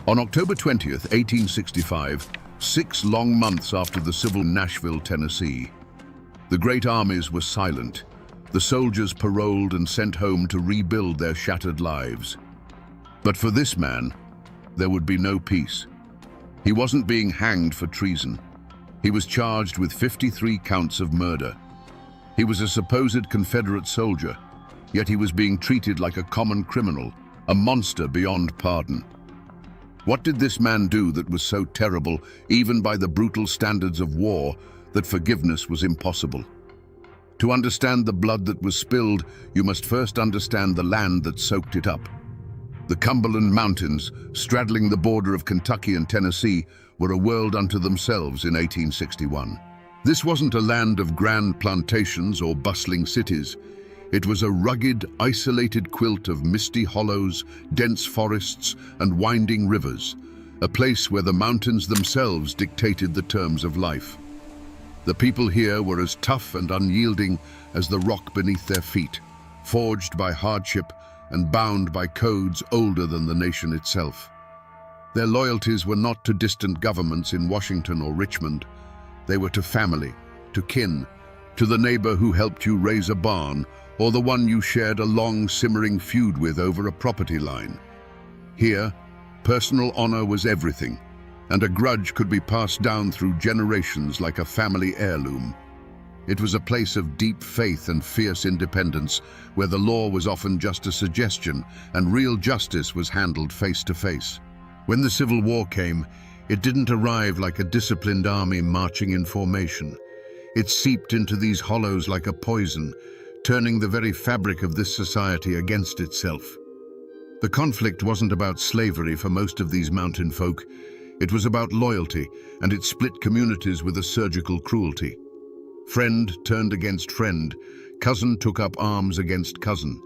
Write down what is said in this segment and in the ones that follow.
On October 20th, 1865, 6 long months after the Civil War in Nashville, Tennessee, the great armies were silent, the soldiers paroled and sent home to rebuild their shattered lives. But for this man, there would be no peace. He wasn't being hanged for treason. He was charged with 53 counts of murder. He was a supposed Confederate soldier, yet he was being treated like a common criminal, a monster beyond pardon. What did this man do that was so terrible, even by the brutal standards of war, that forgiveness was impossible? To understand the blood that was spilled, you must first understand the land that soaked it up. The Cumberland Mountains, straddling the border of Kentucky and Tennessee, were a world unto themselves in 1861. This wasn't a land of grand plantations or bustling cities. It was a rugged, isolated quilt of misty hollows, dense forests, and winding rivers, a place where the mountains themselves dictated the terms of life. The people here were as tough and unyielding as the rock beneath their feet, forged by hardship and bound by codes older than the nation itself. Their loyalties were not to distant governments in Washington or Richmond. They were to family, to kin, to the neighbor who helped you raise a barn, or the one you shared a long, simmering feud with over a property line. Here, personal honor was everything, and a grudge could be passed down through generations like a family heirloom. It was a place of deep faith and fierce independence, where the law was often just a suggestion and real justice was handled face to face. When the Civil War came, it didn't arrive like a disciplined army marching in formation. It seeped into these hollows like a poison, turning the very fabric of this society against itself. The conflict wasn't about slavery for most of these mountain folk. It was about loyalty, and it split communities with a surgical cruelty. Friend turned against friend, cousin took up arms against cousin.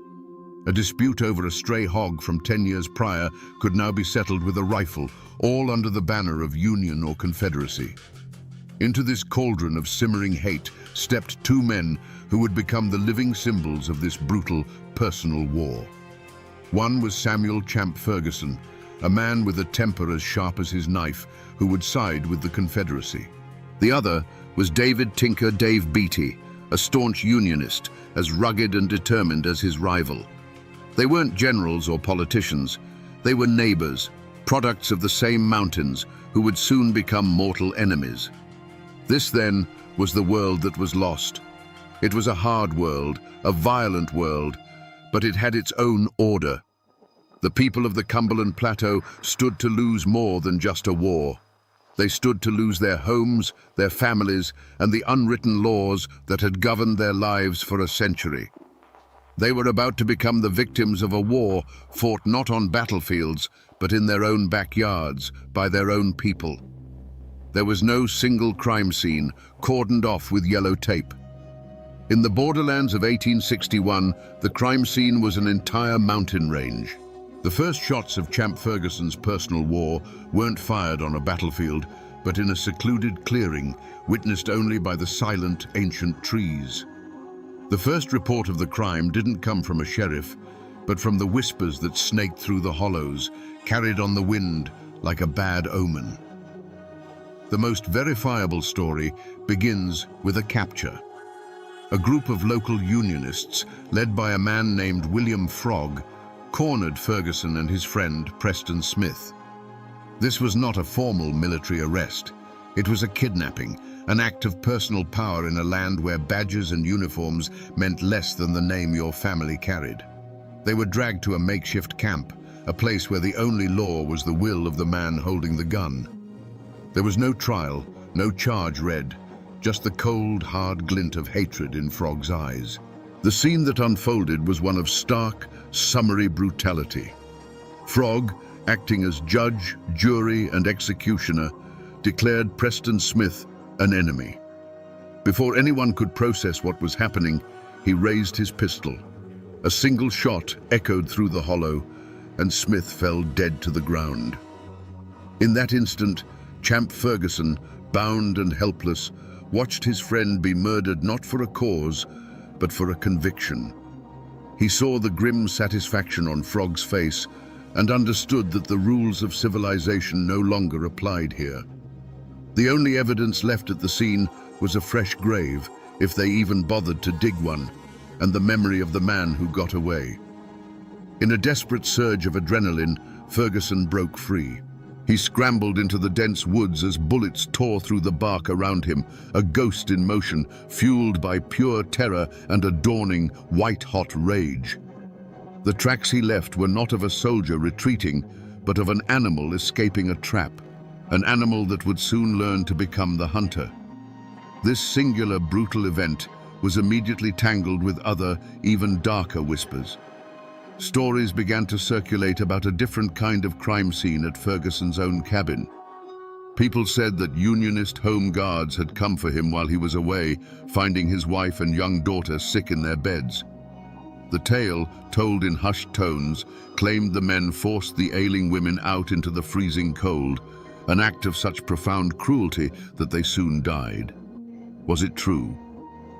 A dispute over a stray hog from 10 years prior could now be settled with a rifle, all under the banner of Union or Confederacy. Into this cauldron of simmering hate stepped 2 men who would become the living symbols of this brutal, personal war. One was Samuel Champ Ferguson, a man with a temper as sharp as his knife, who would side with the Confederacy. The other was David Tinker Dave Beatty, a staunch Unionist, as rugged and determined as his rival. They weren't generals or politicians. They were neighbors, products of the same mountains, who would soon become mortal enemies. This, then, was the world that was lost. It was a hard world, a violent world, but it had its own order. The people of the Cumberland Plateau stood to lose more than just a war. They stood to lose their homes, their families, and the unwritten laws that had governed their lives for a century. They were about to become the victims of a war fought not on battlefields, but in their own backyards, by their own people. There was no single crime scene, cordoned off with yellow tape. In the borderlands of 1861, the crime scene was an entire mountain range. The first shots of Champ Ferguson's personal war weren't fired on a battlefield, but in a secluded clearing, witnessed only by the silent, ancient trees. The first report of the crime didn't come from a sheriff, but from the whispers that snaked through the hollows, carried on the wind like a bad omen. The most verifiable story begins with a capture. A group of local Unionists, led by a man named William Frog, cornered Ferguson and his friend Preston Smith. This was not a formal military arrest. It was a kidnapping, an act of personal power in a land where badges and uniforms meant less than the name your family carried. They were dragged to a makeshift camp, a place where the only law was the will of the man holding the gun. There was no trial, no charge read, just the cold, hard glint of hatred in Frog's eyes. The scene that unfolded was one of stark, summary brutality. Frog, acting as judge, jury, and executioner, declared Preston Smith an enemy. Before anyone could process what was happening, he raised his pistol. A single shot echoed through the hollow, and Smith fell dead to the ground. In that instant, Champ Ferguson, bound and helpless, watched his friend be murdered not for a cause, but for a conviction. He saw the grim satisfaction on Frog's face and understood that the rules of civilization no longer applied here. The only evidence left at the scene was a fresh grave, if they even bothered to dig one, and the memory of the man who got away. In a desperate surge of adrenaline, Ferguson broke free. He scrambled into the dense woods as bullets tore through the bark around him, a ghost in motion, fueled by pure terror and a dawning, white-hot rage. The tracks he left were not of a soldier retreating, but of an animal escaping a trap, an animal that would soon learn to become the hunter. This singular, brutal event was immediately tangled with other, even darker whispers. Stories began to circulate about a different kind of crime scene at Ferguson's own cabin. People said that Unionist home guards had come for him while he was away, finding his wife and young daughter sick in their beds. The tale, told in hushed tones, claimed the men forced the ailing women out into the freezing cold, an act of such profound cruelty that they soon died. Was it true?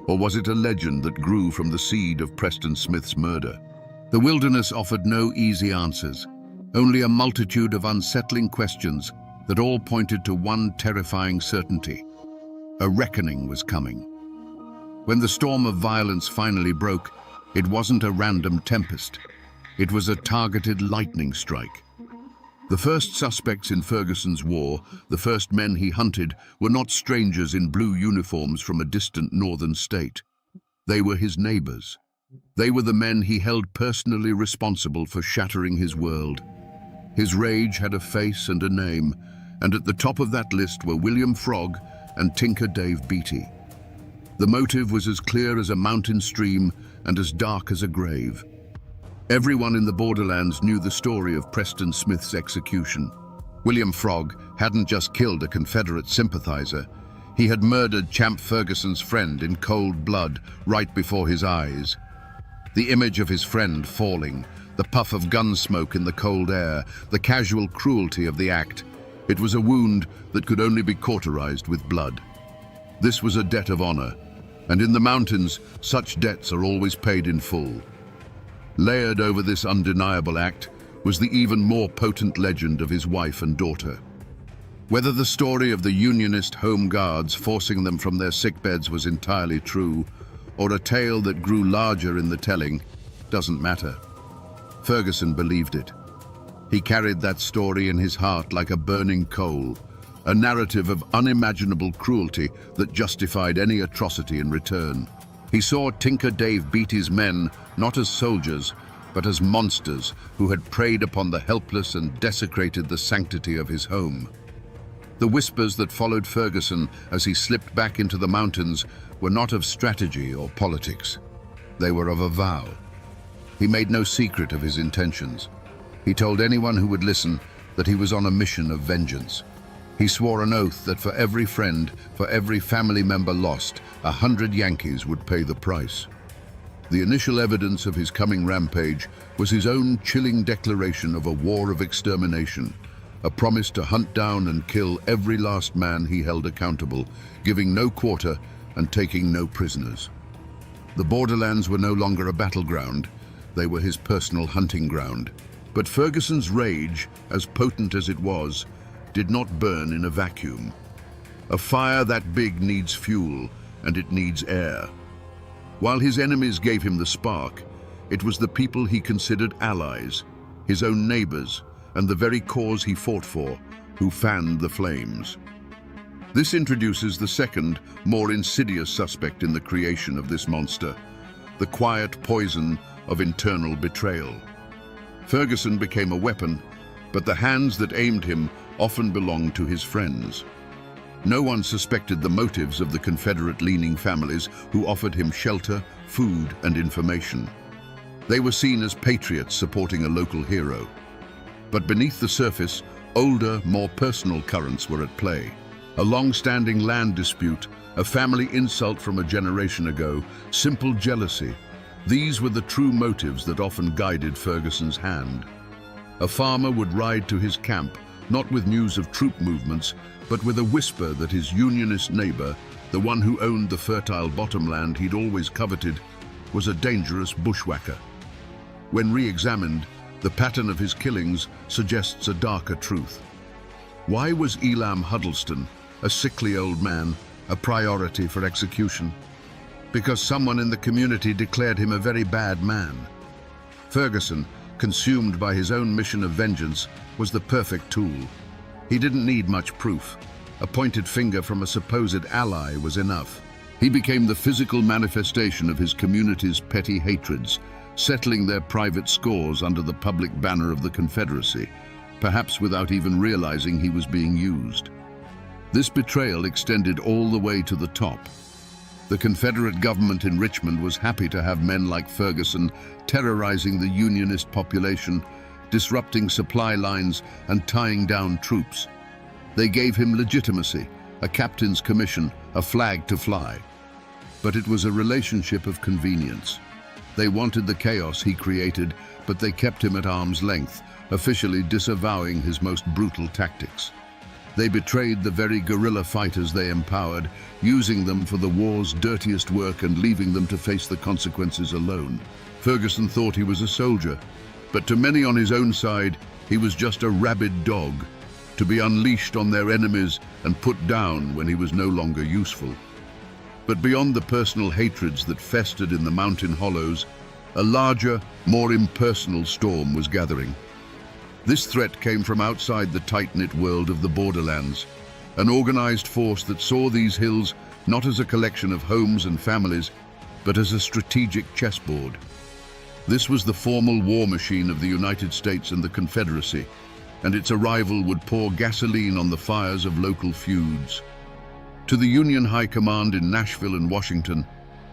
Or was it a legend that grew from the seed of Preston Smith's murder? The wilderness offered no easy answers, only a multitude of unsettling questions that all pointed to one terrifying certainty. A reckoning was coming. When the storm of violence finally broke, it wasn't a random tempest. It was a targeted lightning strike. The first suspects in Ferguson's war, the first men he hunted, were not strangers in blue uniforms from a distant northern state. They were his neighbors. They were the men he held personally responsible for shattering his world. His rage had a face and a name, and at the top of that list were William Frog and Tinker Dave Beatty. The motive was as clear as a mountain stream and as dark as a grave. Everyone in the borderlands knew the story of Preston Smith's execution. William Frog hadn't just killed a Confederate sympathizer, he had murdered Champ Ferguson's friend in cold blood right before his eyes. The image of his friend falling, the puff of gun smoke in the cold air, the casual cruelty of the act, it was a wound that could only be cauterized with blood. This was a debt of honor, and in the mountains, such debts are always paid in full. Layered over this undeniable act was the even more potent legend of his wife and daughter. Whether the story of the Unionist home guards forcing them from their sickbeds was entirely true, or a tale that grew larger in the telling, doesn't matter. Ferguson believed it. He carried that story in his heart like a burning coal, a narrative of unimaginable cruelty that justified any atrocity in return. He saw Tinker Dave Beatty's men not as soldiers, but as monsters who had preyed upon the helpless and desecrated the sanctity of his home. The whispers that followed Ferguson as he slipped back into the mountains were not of strategy or politics. They were of a vow. He made no secret of his intentions. He told anyone who would listen that he was on a mission of vengeance. He swore an oath that for every friend, for every family member lost, 100 Yankees would pay the price. The initial evidence of his coming rampage was his own chilling declaration of a war of extermination, a promise to hunt down and kill every last man he held accountable, giving no quarter and taking no prisoners. The borderlands were no longer a battleground, they were his personal hunting ground. But Ferguson's rage, as potent as it was, did not burn in a vacuum. A fire that big needs fuel, and it needs air. While his enemies gave him the spark, it was the people he considered allies, his own neighbors, and the very cause he fought for, who fanned the flames. This introduces the second, more insidious suspect in the creation of this monster, the quiet poison of internal betrayal. Ferguson became a weapon, but the hands that aimed him often belonged to his friends. No one suspected the motives of the Confederate-leaning families who offered him shelter, food, and information. They were seen as patriots supporting a local hero. But beneath the surface, older, more personal currents were at play. A long-standing land dispute, a family insult from a generation ago, simple jealousy. These were the true motives that often guided Ferguson's hand. A farmer would ride to his camp, not with news of troop movements, but with a whisper that his Unionist neighbor, the one who owned the fertile bottomland he'd always coveted, was a dangerous bushwhacker. When re-examined, The pattern of his killings suggests a darker truth. Why was Elam Huddleston, a sickly old man, a priority for execution? Because someone in the community declared him a very bad man. Ferguson, consumed by his own mission of vengeance, was the perfect tool. He didn't need much proof. A pointed finger from a supposed ally was enough. He became the physical manifestation of his community's petty hatreds, settling their private scores under the public banner of the Confederacy, perhaps without even realizing he was being used. This betrayal extended all the way to the top. The Confederate government in Richmond was happy to have men like Ferguson terrorizing the Unionist population, disrupting supply lines and tying down troops. They gave him legitimacy, a captain's commission, a flag to fly. But it was a relationship of convenience. They wanted the chaos he created, but they kept him at arm's length, officially disavowing his most brutal tactics. They betrayed the very guerrilla fighters they empowered, using them for the war's dirtiest work and leaving them to face the consequences alone. Ferguson thought he was a soldier, but to many on his own side, he was just a rabid dog, to be unleashed on their enemies and put down when he was no longer useful. But beyond the personal hatreds that festered in the mountain hollows, a larger, more impersonal storm was gathering. This threat came from outside the tight-knit world of the borderlands, an organized force that saw these hills not as a collection of homes and families, but as a strategic chessboard. This was the formal war machine of the United States and the Confederacy, and its arrival would pour gasoline on the fires of local feuds. To the Union High Command in Nashville and Washington,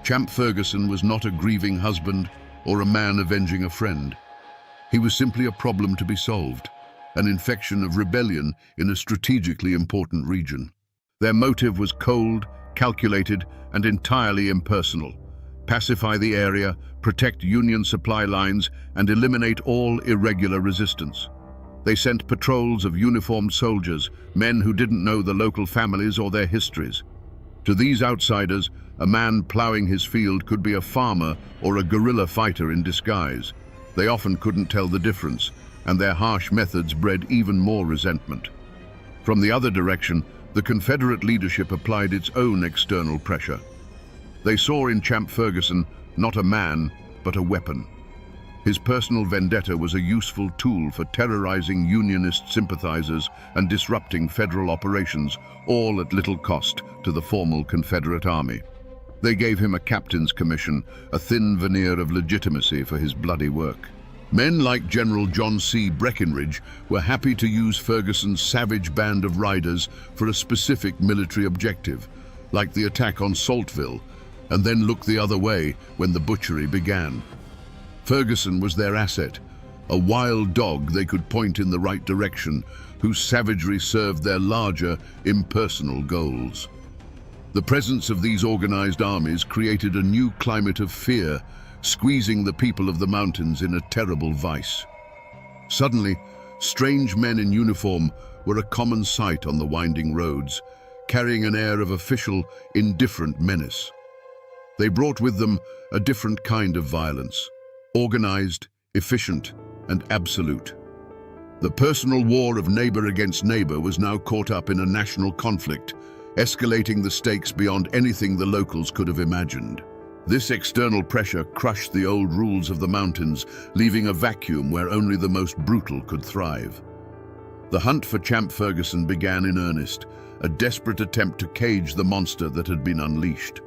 Champ Ferguson was not a grieving husband or a man avenging a friend. He was simply a problem to be solved, an infection of rebellion in a strategically important region. Their motive was cold, calculated, and entirely impersonal. Pacify the area, protect Union supply lines, and eliminate all irregular resistance. They sent patrols of uniformed soldiers, men who didn't know the local families or their histories. To these outsiders, a man plowing his field could be a farmer or a guerrilla fighter in disguise. They often couldn't tell the difference, and their harsh methods bred even more resentment. From the other direction, the Confederate leadership applied its own external pressure. They saw in Champ Ferguson not a man, but a weapon. His personal vendetta was a useful tool for terrorizing Unionist sympathizers and disrupting federal operations, all at little cost to the formal Confederate Army. They gave him a captain's commission, a thin veneer of legitimacy for his bloody work. Men like General John C. Breckinridge were happy to use Ferguson's savage band of riders for a specific military objective, like the attack on Saltville, and then look the other way when the butchery began. Ferguson was their asset, a wild dog they could point in the right direction, whose savagery served their larger, impersonal goals. The presence of these organized armies created a new climate of fear, squeezing the people of the mountains in a terrible vice. Suddenly, strange men in uniform were a common sight on the winding roads, carrying an air of official, indifferent menace. They brought with them a different kind of violence, organized, efficient, and absolute. The personal war of neighbor against neighbor was now caught up in a national conflict, escalating the stakes beyond anything the locals could have imagined. This external pressure crushed the old rules of the mountains, leaving a vacuum where only the most brutal could thrive. The hunt for Champ Ferguson began in earnest, a desperate attempt to cage the monster that had been unleashed.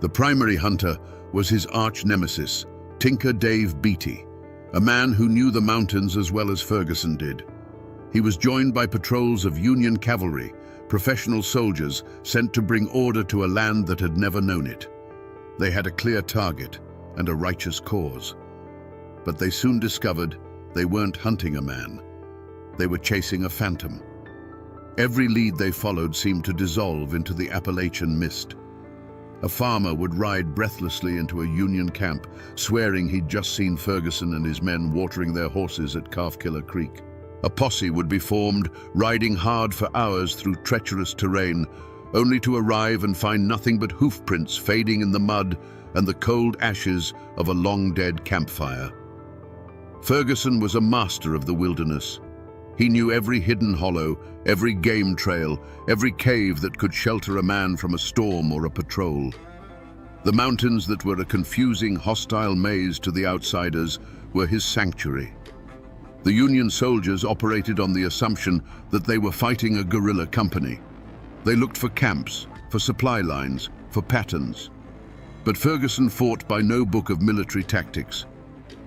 The primary hunter was his arch-nemesis, Tinker Dave Beatty, a man who knew the mountains as well as Ferguson did. He was joined by patrols of Union cavalry, professional soldiers sent to bring order to a land that had never known it. They had a clear target and a righteous cause. But they soon discovered they weren't hunting a man. They were chasing a phantom. Every lead they followed seemed to dissolve into the Appalachian mist. A farmer would ride breathlessly into a Union camp, swearing he'd just seen Ferguson and his men watering their horses at Calfkiller Creek. A posse would be formed, riding hard for hours through treacherous terrain, only to arrive and find nothing but hoof prints fading in the mud and the cold ashes of a long-dead campfire. Ferguson was a master of the wilderness. He knew every hidden hollow, every game trail, every cave that could shelter a man from a storm or a patrol. The mountains that were a confusing, hostile maze to the outsiders were his sanctuary. The Union soldiers operated on the assumption that they were fighting a guerrilla company. They looked for camps, for supply lines, for patterns. But Ferguson fought by no book of military tactics.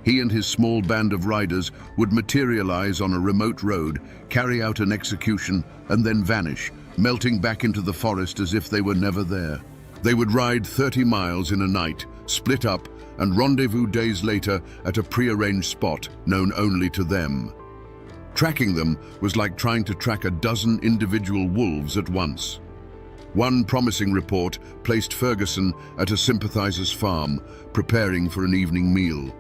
He and his small band of riders would materialize on a remote road, carry out an execution, and then vanish, melting back into the forest as if they were never there. They would ride 30 miles in a night, split up, and rendezvous days later at a prearranged spot known only to them. Tracking them was like trying to track a dozen individual wolves at once. One promising report placed Ferguson at a sympathizer's farm, preparing for an evening meal.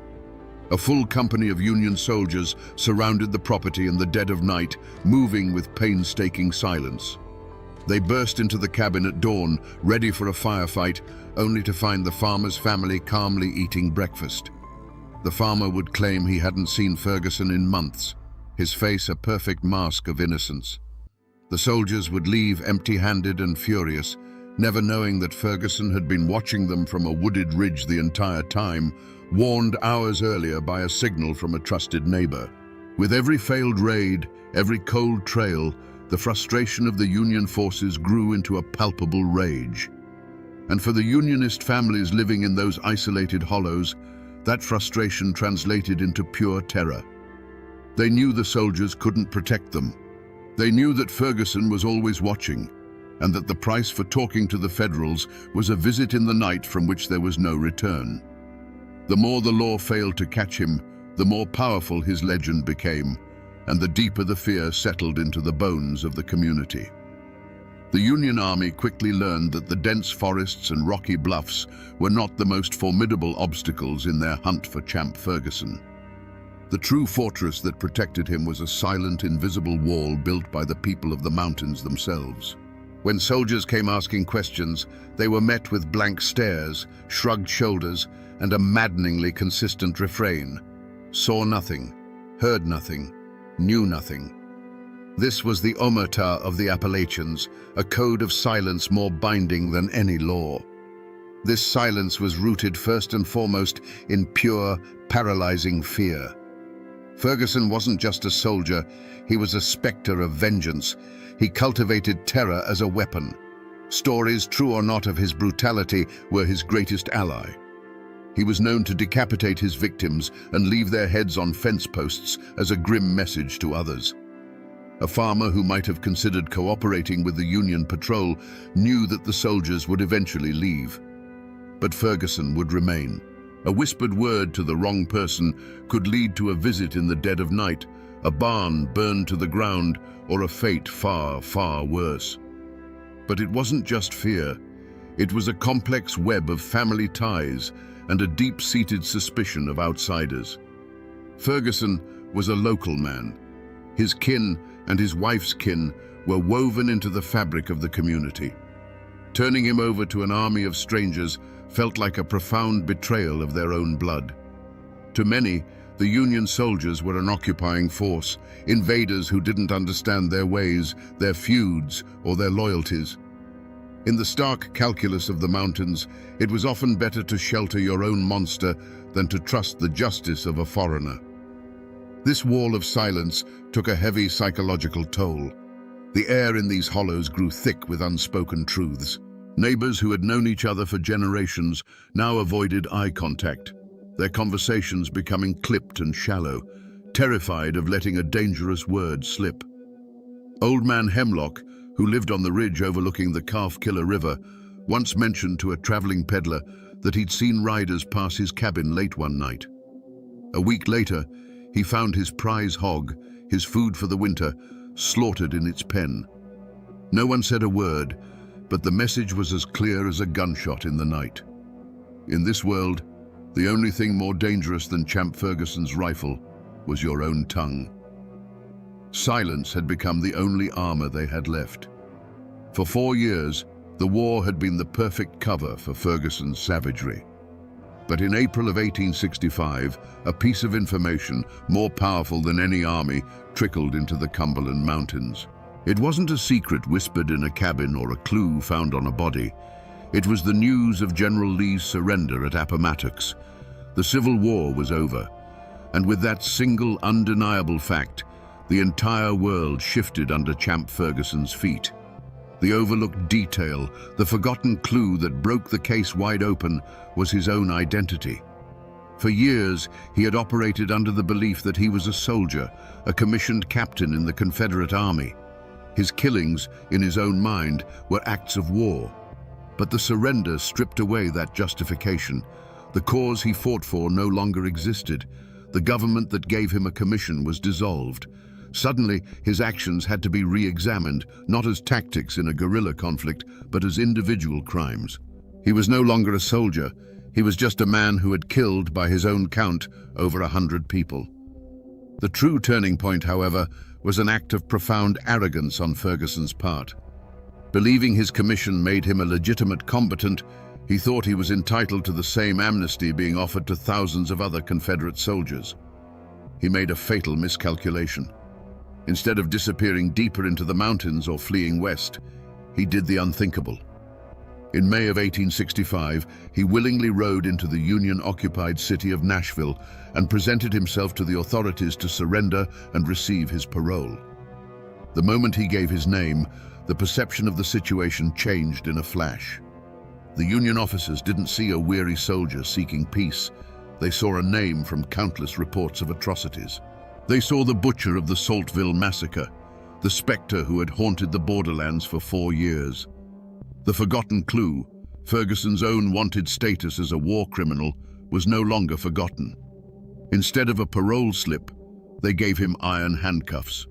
A full company of Union soldiers surrounded the property in the dead of night, moving with painstaking silence. They burst into the cabin at dawn, ready for a firefight, only to find the farmer's family calmly eating breakfast. The farmer would claim he hadn't seen Ferguson in months, his face a perfect mask of innocence. The soldiers would leave empty-handed and furious, never knowing that Ferguson had been watching them from a wooded ridge the entire time, warned hours earlier by a signal from a trusted neighbor. With every failed raid, every cold trail, the frustration of the Union forces grew into a palpable rage. And for the Unionist families living in those isolated hollows, that frustration translated into pure terror. They knew the soldiers couldn't protect them. They knew that Ferguson was always watching, and that the price for talking to the Federals was a visit in the night from which there was no return. The more the law failed to catch him, the more powerful his legend became, and the deeper the fear settled into the bones of the community. The Union Army quickly learned that the dense forests and rocky bluffs were not the most formidable obstacles in their hunt for Champ Ferguson. The true fortress that protected him was a silent, invisible wall built by the people of the mountains themselves. When soldiers came asking questions, they were met with blank stares, shrugged shoulders, and a maddeningly consistent refrain: saw nothing, heard nothing, knew nothing. This was the omerta of the Appalachians, a code of silence more binding than any law. This silence was rooted first and foremost in pure, paralyzing fear. Ferguson wasn't just a soldier, he was a specter of vengeance. He cultivated terror as a weapon. Stories, true or not, of his brutality were his greatest ally. He was known to decapitate his victims and leave their heads on fence posts as a grim message to others. A farmer who might have considered cooperating with the Union patrol knew that the soldiers would eventually leave. But Ferguson would remain. A whispered word to the wrong person could lead to a visit in the dead of night, a barn burned to the ground, or a fate far, far worse. But it wasn't just fear. It was a complex web of family ties and a deep-seated suspicion of outsiders. Ferguson was a local man. His kin and his wife's kin were woven into the fabric of the community. Turning him over to an army of strangers felt like a profound betrayal of their own blood. To many, the Union soldiers were an occupying force, invaders who didn't understand their ways, their feuds, or their loyalties. In the stark calculus of the mountains, it was often better to shelter your own monster than to trust the justice of a foreigner. This wall of silence took a heavy psychological toll. The air in these hollows grew thick with unspoken truths. Neighbors who had known each other for generations now avoided eye contact, their conversations becoming clipped and shallow, terrified of letting a dangerous word slip. Old Man Hemlock, who lived on the ridge overlooking the Calf Killer River, once mentioned to a traveling peddler that he'd seen riders pass his cabin late one night. A week later, he found his prize hog, his food for the winter, slaughtered in its pen. No one said a word, but the message was as clear as a gunshot in the night. In this world, the only thing more dangerous than Champ Ferguson's rifle was your own tongue. Silence had become the only armor they had left. For 4 years, the war had been the perfect cover for Ferguson's savagery. But in April of 1865, a piece of information more powerful than any army trickled into the Cumberland Mountains. It wasn't a secret whispered in a cabin or a clue found on a body. It was the news of General Lee's surrender at Appomattox. The Civil War was over, and with that single undeniable fact, the entire world shifted under Champ Ferguson's feet. The overlooked detail, the forgotten clue that broke the case wide open, was his own identity. For years, he had operated under the belief that he was a soldier, a commissioned captain in the Confederate Army. His killings, in his own mind, were acts of war. But the surrender stripped away that justification. The cause he fought for no longer existed. The government that gave him a commission was dissolved. Suddenly, his actions had to be re-examined, not as tactics in a guerrilla conflict, but as individual crimes. He was no longer a soldier. He was just a man who had killed, by his own count, over 100 people. The true turning point, however, was an act of profound arrogance on Ferguson's part. Believing his commission made him a legitimate combatant, he thought he was entitled to the same amnesty being offered to thousands of other Confederate soldiers. He made a fatal miscalculation. Instead of disappearing deeper into the mountains or fleeing west, he did the unthinkable. In May of 1865, he willingly rode into the Union-occupied city of Nashville and presented himself to the authorities to surrender and receive his parole. The moment he gave his name, the perception of the situation changed in a flash. The Union officers didn't see a weary soldier seeking peace. They saw a name from countless reports of atrocities. They saw the butcher of the Saltville massacre, the specter who had haunted the borderlands for 4 years. The forgotten clue, Ferguson's own wanted status as a war criminal, was no longer forgotten. Instead of a parole slip, they gave him iron handcuffs.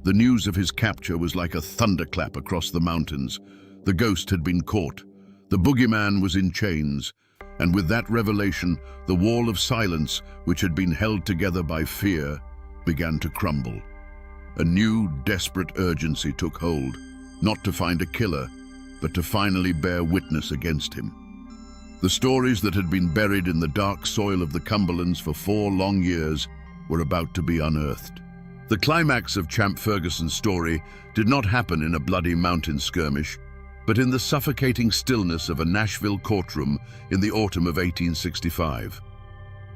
The news of his capture was like a thunderclap across the mountains. The ghost had been caught. The boogeyman was in chains. And with that revelation, the wall of silence, which had been held together by fear, began to crumble. A new, desperate urgency took hold, not to find a killer, but to finally bear witness against him. The stories that had been buried in the dark soil of the Cumberlands for 4 long years were about to be unearthed. The climax of Champ Ferguson's story did not happen in a bloody mountain skirmish, but in the suffocating stillness of a Nashville courtroom in the autumn of 1865.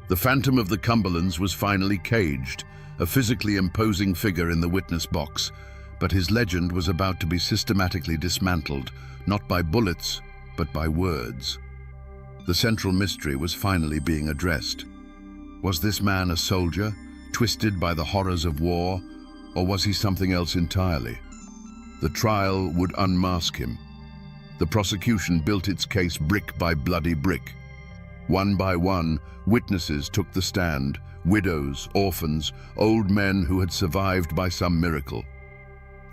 The Phantom of the Cumberlands was finally caged, a physically imposing figure in the witness box, but his legend was about to be systematically dismantled, not by bullets, but by words. The central mystery was finally being addressed. Was this man a soldier, twisted by the horrors of war, or was he something else entirely? The trial would unmask him. The prosecution built its case brick by bloody brick. One by one, witnesses took the stand, widows, orphans, old men who had survived by some miracle.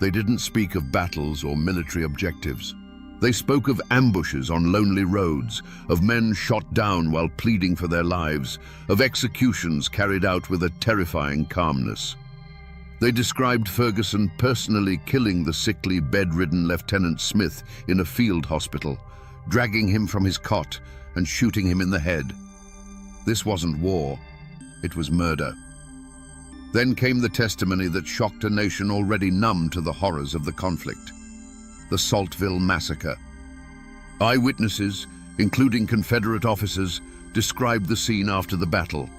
They didn't speak of battles or military objectives. They spoke of ambushes on lonely roads, of men shot down while pleading for their lives, of executions carried out with a terrifying calmness. They described Ferguson personally killing the sickly, bedridden Lieutenant Smith in a field hospital, dragging him from his cot and shooting him in the head. This wasn't war, it was murder. Then came the testimony that shocked a nation already numb to the horrors of the conflict. The Saltville massacre. Eyewitnesses, including Confederate officers, described the scene after the battle.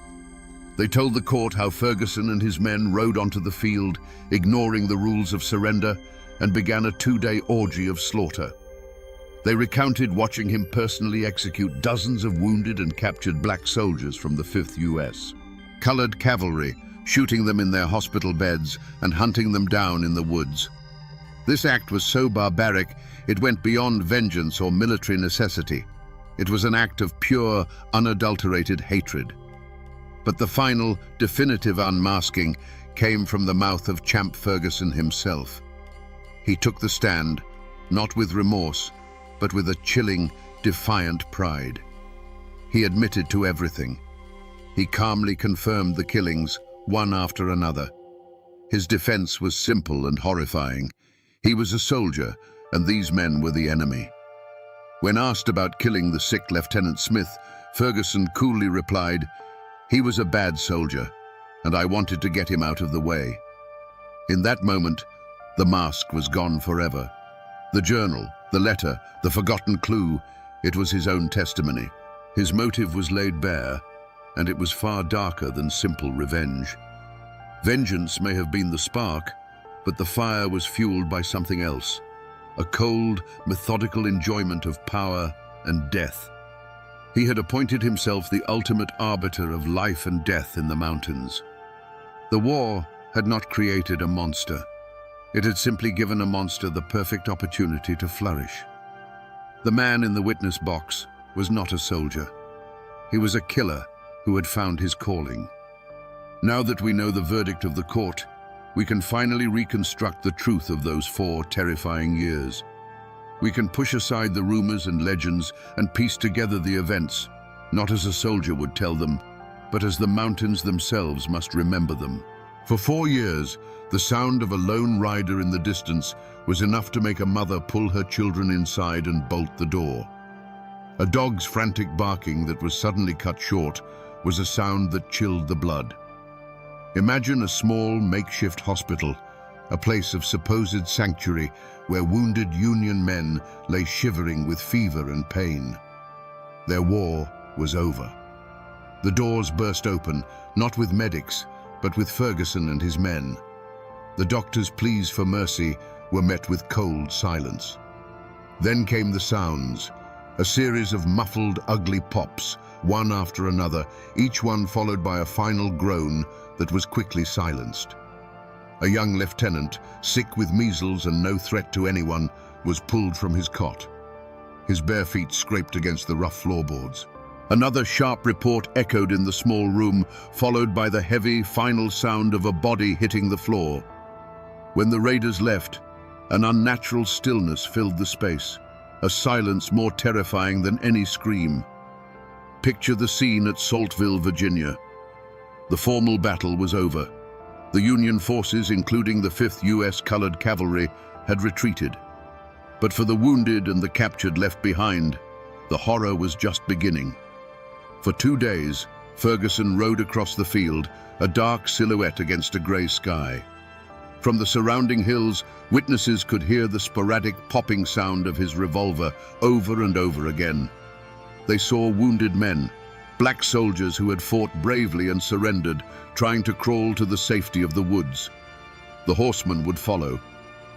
They told the court how Ferguson and his men rode onto the field, ignoring the rules of surrender, and began a 2-day orgy of slaughter. They recounted watching him personally execute dozens of wounded and captured black soldiers from the 5th U.S. Colored cavalry, shooting them in their hospital beds and hunting them down in the woods. This act was so barbaric, it went beyond vengeance or military necessity. It was an act of pure, unadulterated hatred. But the final, definitive unmasking came from the mouth of Champ Ferguson himself. He took the stand, not with remorse, but with a chilling, defiant pride. He admitted to everything. He calmly confirmed the killings, one after another. His defense was simple and horrifying. He was a soldier, and these men were the enemy. When asked about killing the sick Lieutenant Smith, Ferguson coolly replied, "He was a bad soldier, and I wanted to get him out of the way." In that moment, the mask was gone forever. The journal, the letter, the forgotten clue, it was his own testimony. His motive was laid bare, and it was far darker than simple revenge. Vengeance may have been the spark, but the fire was fueled by something else, a cold, methodical enjoyment of power and death. He had appointed himself the ultimate arbiter of life and death in the mountains. The war had not created a monster. It had simply given a monster the perfect opportunity to flourish. The man in the witness box was not a soldier. He was a killer who had found his calling. Now that we know the verdict of the court, we can finally reconstruct the truth of those 4 terrifying years. We can push aside the rumors and legends and piece together the events, not as a soldier would tell them, but as the mountains themselves must remember them. For 4 years, the sound of a lone rider in the distance was enough to make a mother pull her children inside and bolt the door. A dog's frantic barking that was suddenly cut short was a sound that chilled the blood. Imagine a small, makeshift hospital, a place of supposed sanctuary where wounded Union men lay shivering with fever and pain. Their war was over. The doors burst open, not with medics, but with Ferguson and his men. The doctor's pleas for mercy were met with cold silence. Then came the sounds, a series of muffled, ugly pops, one after another, each one followed by a final groan that was quickly silenced. A young lieutenant, sick with measles and no threat to anyone, was pulled from his cot. His bare feet scraped against the rough floorboards. Another sharp report echoed in the small room, followed by the heavy, final sound of a body hitting the floor. When the raiders left, an unnatural stillness filled the space, a silence more terrifying than any scream. Picture the scene at Saltville, Virginia. The formal battle was over. The Union forces, including the 5th U.S. Colored Cavalry, had retreated. But for the wounded and the captured left behind, the horror was just beginning. For 2 days, Ferguson rode across the field, a dark silhouette against a grey sky. From the surrounding hills, witnesses could hear the sporadic popping sound of his revolver over and over again. They saw wounded men, black soldiers who had fought bravely and surrendered, trying to crawl to the safety of the woods. The horsemen would follow.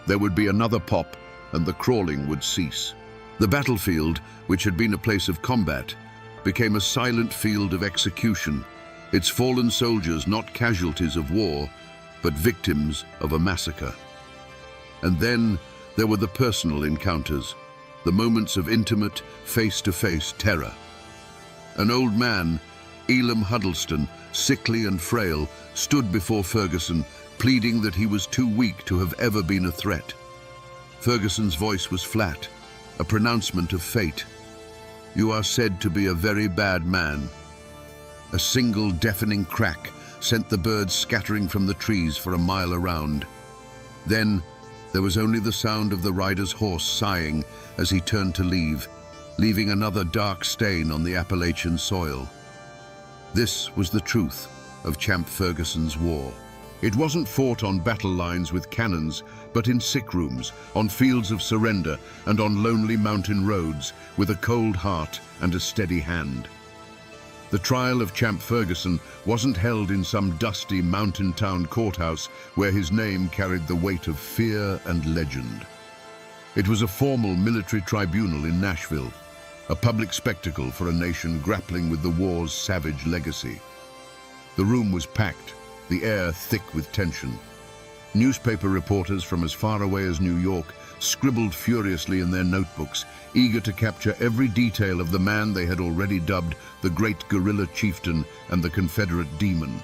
There would be another pop, and the crawling would cease. The battlefield, which had been a place of combat, became a silent field of execution, its fallen soldiers not casualties of war, but victims of a massacre. And then there were the personal encounters, the moments of intimate, face-to-face terror. An old man, Elam Huddleston, sickly and frail, stood before Ferguson, pleading that he was too weak to have ever been a threat. Ferguson's voice was flat, a pronouncement of fate. "You are said to be a very bad man." A single deafening crack sent the birds scattering from the trees for a mile around. Then there was only the sound of the rider's horse sighing as he turned to leave, leaving another dark stain on the Appalachian soil. This was the truth of Champ Ferguson's war. It wasn't fought on battle lines with cannons, but in sick rooms, on fields of surrender, and on lonely mountain roads, with a cold heart and a steady hand. The trial of Champ Ferguson wasn't held in some dusty mountain town courthouse where his name carried the weight of fear and legend. It was a formal military tribunal in Nashville, a public spectacle for a nation grappling with the war's savage legacy. The room was packed, the air thick with tension. Newspaper reporters from as far away as New York scribbled furiously in their notebooks, eager to capture every detail of the man they had already dubbed the Great Guerrilla Chieftain and the Confederate Demon.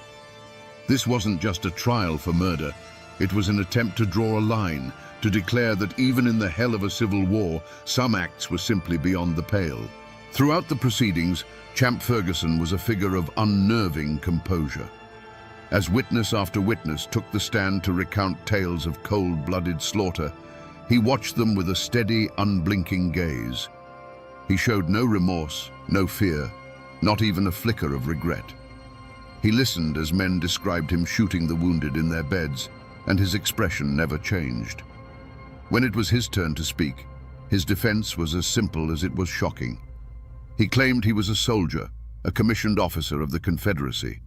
This wasn't just a trial for murder. It was an attempt to draw a line, to declare that even in the hell of a civil war, some acts were simply beyond the pale. Throughout the proceedings, Champ Ferguson was a figure of unnerving composure. As witness after witness took the stand to recount tales of cold-blooded slaughter, he watched them with a steady, unblinking gaze. He showed no remorse, no fear, not even a flicker of regret. He listened as men described him shooting the wounded in their beds, and his expression never changed. When it was his turn to speak, his defense was as simple as it was shocking. He claimed he was a soldier, a commissioned officer of the Confederacy.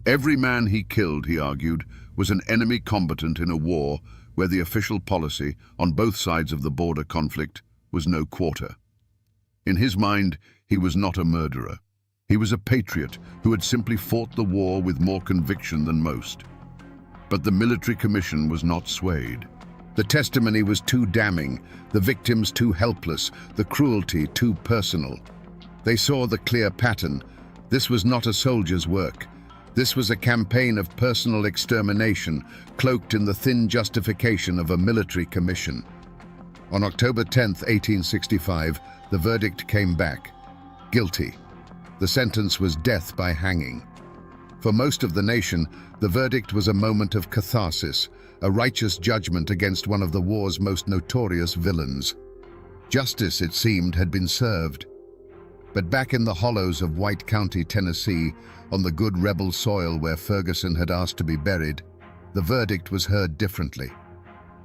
Every man he killed, he argued, was an enemy combatant in a war where the official policy on both sides of the border conflict was no quarter. In his mind, he was not a murderer. He was a patriot who had simply fought the war with more conviction than most. But the military commission was not swayed. The testimony was too damning, the victims too helpless, the cruelty too personal. They saw the clear pattern. This was not a soldier's work. This was a campaign of personal extermination, cloaked in the thin justification of a military commission. On October 10, 1865, the verdict came back. Guilty. The sentence was death by hanging. For most of the nation, the verdict was a moment of catharsis, a righteous judgment against one of the war's most notorious villains. Justice, it seemed, had been served. But back in the hollows of White County, Tennessee, on the good rebel soil where Ferguson had asked to be buried, the verdict was heard differently.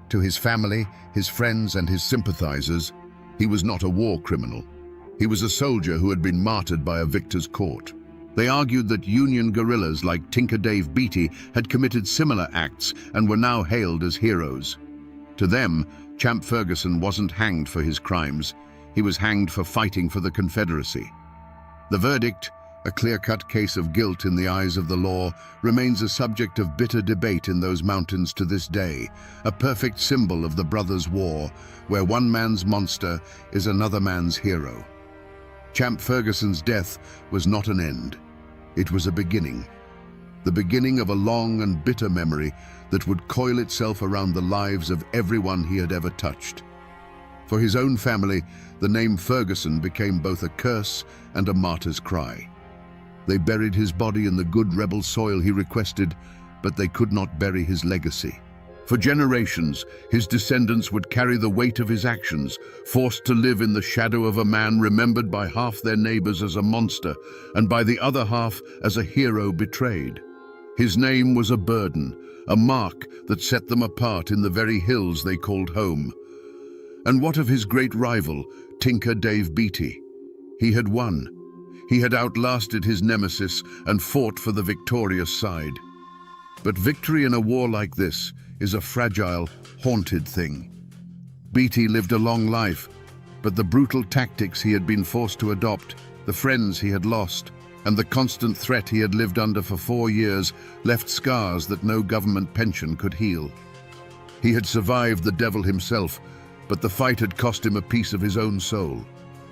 To his family, his friends, and his sympathizers, he was not a war criminal. He was a soldier who had been martyred by a victor's court. They argued that Union guerrillas like Tinker Dave Beatty had committed similar acts and were now hailed as heroes. To them, Champ Ferguson wasn't hanged for his crimes. He was hanged for fighting for the Confederacy. The verdict, a clear-cut case of guilt in the eyes of the law, remains a subject of bitter debate in those mountains to this day, a perfect symbol of the brothers' war, where one man's monster is another man's hero. Champ Ferguson's death was not an end. It was a beginning. The beginning of a long and bitter memory that would coil itself around the lives of everyone he had ever touched. For his own family, the name Ferguson became both a curse and a martyr's cry. They buried his body in the good rebel soil he requested, but they could not bury his legacy. For generations, his descendants would carry the weight of his actions, forced to live in the shadow of a man remembered by half their neighbors as a monster, and by the other half as a hero betrayed. His name was a burden, a mark that set them apart in the very hills they called home. And what of his great rival, Tinker Dave Beatty? He had won. He had outlasted his nemesis and fought for the victorious side. But victory in a war like this is a fragile, haunted thing. Beatty lived a long life, but the brutal tactics he had been forced to adopt, the friends he had lost, and the constant threat he had lived under for 4 years left scars that no government pension could heal. He had survived the devil himself, but the fight had cost him a piece of his own soul.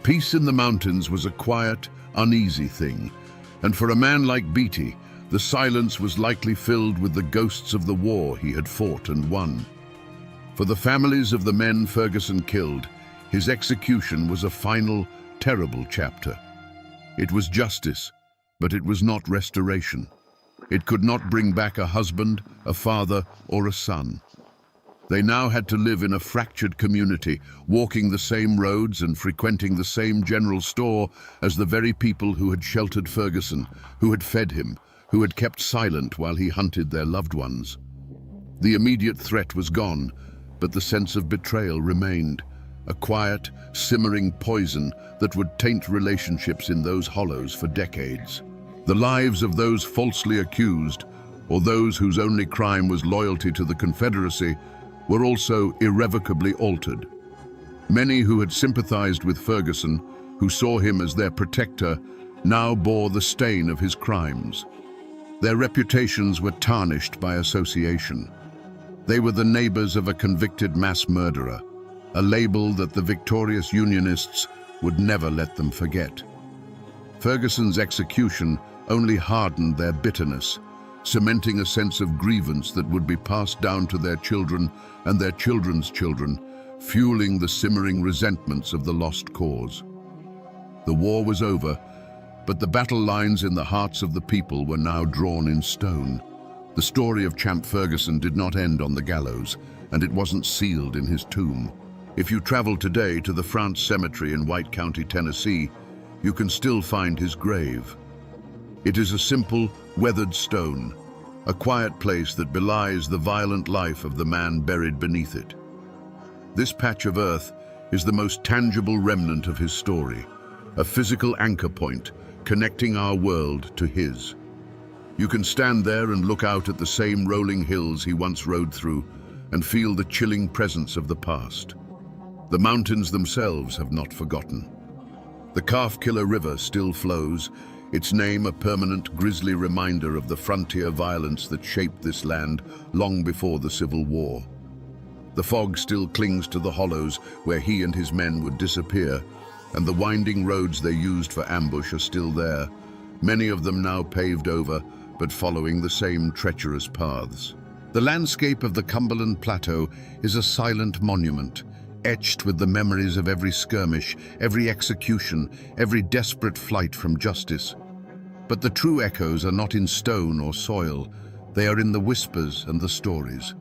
Peace in the mountains was a quiet, uneasy thing, and for a man like Beatty, the silence was likely filled with the ghosts of the war he had fought and won. For the families of the men Ferguson killed, his execution was a final, terrible chapter. It was justice, but it was not restoration. It could not bring back a husband, a father, or a son. They now had to live in a fractured community, walking the same roads and frequenting the same general store as the very people who had sheltered Ferguson, who had fed him, who had kept silent while he hunted their loved ones. The immediate threat was gone, but the sense of betrayal remained, a quiet, simmering poison that would taint relationships in those hollows for decades. The lives of those falsely accused, or those whose only crime was loyalty to the Confederacy, were also irrevocably altered. Many who had sympathized with Ferguson, who saw him as their protector, now bore the stain of his crimes. Their reputations were tarnished by association. They were the neighbors of a convicted mass murderer, a label that the victorious Unionists would never let them forget. Ferguson's execution only hardened their bitterness, cementing a sense of grievance that would be passed down to their children and their children's children, fueling the simmering resentments of the lost cause. The war was over, but the battle lines in the hearts of the people were now drawn in stone. The story of Champ Ferguson did not end on the gallows, and it wasn't sealed in his tomb. If you travel today to the France Cemetery in White County, Tennessee, you can still find his grave. It is a simple, weathered stone, a quiet place that belies the violent life of the man buried beneath it. This patch of earth is the most tangible remnant of his story, a physical anchor point connecting our world to his. You can stand there and look out at the same rolling hills he once rode through and feel the chilling presence of the past. The mountains themselves have not forgotten. The Calf-Killer River still flows, its name a permanent grisly reminder of the frontier violence that shaped this land long before the Civil War. The fog still clings to the hollows where he and his men would disappear, and the winding roads they used for ambush are still there, many of them now paved over, but following the same treacherous paths. The landscape of the Cumberland Plateau is a silent monument, etched with the memories of every skirmish, every execution, every desperate flight from justice. But the true echoes are not in stone or soil, they are in the whispers and the stories.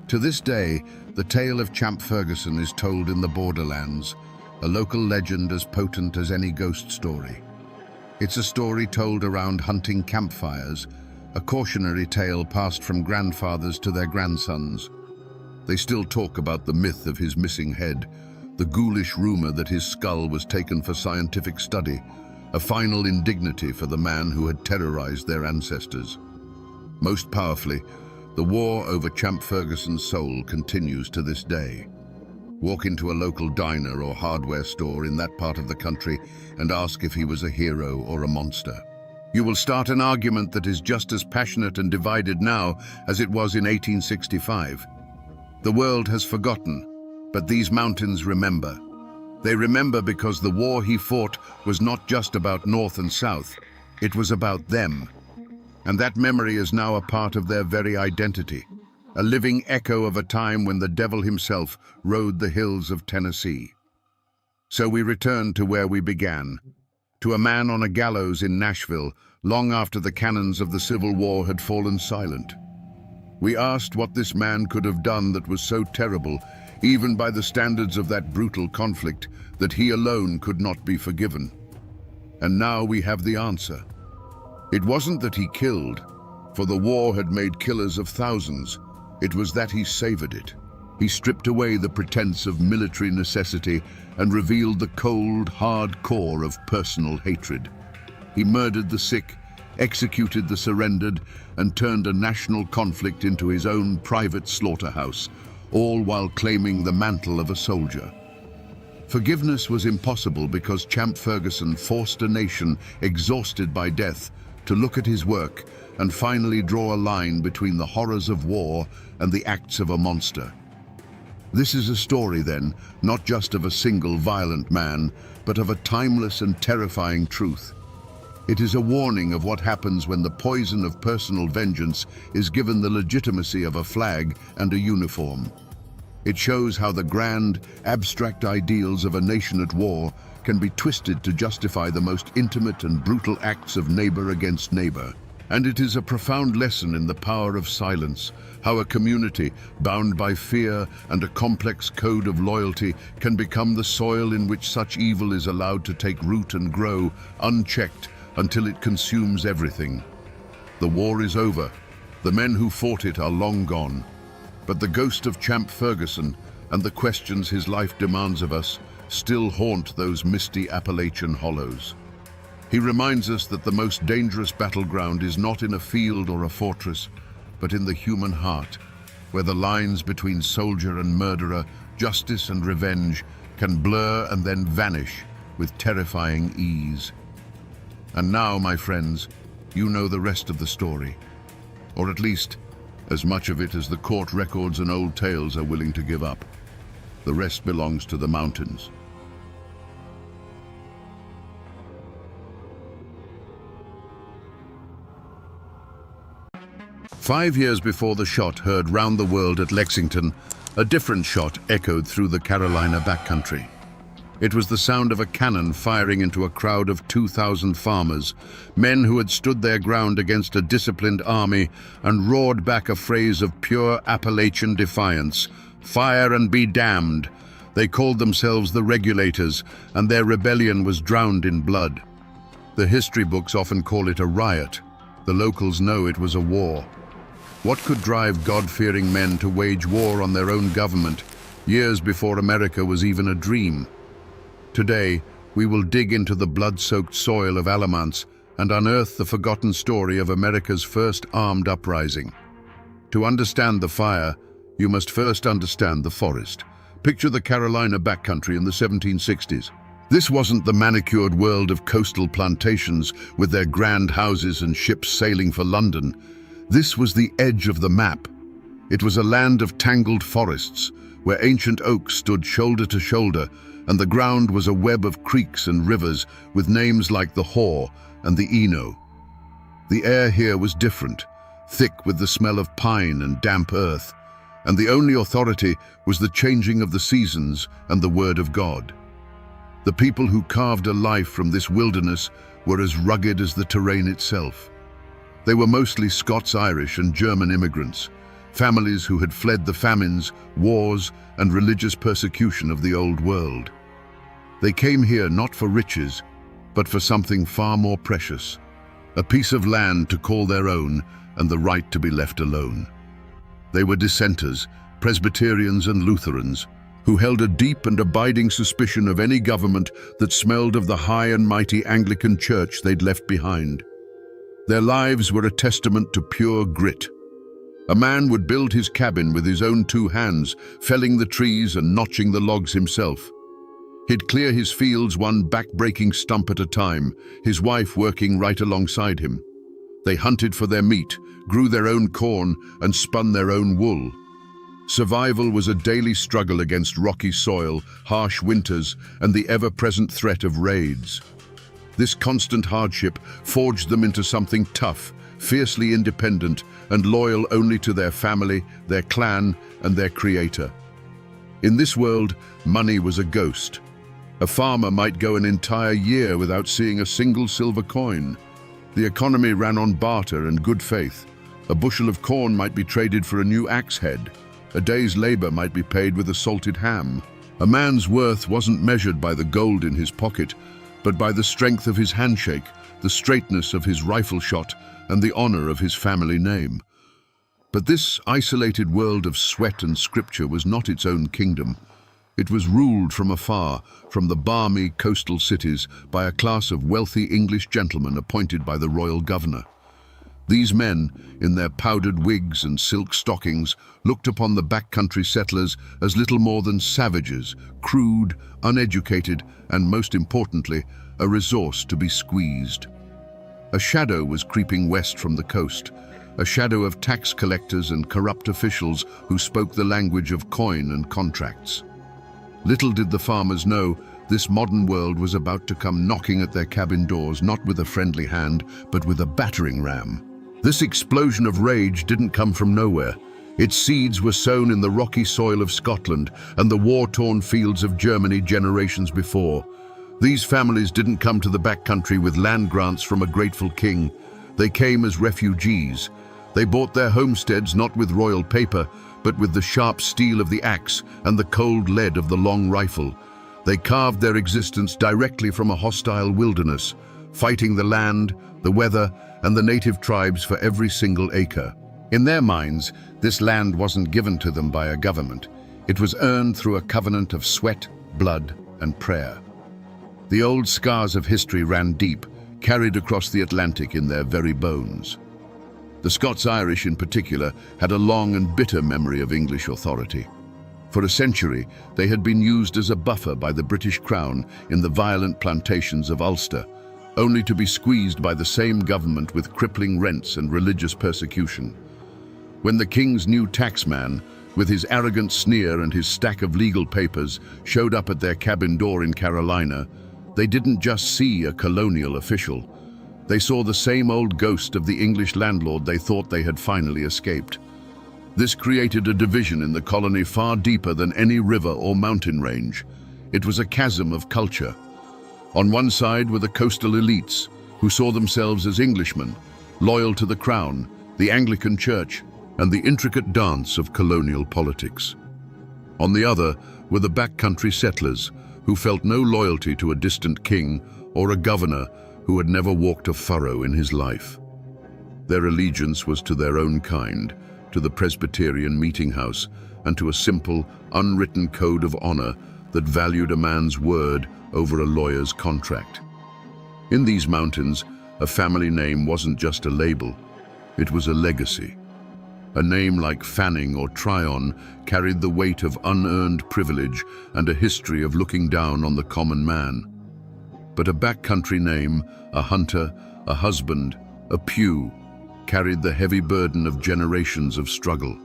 To this day, the tale of Champ Ferguson is told in the borderlands, a local legend as potent as any ghost story. It's a story told around hunting campfires, a cautionary tale passed from grandfathers to their grandsons. They still talk about the myth of his missing head, the ghoulish rumor that his skull was taken for scientific study, a final indignity for the man who had terrorized their ancestors. Most powerfully, the war over Champ Ferguson's soul continues to this day. Walk into a local diner or hardware store in that part of the country and ask if he was a hero or a monster. You will start an argument that is just as passionate and divided now as it was in 1865. The world has forgotten, but these mountains remember. They remember because the war he fought was not just about North and South, it was about them. And that memory is now a part of their very identity, a living echo of a time when the devil himself rode the hills of Tennessee. So we return to where we began, to a man on a gallows in Nashville, long after the cannons of the Civil War had fallen silent. We asked what this man could have done that was so terrible, even by the standards of that brutal conflict, that he alone could not be forgiven. And now we have the answer. It wasn't that he killed, for the war had made killers of thousands. It was that he savored it. He stripped away the pretense of military necessity and revealed the cold, hard core of personal hatred. He murdered the sick, executed the surrendered, and turned a national conflict into his own private slaughterhouse, all while claiming the mantle of a soldier. Forgiveness was impossible because Champ Ferguson forced a nation exhausted by death to look at his work and finally draw a line between the horrors of war and the acts of a monster. This is a story, then, not just of a single violent man, but of a timeless and terrifying truth. It is a warning of what happens when the poison of personal vengeance is given the legitimacy of a flag and a uniform. It shows how the grand, abstract ideals of a nation at war can be twisted to justify the most intimate and brutal acts of neighbor against neighbor. And it is a profound lesson in the power of silence, how a community bound by fear and a complex code of loyalty can become the soil in which such evil is allowed to take root and grow, unchecked, until it consumes everything. The war is over. The men who fought it are long gone. But the ghost of Champ Ferguson and the questions his life demands of us still haunt those misty Appalachian hollows. He reminds us that the most dangerous battleground is not in a field or a fortress, but in the human heart, where the lines between soldier and murderer, justice and revenge, can blur and then vanish with terrifying ease. And now, my friends, you know the rest of the story, or at least as much of it as the court records and old tales are willing to give up. The rest belongs to the mountains. "5 years before the shot heard round the world at Lexington, a different shot echoed through the Carolina backcountry. It was the sound of a cannon firing into a crowd of 2,000 farmers, men who had stood their ground against a disciplined army and roared back a phrase of pure Appalachian defiance: 'Fire and be damned!' They called themselves the Regulators, and their rebellion was drowned in blood. The history books often call it a riot. The locals know it was a war. What could drive God-fearing men to wage war on their own government, years before America was even a dream? Today, we will dig into the blood-soaked soil of Alamance and unearth the forgotten story of America's first armed uprising. To understand the fire, you must first understand the forest. Picture the Carolina backcountry in the 1760s. This wasn't the manicured world of coastal plantations with their grand houses and ships sailing for London. This was the edge of the map. It was a land of tangled forests, where ancient oaks stood shoulder to shoulder, and the ground was a web of creeks and rivers with names like the Haw and the Eno. The air here was different, thick with the smell of pine and damp earth, and the only authority was the changing of the seasons and the word of God. The people who carved a life from this wilderness were as rugged as the terrain itself. They were mostly Scots-Irish and German immigrants, families who had fled the famines, wars, and religious persecution of the Old World. They came here not for riches, but for something far more precious, a piece of land to call their own and the right to be left alone. They were dissenters, Presbyterians and Lutherans, who held a deep and abiding suspicion of any government that smelled of the high and mighty Anglican Church they'd left behind. Their lives were a testament to pure grit. A man would build his cabin with his own 2 hands, felling the trees and notching the logs himself. He'd clear his fields one back-breaking stump at a time, his wife working right alongside him. They hunted for their meat, grew their own corn, and spun their own wool. Survival was a daily struggle against rocky soil, harsh winters, and the ever-present threat of raids. This constant hardship forged them into something tough, fiercely independent, and loyal only to their family, their clan, and their creator. In this world, money was a ghost. A farmer might go an entire year without seeing a single silver coin. The economy ran on barter and good faith. A bushel of corn might be traded for a new axe head. A day's labor might be paid with a salted ham. A man's worth wasn't measured by the gold in his pocket, but by the strength of his handshake, the straightness of his rifle shot, and the honor of his family name. But this isolated world of sweat and scripture was not its own kingdom. It was ruled from afar, from the balmy coastal cities, by a class of wealthy English gentlemen appointed by the royal governor. These men, in their powdered wigs and silk stockings, looked upon the backcountry settlers as little more than savages, crude, uneducated, and most importantly, a resource to be squeezed. A shadow was creeping west from the coast, a shadow of tax collectors and corrupt officials who spoke the language of coin and contracts. Little did the farmers know, this modern world was about to come knocking at their cabin doors, not with a friendly hand, but with a battering ram. This explosion of rage didn't come from nowhere. Its seeds were sown in the rocky soil of Scotland and the war-torn fields of Germany generations before. These families didn't come to the backcountry with land grants from a grateful king. They came as refugees. They bought their homesteads not with royal paper, but with the sharp steel of the axe and the cold lead of the long rifle. They carved their existence directly from a hostile wilderness, fighting the land, the weather, and the native tribes for every single acre. In their minds, this land wasn't given to them by a government. It was earned through a covenant of sweat, blood, and prayer. The old scars of history ran deep, carried across the Atlantic in their very bones. The Scots-Irish in particular had a long and bitter memory of English authority. For a century, they had been used as a buffer by the British Crown in the violent plantations of Ulster, only to be squeezed by the same government with crippling rents and religious persecution. When the king's new taxman, with his arrogant sneer and his stack of legal papers, showed up at their cabin door in Carolina, they didn't just see a colonial official. They saw the same old ghost of the English landlord they thought they had finally escaped. This created a division in the colony far deeper than any river or mountain range. It was a chasm of culture. On one side were the coastal elites, who saw themselves as Englishmen, loyal to the crown, the Anglican Church, and the intricate dance of colonial politics. On the other were the backcountry settlers who felt no loyalty to a distant king or a governor who had never walked a furrow in his life. Their allegiance was to their own kind, to the Presbyterian meeting house, and to a simple, unwritten code of honor that valued a man's word over a lawyer's contract. In these mountains, a family name wasn't just a label, it was a legacy. A name like Fanning or Tryon carried the weight of unearned privilege and a history of looking down on the common man. But a backcountry name, a hunter, a husband, a Pugh, carried the heavy burden of generations of struggle.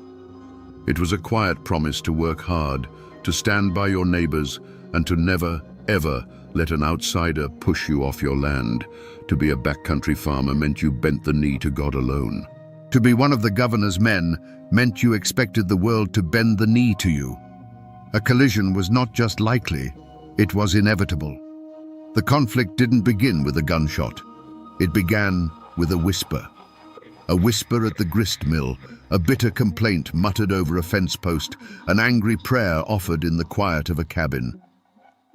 It was a quiet promise to work hard, to stand by your neighbors, and to never, ever let an outsider push you off your land. To be a backcountry farmer meant you bent the knee to God alone. To be one of the governor's men meant you expected the world to bend the knee to you. A collision was not just likely, it was inevitable. The conflict didn't begin with a gunshot. It began with a whisper. A whisper at the grist mill, a bitter complaint muttered over a fence post, an angry prayer offered in the quiet of a cabin.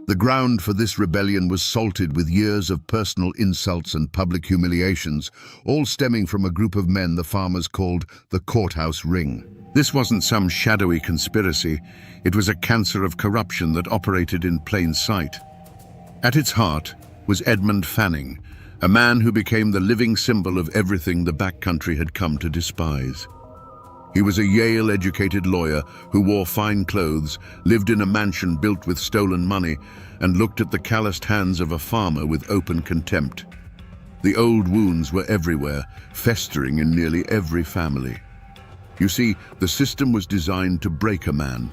The ground for this rebellion was salted with years of personal insults and public humiliations, all stemming from a group of men the farmers called the Courthouse Ring. This wasn't some shadowy conspiracy, it was a cancer of corruption that operated in plain sight. At its heart was Edmund Fanning, a man who became the living symbol of everything the backcountry had come to despise. He was a Yale-educated lawyer who wore fine clothes, lived in a mansion built with stolen money, and looked at the calloused hands of a farmer with open contempt. The old wounds were everywhere, festering in nearly every family. You see, the system was designed to break a man.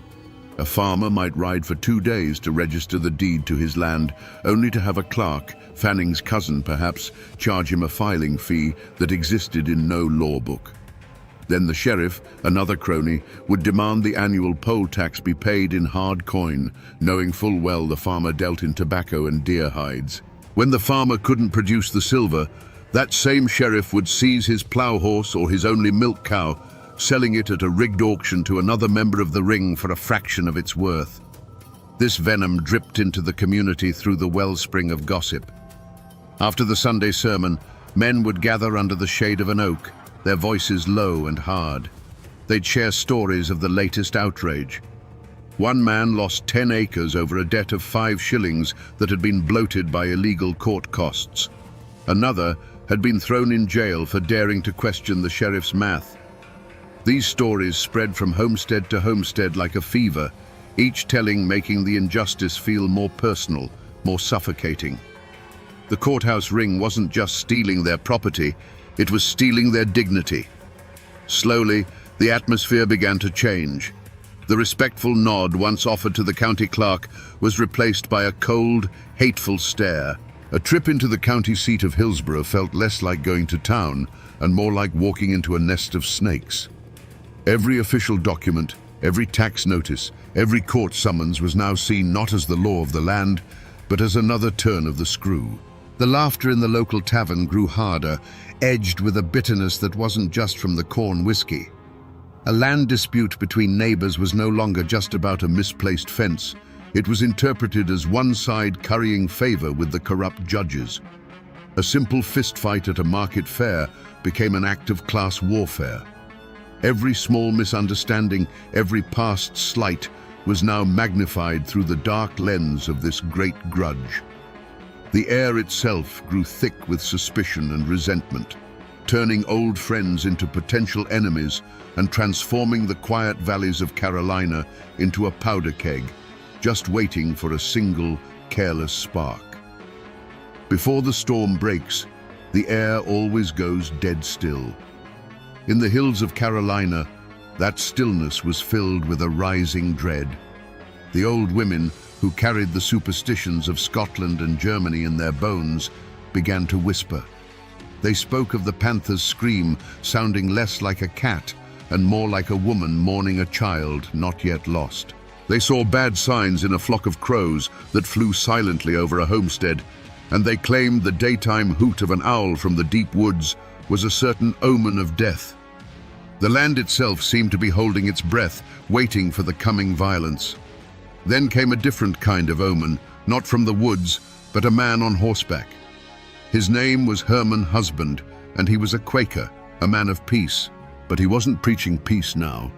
A farmer might ride for 2 days to register the deed to his land, only to have a clerk, Fanning's cousin perhaps, charge him a filing fee that existed in no law book. Then the sheriff, another crony, would demand the annual poll tax be paid in hard coin, knowing full well the farmer dealt in tobacco and deer hides. When the farmer couldn't produce the silver, that same sheriff would seize his plow horse or his only milk cow, selling it at a rigged auction to another member of the ring for a fraction of its worth. This venom dripped into the community through the wellspring of gossip. After the Sunday sermon, men would gather under the shade of an oak, their voices low and hard. They'd share stories of the latest outrage. One man lost 10 acres over a debt of 5 shillings that had been bloated by illegal court costs. Another had been thrown in jail for daring to question the sheriff's math. These stories spread from homestead to homestead like a fever, each telling making the injustice feel more personal, more suffocating. The courthouse ring wasn't just stealing their property, it was stealing their dignity. Slowly, the atmosphere began to change. The respectful nod once offered to the county clerk was replaced by a cold, hateful stare. A trip into the county seat of Hillsborough felt less like going to town and more like walking into a nest of snakes. Every official document, every tax notice, every court summons was now seen not as the law of the land, but as another turn of the screw. The laughter in the local tavern grew harder, edged with a bitterness that wasn't just from the corn whiskey. A land dispute between neighbors was no longer just about a misplaced fence. It was interpreted as one side currying favor with the corrupt judges. A simple fistfight at a market fair became an act of class warfare. Every small misunderstanding, every past slight, was now magnified through the dark lens of this great grudge. The air itself grew thick with suspicion and resentment, turning old friends into potential enemies and transforming the quiet valleys of Carolina into a powder keg, just waiting for a single, careless spark. Before the storm breaks, the air always goes dead still. In the hills of Carolina, that stillness was filled with a rising dread. The old women, who carried the superstitions of Scotland and Germany in their bones, began to whisper. They spoke of the panther's scream sounding less like a cat and more like a woman mourning a child not yet lost. They saw bad signs in a flock of crows that flew silently over a homestead, and they claimed the daytime hoot of an owl from the deep woods was a certain omen of death. The land itself seemed to be holding its breath, waiting for the coming violence. Then came a different kind of omen, not from the woods, but a man on horseback. His name was Herman Husband, and he was a Quaker, a man of peace. But he wasn't preaching peace now.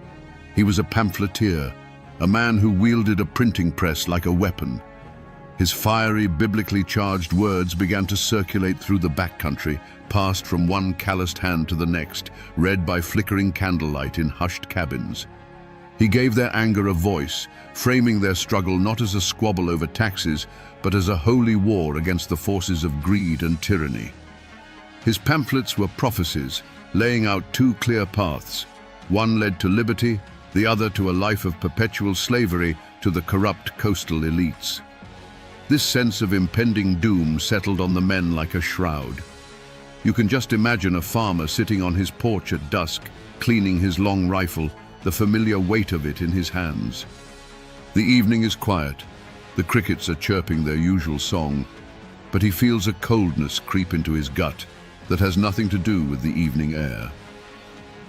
He was a pamphleteer, a man who wielded a printing press like a weapon. His fiery, biblically charged words began to circulate through the backcountry, passed from one calloused hand to the next, read by flickering candlelight in hushed cabins. He gave their anger a voice, framing their struggle not as a squabble over taxes, but as a holy war against the forces of greed and tyranny. His pamphlets were prophecies, laying out two clear paths. One led to liberty, the other to a life of perpetual slavery to the corrupt coastal elites. This sense of impending doom settled on the men like a shroud. You can just imagine a farmer sitting on his porch at dusk, cleaning his long rifle, the familiar weight of it in his hands. The evening is quiet. The crickets are chirping their usual song, but he feels a coldness creep into his gut that has nothing to do with the evening air.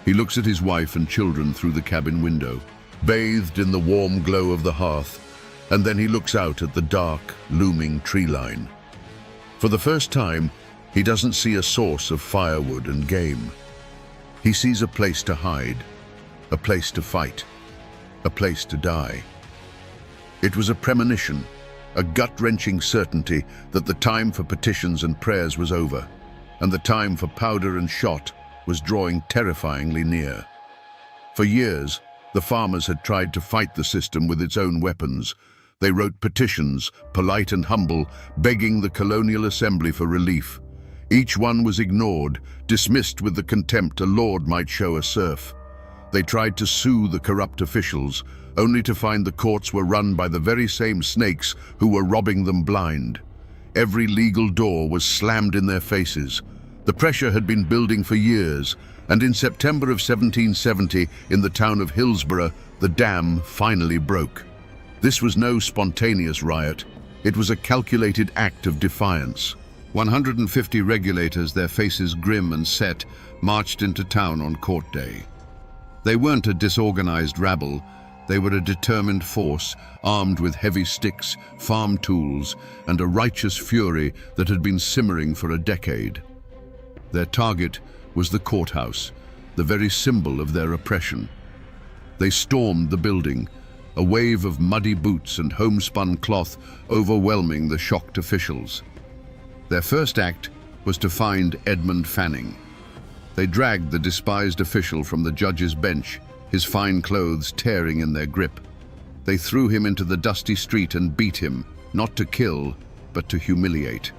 He looks at his wife and children through the cabin window, bathed in the warm glow of the hearth, and then he looks out at the dark, looming tree line. For the first time, he doesn't see a source of firewood and game. He sees a place to hide, a place to fight, a place to die. It was a premonition, a gut-wrenching certainty that the time for petitions and prayers was over, and the time for powder and shot was drawing terrifyingly near. For years, the farmers had tried to fight the system with its own weapons. They wrote petitions, polite and humble, begging the colonial assembly for relief. Each one was ignored, dismissed with the contempt a lord might show a serf. They tried to sue the corrupt officials, only to find the courts were run by the very same snakes who were robbing them blind. Every legal door was slammed in their faces. The pressure had been building for years, and in September of 1770, in the town of Hillsborough, the dam finally broke. This was no spontaneous riot. It was a calculated act of defiance. 150 regulators, their faces grim and set, marched into town on court day. They weren't a disorganized rabble. They were a determined force, armed with heavy sticks, farm tools, and a righteous fury that had been simmering for a decade. Their target was the courthouse, the very symbol of their oppression. They stormed the building, a wave of muddy boots and homespun cloth overwhelming the shocked officials. Their first act was to find Edmund Fanning. They dragged the despised official from the judge's bench, his fine clothes tearing in their grip. They threw him into the dusty street and beat him, not to kill, but to humiliate.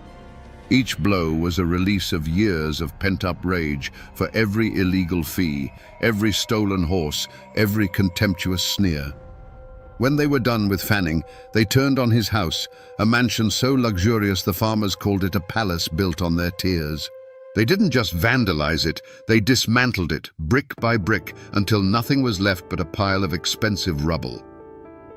Each blow was a release of years of pent-up rage for every illegal fee, every stolen horse, every contemptuous sneer. When they were done with Fanning, they turned on his house, a mansion so luxurious the farmers called it a palace built on their tears. They didn't just vandalize it, they dismantled it, brick by brick, until nothing was left but a pile of expensive rubble.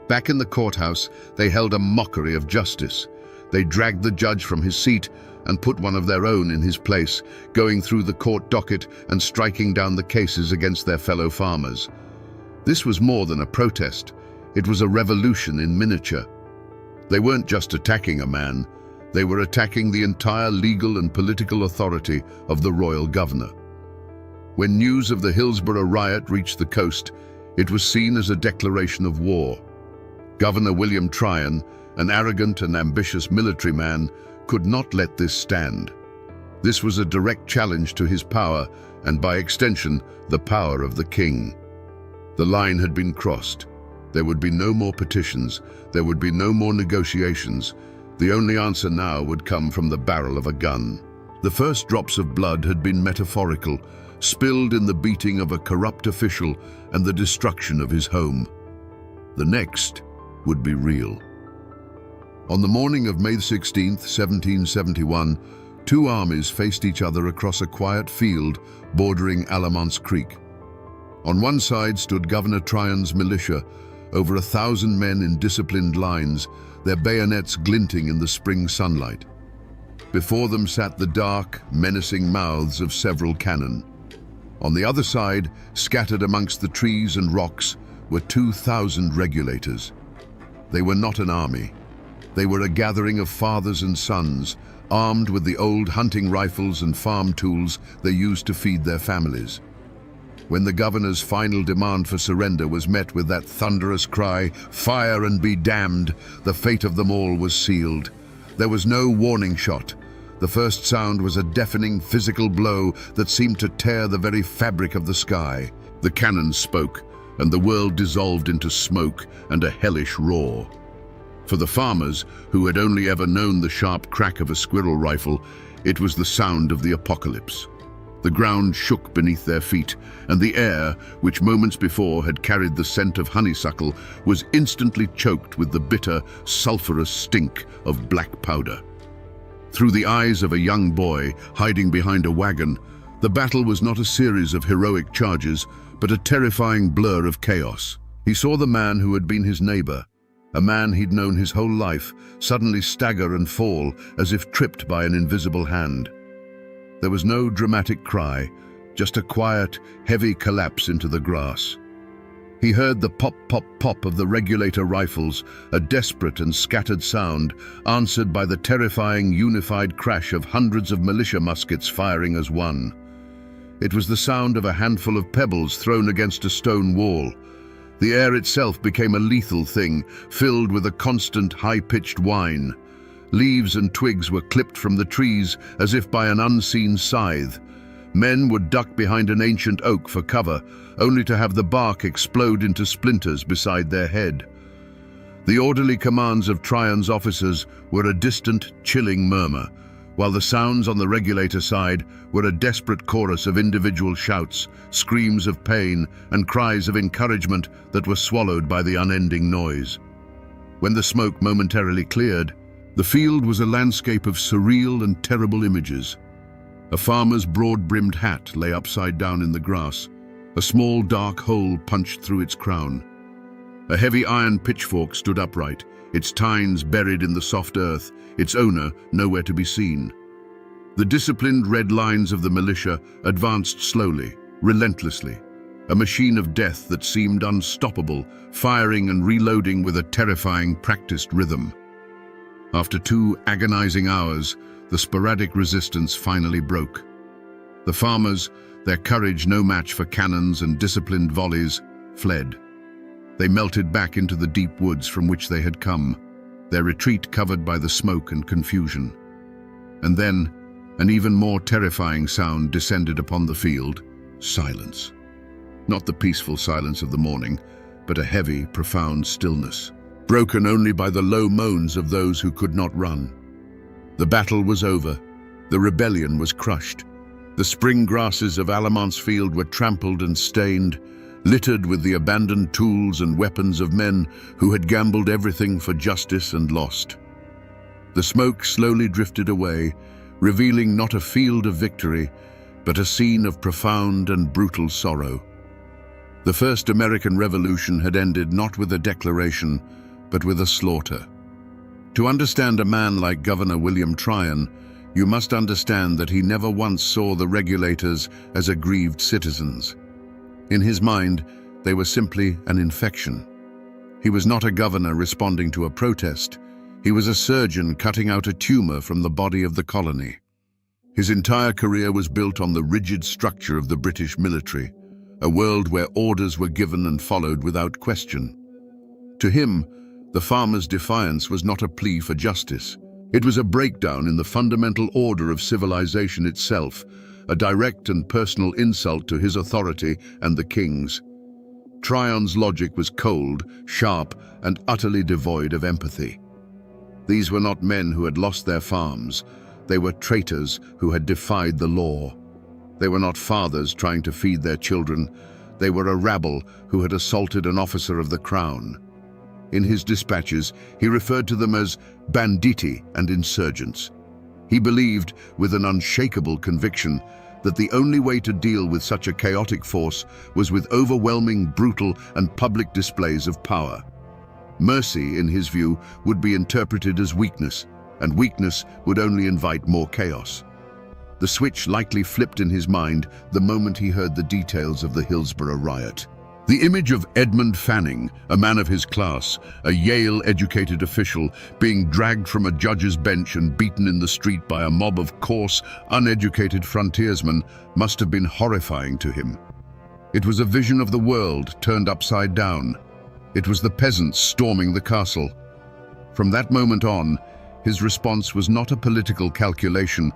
Back in the courthouse, they held a mockery of justice. They dragged the judge from his seat and put one of their own in his place, going through the court docket and striking down the cases against their fellow farmers. This was more than a protest. It was a revolution in miniature. They weren't just attacking a man, they were attacking the entire legal and political authority of the royal governor. When news of the Hillsborough riot reached the coast, it was seen as a declaration of war. Governor William Tryon, an arrogant and ambitious military man, could not let this stand. This was a direct challenge to his power and, by extension, the power of the king. The line had been crossed. There would be no more petitions. There would be no more negotiations. The only answer now would come from the barrel of a gun. The first drops of blood had been metaphorical, spilled in the beating of a corrupt official and the destruction of his home. The next would be real. On the morning of May 16, 1771, two armies faced each other across a quiet field bordering Alamont's Creek. On one side stood Governor Tryon's militia, over 1,000 men in disciplined lines, their bayonets glinting in the spring sunlight. Before them sat the dark, menacing mouths of several cannon. On the other side, scattered amongst the trees and rocks, were 2,000 regulators. They were not an army. They were a gathering of fathers and sons, armed with the old hunting rifles and farm tools they used to feed their families. When the governor's final demand for surrender was met with that thunderous cry, "Fire and be damned," the fate of them all was sealed. There was no warning shot. The first sound was a deafening physical blow that seemed to tear the very fabric of the sky. The cannon spoke, and the world dissolved into smoke and a hellish roar. For the farmers, who had only ever known the sharp crack of a squirrel rifle, it was the sound of the apocalypse. The ground shook beneath their feet, and the air, which moments before had carried the scent of honeysuckle, was instantly choked with the bitter, sulphurous stink of black powder. Through the eyes of a young boy hiding behind a wagon, the battle was not a series of heroic charges, but a terrifying blur of chaos. He saw the man who had been his neighbor, a man he'd known his whole life, suddenly stagger and fall as if tripped by an invisible hand. There was no dramatic cry, just a quiet, heavy collapse into the grass. He heard the pop, pop, pop of the regulator rifles, a desperate and scattered sound, answered by the terrifying, unified crash of hundreds of militia muskets firing as one. It was the sound of a handful of pebbles thrown against a stone wall. The air itself became a lethal thing, filled with a constant, high-pitched whine. Leaves and twigs were clipped from the trees as if by an unseen scythe. Men would duck behind an ancient oak for cover, only to have the bark explode into splinters beside their head. The orderly commands of Tryon's officers were a distant, chilling murmur, while the sounds on the regulator side were a desperate chorus of individual shouts, screams of pain, and cries of encouragement that were swallowed by the unending noise. When the smoke momentarily cleared, the field was a landscape of surreal and terrible images. A farmer's broad-brimmed hat lay upside down in the grass, a small dark hole punched through its crown. A heavy iron pitchfork stood upright, its tines buried in the soft earth, its owner nowhere to be seen. The disciplined red lines of the militia advanced slowly, relentlessly, a machine of death that seemed unstoppable, firing and reloading with a terrifying, practiced rhythm. After 2 agonizing hours, the sporadic resistance finally broke. The farmers, their courage no match for cannons and disciplined volleys, fled. They melted back into the deep woods from which they had come, their retreat covered by the smoke and confusion. And then, an even more terrifying sound descended upon the field: silence. Not the peaceful silence of the morning, but a heavy, profound stillness, broken only by the low moans of those who could not run. The battle was over. The rebellion was crushed. The spring grasses of Alamont's field were trampled and stained, littered with the abandoned tools and weapons of men who had gambled everything for justice and lost. The smoke slowly drifted away, revealing not a field of victory, but a scene of profound and brutal sorrow. The first American Revolution had ended not with a declaration, but with a slaughter. To understand a man like Governor William Tryon, you must understand that he never once saw the regulators as aggrieved citizens. In his mind, they were simply an infection. He was not a governor responding to a protest. He was a surgeon cutting out a tumor from the body of the colony. His entire career was built on the rigid structure of the British military, a world where orders were given and followed without question. To him, the farmer's defiance was not a plea for justice. It was a breakdown in the fundamental order of civilization itself, a direct and personal insult to his authority and the king's. Tryon's logic was cold, sharp, and utterly devoid of empathy. These were not men who had lost their farms. They were traitors who had defied the law. They were not fathers trying to feed their children. They were a rabble who had assaulted an officer of the crown. In his dispatches, he referred to them as banditti and insurgents. He believed, with an unshakable conviction, that the only way to deal with such a chaotic force was with overwhelming, brutal, and public displays of power. Mercy, in his view, would be interpreted as weakness, and weakness would only invite more chaos. The switch likely flipped in his mind the moment he heard the details of the Hillsborough riot. The image of Edmund Fanning, a man of his class, a Yale-educated official, being dragged from a judge's bench and beaten in the street by a mob of coarse, uneducated frontiersmen must have been horrifying to him. It was a vision of the world turned upside down. It was the peasants storming the castle. From that moment on, his response was not a political calculation,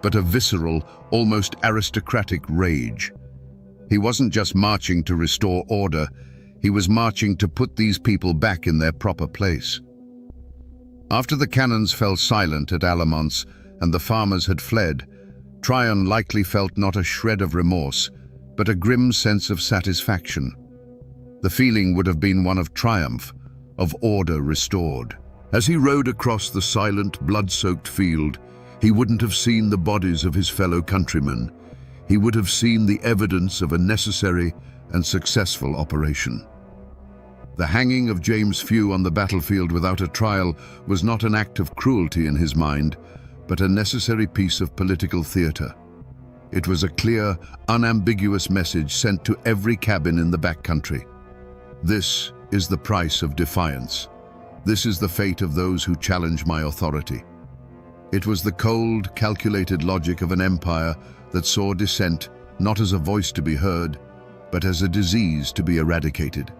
but a visceral, almost aristocratic rage. He wasn't just marching to restore order, he was marching to put these people back in their proper place. After the cannons fell silent at Alamance and the farmers had fled, Tryon likely felt not a shred of remorse, but a grim sense of satisfaction. The feeling would have been one of triumph, of order restored. As he rode across the silent, blood-soaked field, he wouldn't have seen the bodies of his fellow countrymen. He would have seen the evidence of a necessary and successful operation. The hanging of James Few on the battlefield without a trial was not an act of cruelty in his mind, but a necessary piece of political theatre. It was a clear, unambiguous message sent to every cabin in the backcountry. This is the price of defiance. This is the fate of those who challenge my authority. It was the cold, calculated logic of an empire that saw dissent not as a voice to be heard, but as a disease to be eradicated.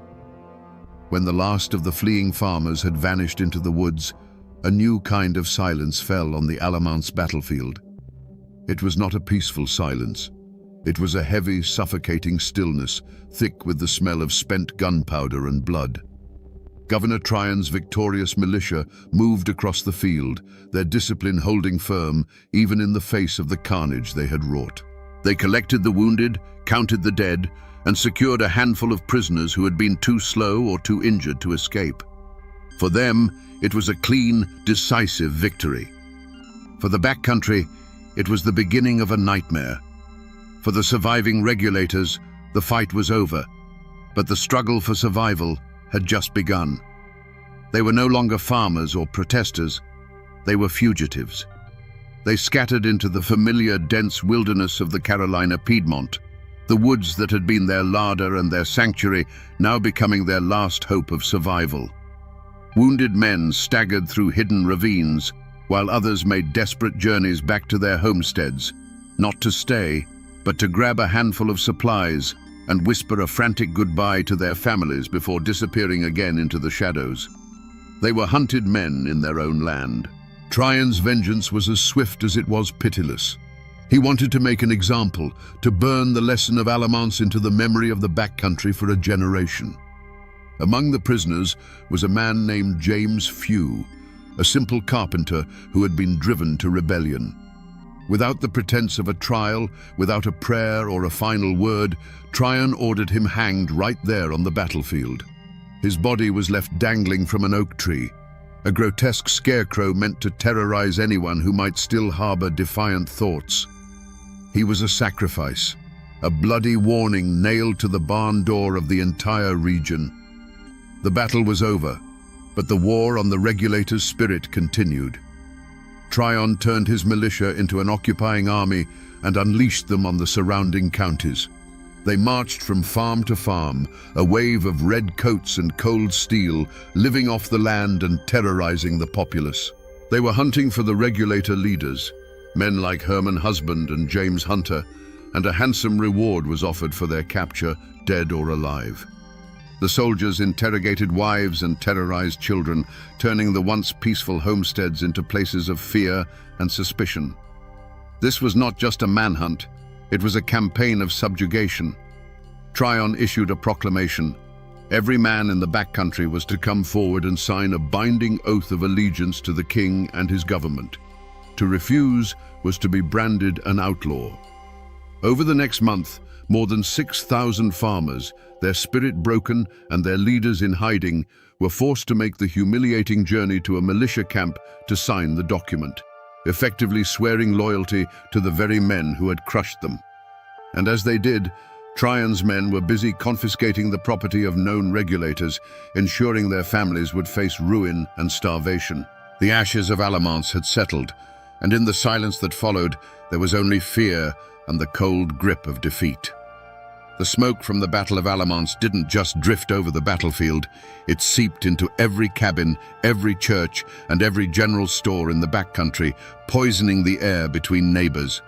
When the last of the fleeing farmers had vanished into the woods, a new kind of silence fell on the Alamance battlefield. It was not a peaceful silence. It was a heavy, suffocating stillness, thick with the smell of spent gunpowder and blood. Governor Tryon's victorious militia moved across the field, their discipline holding firm even in the face of the carnage they had wrought. They collected the wounded, counted the dead, and secured a handful of prisoners who had been too slow or too injured to escape. For them, it was a clean, decisive victory. For the backcountry, it was the beginning of a nightmare. For the surviving regulators, the fight was over, but the struggle for survival had just begun. They were no longer farmers or protesters, they were fugitives. They scattered into the familiar dense wilderness of the Carolina Piedmont, the woods that had been their larder and their sanctuary now becoming their last hope of survival. Wounded men staggered through hidden ravines, while others made desperate journeys back to their homesteads, not to stay, but to grab a handful of supplies and whisper a frantic goodbye to their families before disappearing again into the shadows. They were hunted men in their own land. Tryon's vengeance was as swift as it was pitiless. He wanted to make an example, to burn the lesson of Alamance into the memory of the backcountry for a generation. Among the prisoners was a man named James Few, a simple carpenter who had been driven to rebellion. Without the pretense of a trial, without a prayer or a final word, Tryon ordered him hanged right there on the battlefield. His body was left dangling from an oak tree, a grotesque scarecrow meant to terrorize anyone who might still harbor defiant thoughts. He was a sacrifice, a bloody warning nailed to the barn door of the entire region. The battle was over, but the war on the regulator's spirit continued. Tryon turned his militia into an occupying army and unleashed them on the surrounding counties. They marched from farm to farm, a wave of red coats and cold steel, living off the land and terrorizing the populace. They were hunting for the regulator leaders, men like Herman Husband and James Hunter, and a handsome reward was offered for their capture, dead or alive. The soldiers interrogated wives and terrorized children, turning the once peaceful homesteads into places of fear and suspicion. This was not just a manhunt, it was a campaign of subjugation. Tryon issued a proclamation. Every man in the backcountry was to come forward and sign a binding oath of allegiance to the king and his government. To refuse was to be branded an outlaw. Over the next month, more than 6,000 farmers, their spirit broken and their leaders in hiding, were forced to make the humiliating journey to a militia camp to sign the document, effectively swearing loyalty to the very men who had crushed them. And as they did, Tryon's men were busy confiscating the property of known regulators, ensuring their families would face ruin and starvation. The ashes of Alamance had settled, and in the silence that followed, there was only fear and the cold grip of defeat. The smoke from the Battle of Alamance didn't just drift over the battlefield, it seeped into every cabin, every church, and every general store in the backcountry, poisoning the air between neighbors.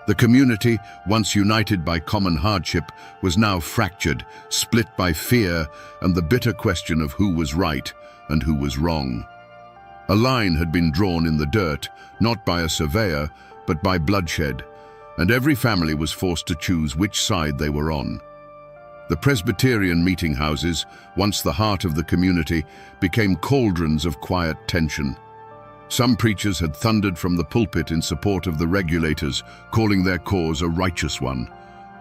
The community, once united by common hardship, was now fractured, split by fear and the bitter question of who was right and who was wrong. A line had been drawn in the dirt, not by a surveyor, but by bloodshed, and every family was forced to choose which side they were on. The Presbyterian meeting houses, once the heart of the community, became cauldrons of quiet tension. Some preachers had thundered from the pulpit in support of the regulators, calling their cause a righteous one.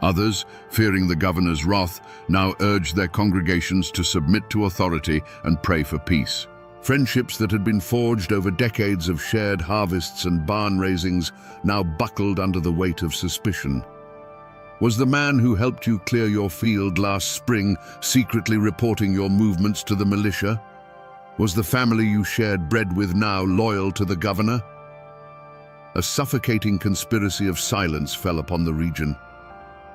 Others, fearing the governor's wrath, now urged their congregations to submit to authority and pray for peace. Friendships that had been forged over decades of shared harvests and barn raisings now buckled under the weight of suspicion. Was the man who helped you clear your field last spring secretly reporting your movements to the militia? Was the family you shared bread with now loyal to the governor? A suffocating conspiracy of silence fell upon the region.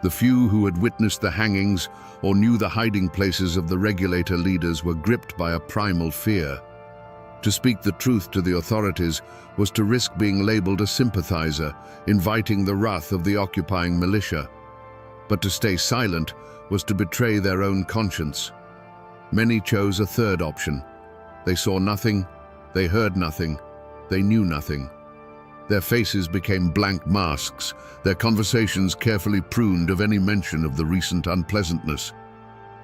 The few who had witnessed the hangings or knew the hiding places of the regulator leaders were gripped by a primal fear. To speak the truth to the authorities was to risk being labeled a sympathizer, inviting the wrath of the occupying militia. But to stay silent was to betray their own conscience. Many chose a third option. They saw nothing, they heard nothing, they knew nothing. Their faces became blank masks, their conversations carefully pruned of any mention of the recent unpleasantness.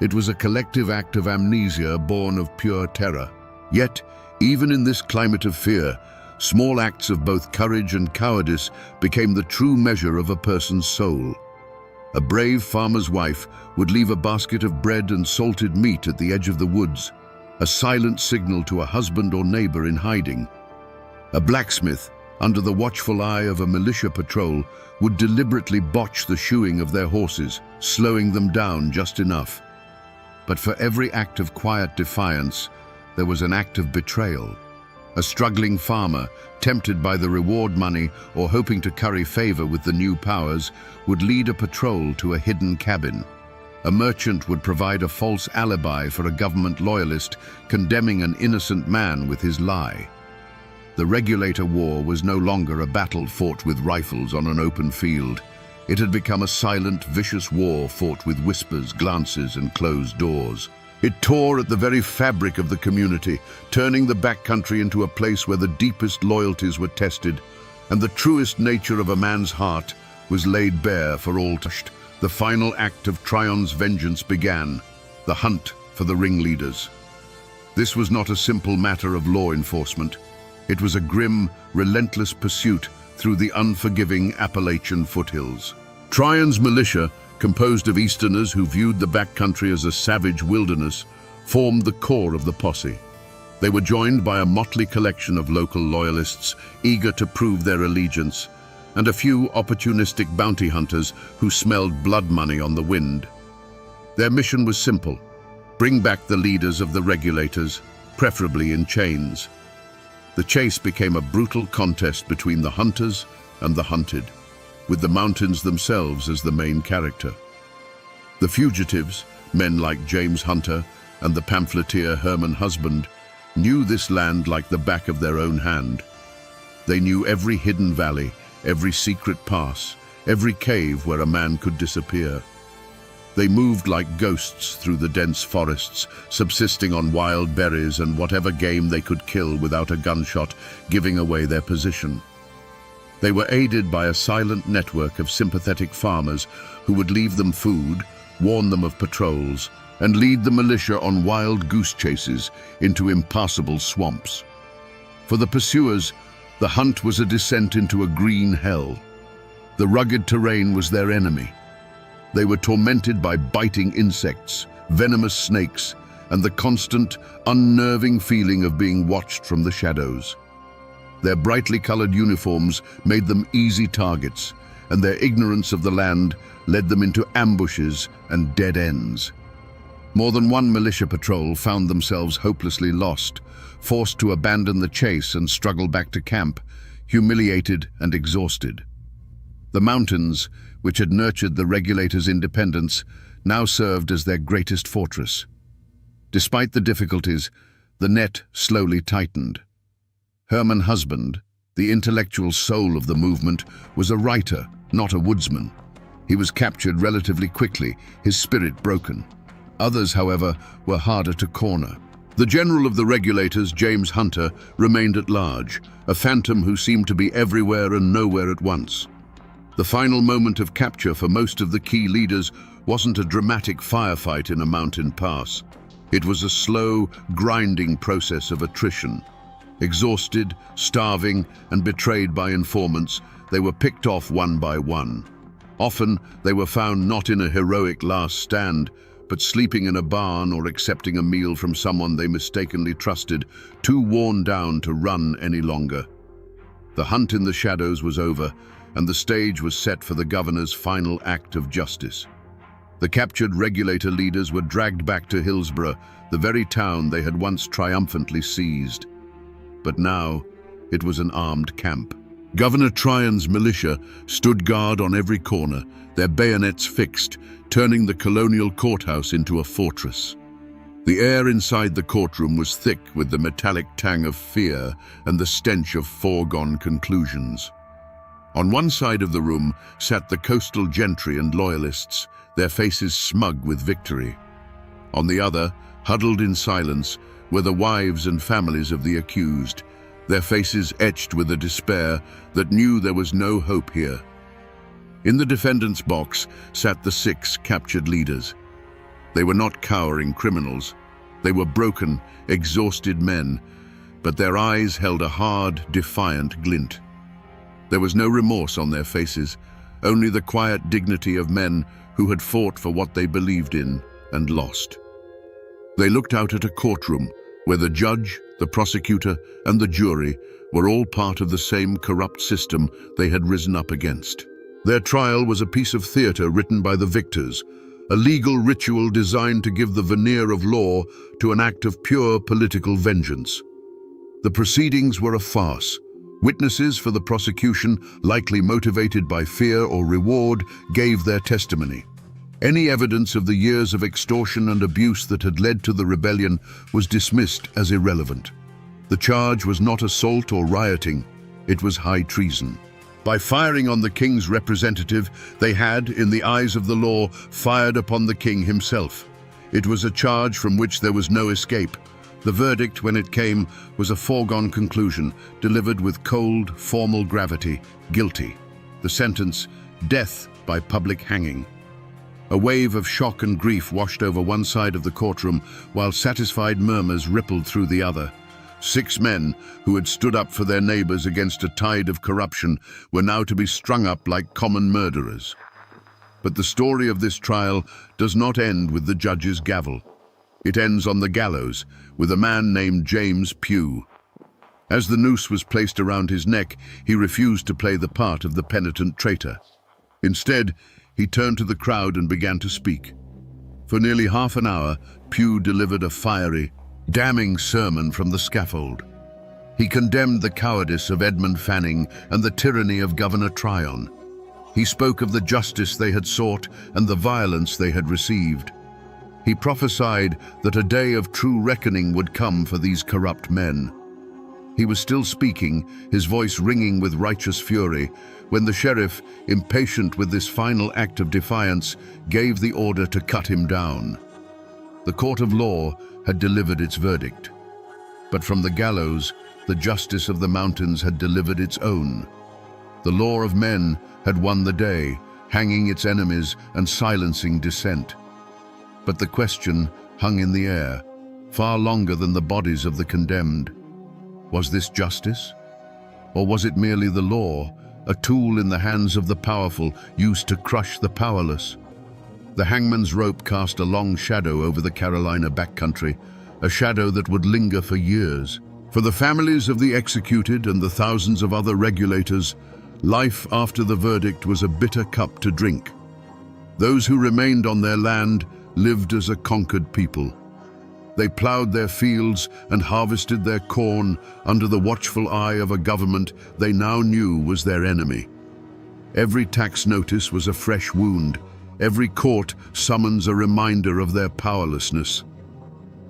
It was a collective act of amnesia born of pure terror. Yet, even in this climate of fear, small acts of both courage and cowardice became the true measure of a person's soul. A brave farmer's wife would leave a basket of bread and salted meat at the edge of the woods, a silent signal to a husband or neighbor in hiding. A blacksmith, under the watchful eye of a militia patrol, would deliberately botch the shoeing of their horses, slowing them down just enough. But for every act of quiet defiance, there was an act of betrayal. A struggling farmer, tempted by the reward money or hoping to curry favor with the new powers, would lead a patrol to a hidden cabin. A merchant would provide a false alibi for a government loyalist, condemning an innocent man with his lie. The regulator war was no longer a battle fought with rifles on an open field. It had become a silent, vicious war fought with whispers, glances, and closed doors. It tore at the very fabric of the community, turning the backcountry into a place where the deepest loyalties were tested, and the truest nature of a man's heart was laid bare for all to see. The final act of Tryon's vengeance began, the hunt for the ringleaders. This was not a simple matter of law enforcement. It was a grim, relentless pursuit through the unforgiving Appalachian foothills. Tryon's militia, composed of Easterners who viewed the backcountry as a savage wilderness, formed the core of the posse. They were joined by a motley collection of local loyalists eager to prove their allegiance, and a few opportunistic bounty hunters who smelled blood money on the wind. Their mission was simple: bring back the leaders of the regulators, preferably in chains. The chase became a brutal contest between the hunters and the hunted, with the mountains themselves as the main character. The fugitives, men like James Hunter and the pamphleteer Herman Husband, knew this land like the back of their own hand. They knew every hidden valley, every secret pass, every cave where a man could disappear. They moved like ghosts through the dense forests, subsisting on wild berries and whatever game they could kill without a gunshot giving away their position. They were aided by a silent network of sympathetic farmers who would leave them food, warn them of patrols, and lead the militia on wild goose chases into impassable swamps. For the pursuers, the hunt was a descent into a green hell. The rugged terrain was their enemy. They were tormented by biting insects, venomous snakes, and the constant, unnerving feeling of being watched from the shadows. Their brightly colored uniforms made them easy targets, and their ignorance of the land led them into ambushes and dead ends. More than one militia patrol found themselves hopelessly lost, forced to abandon the chase and struggle back to camp, humiliated and exhausted. The mountains, which had nurtured the regulators' independence, now served as their greatest fortress. Despite the difficulties, the net slowly tightened. Herman Husband, the intellectual soul of the movement, was a writer, not a woodsman. He was captured relatively quickly, his spirit broken. Others, however, were harder to corner. The general of the regulators, James Hunter, remained at large, a phantom who seemed to be everywhere and nowhere at once. The final moment of capture for most of the key leaders wasn't a dramatic firefight in a mountain pass. It was a slow, grinding process of attrition. Exhausted, starving, and betrayed by informants, they were picked off one by one. Often, they were found not in a heroic last stand, but sleeping in a barn or accepting a meal from someone they mistakenly trusted, too worn down to run any longer. The hunt in the shadows was over, and the stage was set for the governor's final act of justice. The captured regulator leaders were dragged back to Hillsborough, the very town they had once triumphantly seized. But now, it was an armed camp. Governor Tryon's militia stood guard on every corner, their bayonets fixed, turning the colonial courthouse into a fortress. The air inside the courtroom was thick with the metallic tang of fear and the stench of foregone conclusions. On one side of the room sat the coastal gentry and loyalists, their faces smug with victory. On the other, huddled in silence, were the wives and families of the accused, their faces etched with a despair that knew there was no hope here. In the defendant's box sat the 6 captured leaders. They were not cowering criminals. They were broken, exhausted men, but their eyes held a hard, defiant glint. There was no remorse on their faces, only the quiet dignity of men who had fought for what they believed in and lost. They looked out at a courtroom where the judge, the prosecutor, and the jury were all part of the same corrupt system they had risen up against. Their trial was a piece of theater written by the victors, a legal ritual designed to give the veneer of law to an act of pure political vengeance. The proceedings were a farce. Witnesses for the prosecution, likely motivated by fear or reward, gave their testimony. Any evidence of the years of extortion and abuse that had led to the rebellion was dismissed as irrelevant. The charge was not assault or rioting, it was high treason. By firing on the king's representative, they had, in the eyes of the law, fired upon the king himself. It was a charge from which there was no escape. The verdict, when it came, was a foregone conclusion, delivered with cold, formal gravity: guilty. The sentence: death by public hanging. A wave of shock and grief washed over one side of the courtroom, while satisfied murmurs rippled through the other. 6 men, who had stood up for their neighbors against a tide of corruption, were now to be strung up like common murderers. But the story of this trial does not end with the judge's gavel. It ends on the gallows, with a man named James Pugh. As the noose was placed around his neck, he refused to play the part of the penitent traitor. Instead, he turned to the crowd and began to speak. For nearly half an hour, Pugh delivered a fiery, damning sermon from the scaffold. He condemned the cowardice of Edmund Fanning and the tyranny of Governor Tryon. He spoke of the justice they had sought and the violence they had received. He prophesied that a day of true reckoning would come for these corrupt men. He was still speaking, his voice ringing with righteous fury, when the sheriff, impatient with this final act of defiance, gave the order to cut him down. The court of law had delivered its verdict, but from the gallows, the justice of the mountains had delivered its own. The law of men had won the day, hanging its enemies and silencing dissent. But the question hung in the air, far longer than the bodies of the condemned. Was this justice? Or was it merely the law, a tool in the hands of the powerful, used to crush the powerless? The hangman's rope cast a long shadow over the Carolina backcountry, a shadow that would linger for years. For the families of the executed and the thousands of other regulators, life after the verdict was a bitter cup to drink. Those who remained on their land lived as a conquered people. They plowed their fields and harvested their corn under the watchful eye of a government they now knew was their enemy. Every tax notice was a fresh wound. Every court summons a reminder of their powerlessness.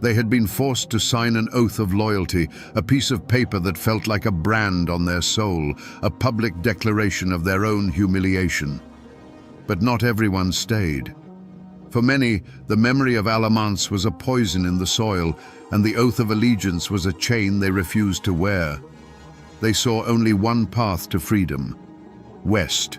They had been forced to sign an oath of loyalty, a piece of paper that felt like a brand on their soul, a public declaration of their own humiliation. But not everyone stayed. For many, the memory of Alamance was a poison in the soil, and the oath of allegiance was a chain they refused to wear. They saw only one path to freedom: west.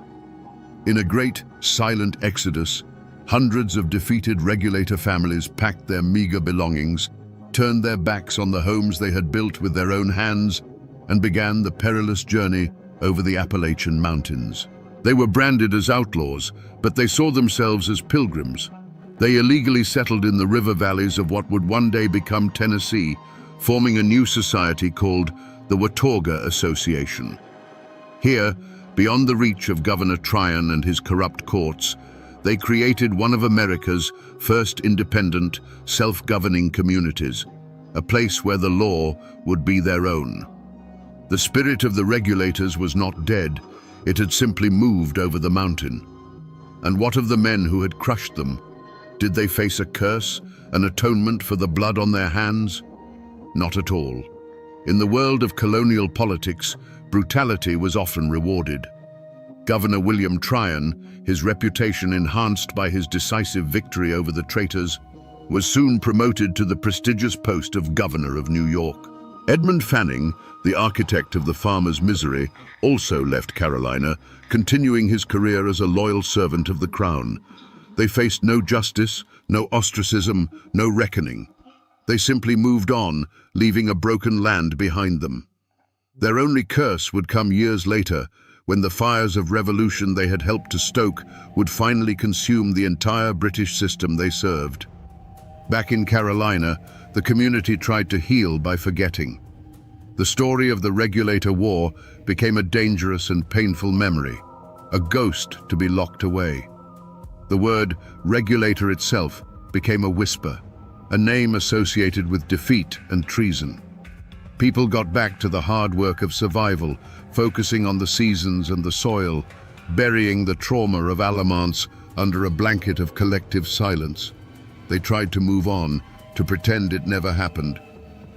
In a great, silent exodus, hundreds of defeated regulator families packed their meager belongings, turned their backs on the homes they had built with their own hands, and began the perilous journey over the Appalachian mountains. They were branded as outlaws, but they saw themselves as pilgrims. They illegally settled in the river valleys of what would one day become Tennessee, forming a new society called the Watauga Association. Here, beyond the reach of Governor Tryon and his corrupt courts, they created one of America's first independent, self-governing communities, a place where the law would be their own. The spirit of the regulators was not dead, it had simply moved over the mountain. And what of the men who had crushed them? Did they face a curse, an atonement for the blood on their hands? Not at all. In the world of colonial politics, brutality was often rewarded. Governor William Tryon, his reputation enhanced by his decisive victory over the traitors, was soon promoted to the prestigious post of Governor of New York. Edmund Fanning, the architect of the farmer's misery, also left Carolina, continuing his career as a loyal servant of the crown. They faced no justice, no ostracism, no reckoning. They simply moved on, leaving a broken land behind them. Their only curse would come years later, when the fires of revolution they had helped to stoke would finally consume the entire British system they served. Back in Carolina, the community tried to heal by forgetting. The story of the Regulator War became a dangerous and painful memory, a ghost to be locked away. The word regulator itself became a whisper, a name associated with defeat and treason. People got back to the hard work of survival, focusing on the seasons and the soil, burying the trauma of Alamance under a blanket of collective silence. They tried to move on, to pretend it never happened.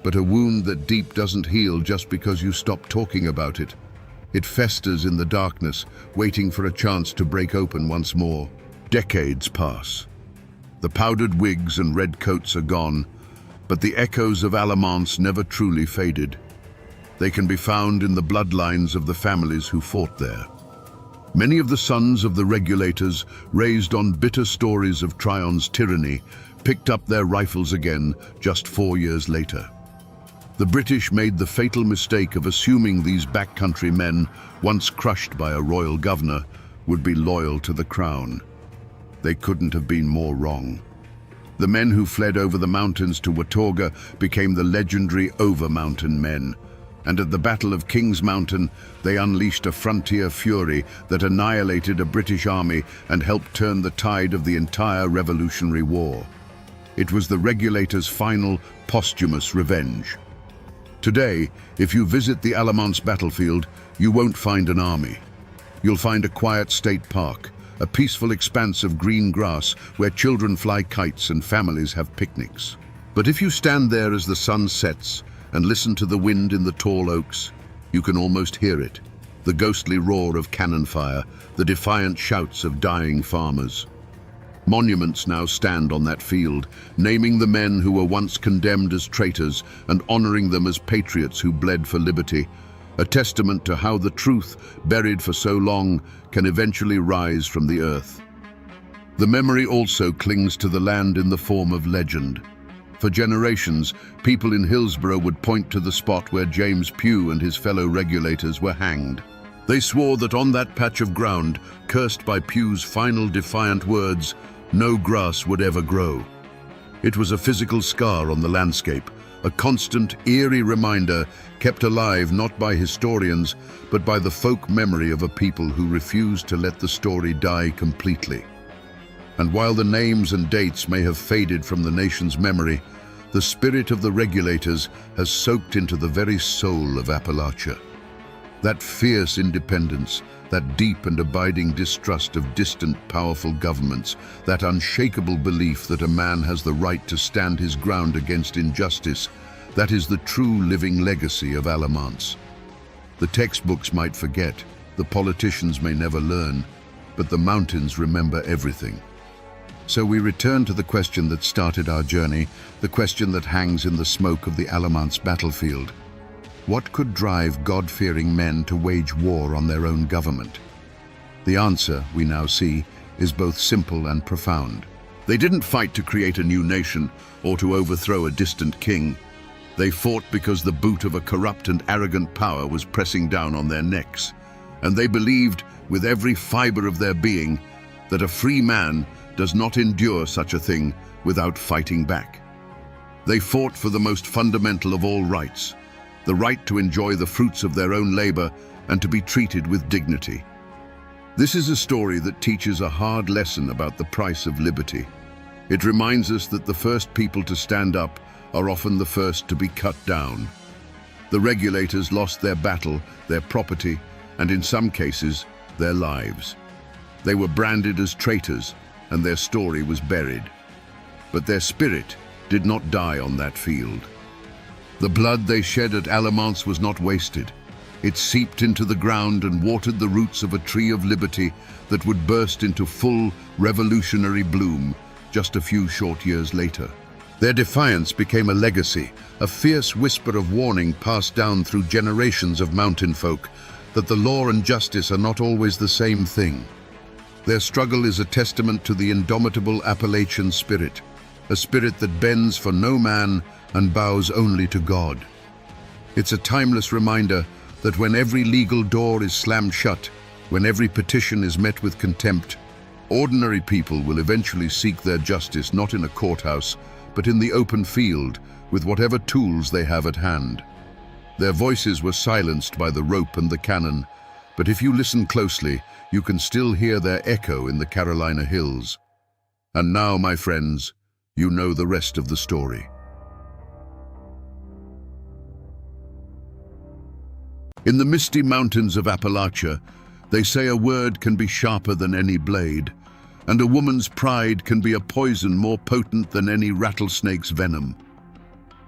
But a wound that deep doesn't heal just because you stop talking about it. It festers in the darkness, waiting for a chance to break open once more. Decades pass. The powdered wigs and red coats are gone, but the echoes of Alamance never truly faded. They can be found in the bloodlines of the families who fought there. Many of the sons of the regulators, raised on bitter stories of Tryon's tyranny, picked up their rifles again just 4 years later. The British made the fatal mistake of assuming these backcountry men, once crushed by a royal governor, would be loyal to the crown. They couldn't have been more wrong. The men who fled over the mountains to Watauga became the legendary Over-Mountain Men, and at the Battle of Kings Mountain, they unleashed a frontier fury that annihilated a British army and helped turn the tide of the entire Revolutionary War. It was the regulators' final, posthumous revenge. Today, if you visit the Alamance battlefield, you won't find an army. You'll find a quiet state park, a peaceful expanse of green grass where children fly kites and families have picnics. But if you stand there as the sun sets and listen to the wind in the tall oaks, you can almost hear it, the ghostly roar of cannon fire, the defiant shouts of dying farmers. Monuments now stand on that field, naming the men who were once condemned as traitors and honoring them as patriots who bled for liberty, a testament to how the truth, buried for so long, can eventually rise from the earth. The memory also clings to the land in the form of legend. For generations, people in Hillsborough would point to the spot where James Pugh and his fellow regulators were hanged. They swore that on that patch of ground, cursed by Pugh's final defiant words, no grass would ever grow. It was a physical scar on the landscape, a constant, eerie reminder kept alive not by historians, but by the folk memory of a people who refused to let the story die completely. And while the names and dates may have faded from the nation's memory, the spirit of the regulators has soaked into the very soul of Appalachia. That fierce independence, that deep and abiding distrust of distant, powerful governments, that unshakable belief that a man has the right to stand his ground against injustice, that is the true living legacy of Alamance. The textbooks might forget, the politicians may never learn, but the mountains remember everything. So we return to the question that started our journey, the question that hangs in the smoke of the Alamance battlefield. What could drive God-fearing men to wage war on their own government? The answer, we now see, is both simple and profound. They didn't fight to create a new nation or to overthrow a distant king. They fought because the boot of a corrupt and arrogant power was pressing down on their necks. And they believed, with every fiber of their being, that a free man does not endure such a thing without fighting back. They fought for the most fundamental of all rights, the right to enjoy the fruits of their own labor and to be treated with dignity. This is a story that teaches a hard lesson about the price of liberty. It reminds us that the first people to stand up are often the first to be cut down. The regulators lost their battle, their property, and in some cases, their lives. They were branded as traitors, and their story was buried. But their spirit did not die on that field. The blood they shed at Alamance was not wasted. It seeped into the ground and watered the roots of a tree of liberty that would burst into full revolutionary bloom just a few short years later. Their defiance became a legacy, a fierce whisper of warning passed down through generations of mountain folk that the law and justice are not always the same thing. Their struggle is a testament to the indomitable Appalachian spirit, a spirit that bends for no man and bows only to God. It's a timeless reminder that when every legal door is slammed shut, when every petition is met with contempt, ordinary people will eventually seek their justice not in a courthouse, but in the open field with whatever tools they have at hand. Their voices were silenced by the rope and the cannon, but if you listen closely, you can still hear their echo in the Carolina hills. And now, my friends, you know the rest of the story. In the misty mountains of Appalachia, they say a word can be sharper than any blade, and a woman's pride can be a poison more potent than any rattlesnake's venom.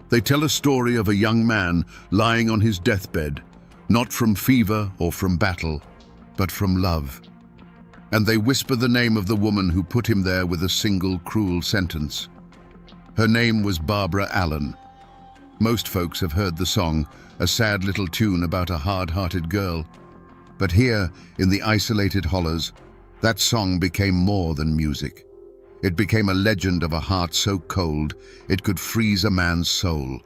They tell a story of a young man lying on his deathbed, not from fever or from battle, but from love. And they whisper the name of the woman who put him there with a single cruel sentence. Her name was Barbara Allen. Most folks have heard the song, a sad little tune about a hard-hearted girl. But here, in the isolated hollows, that song became more than music. It became a legend of a heart so cold it could freeze a man's soul.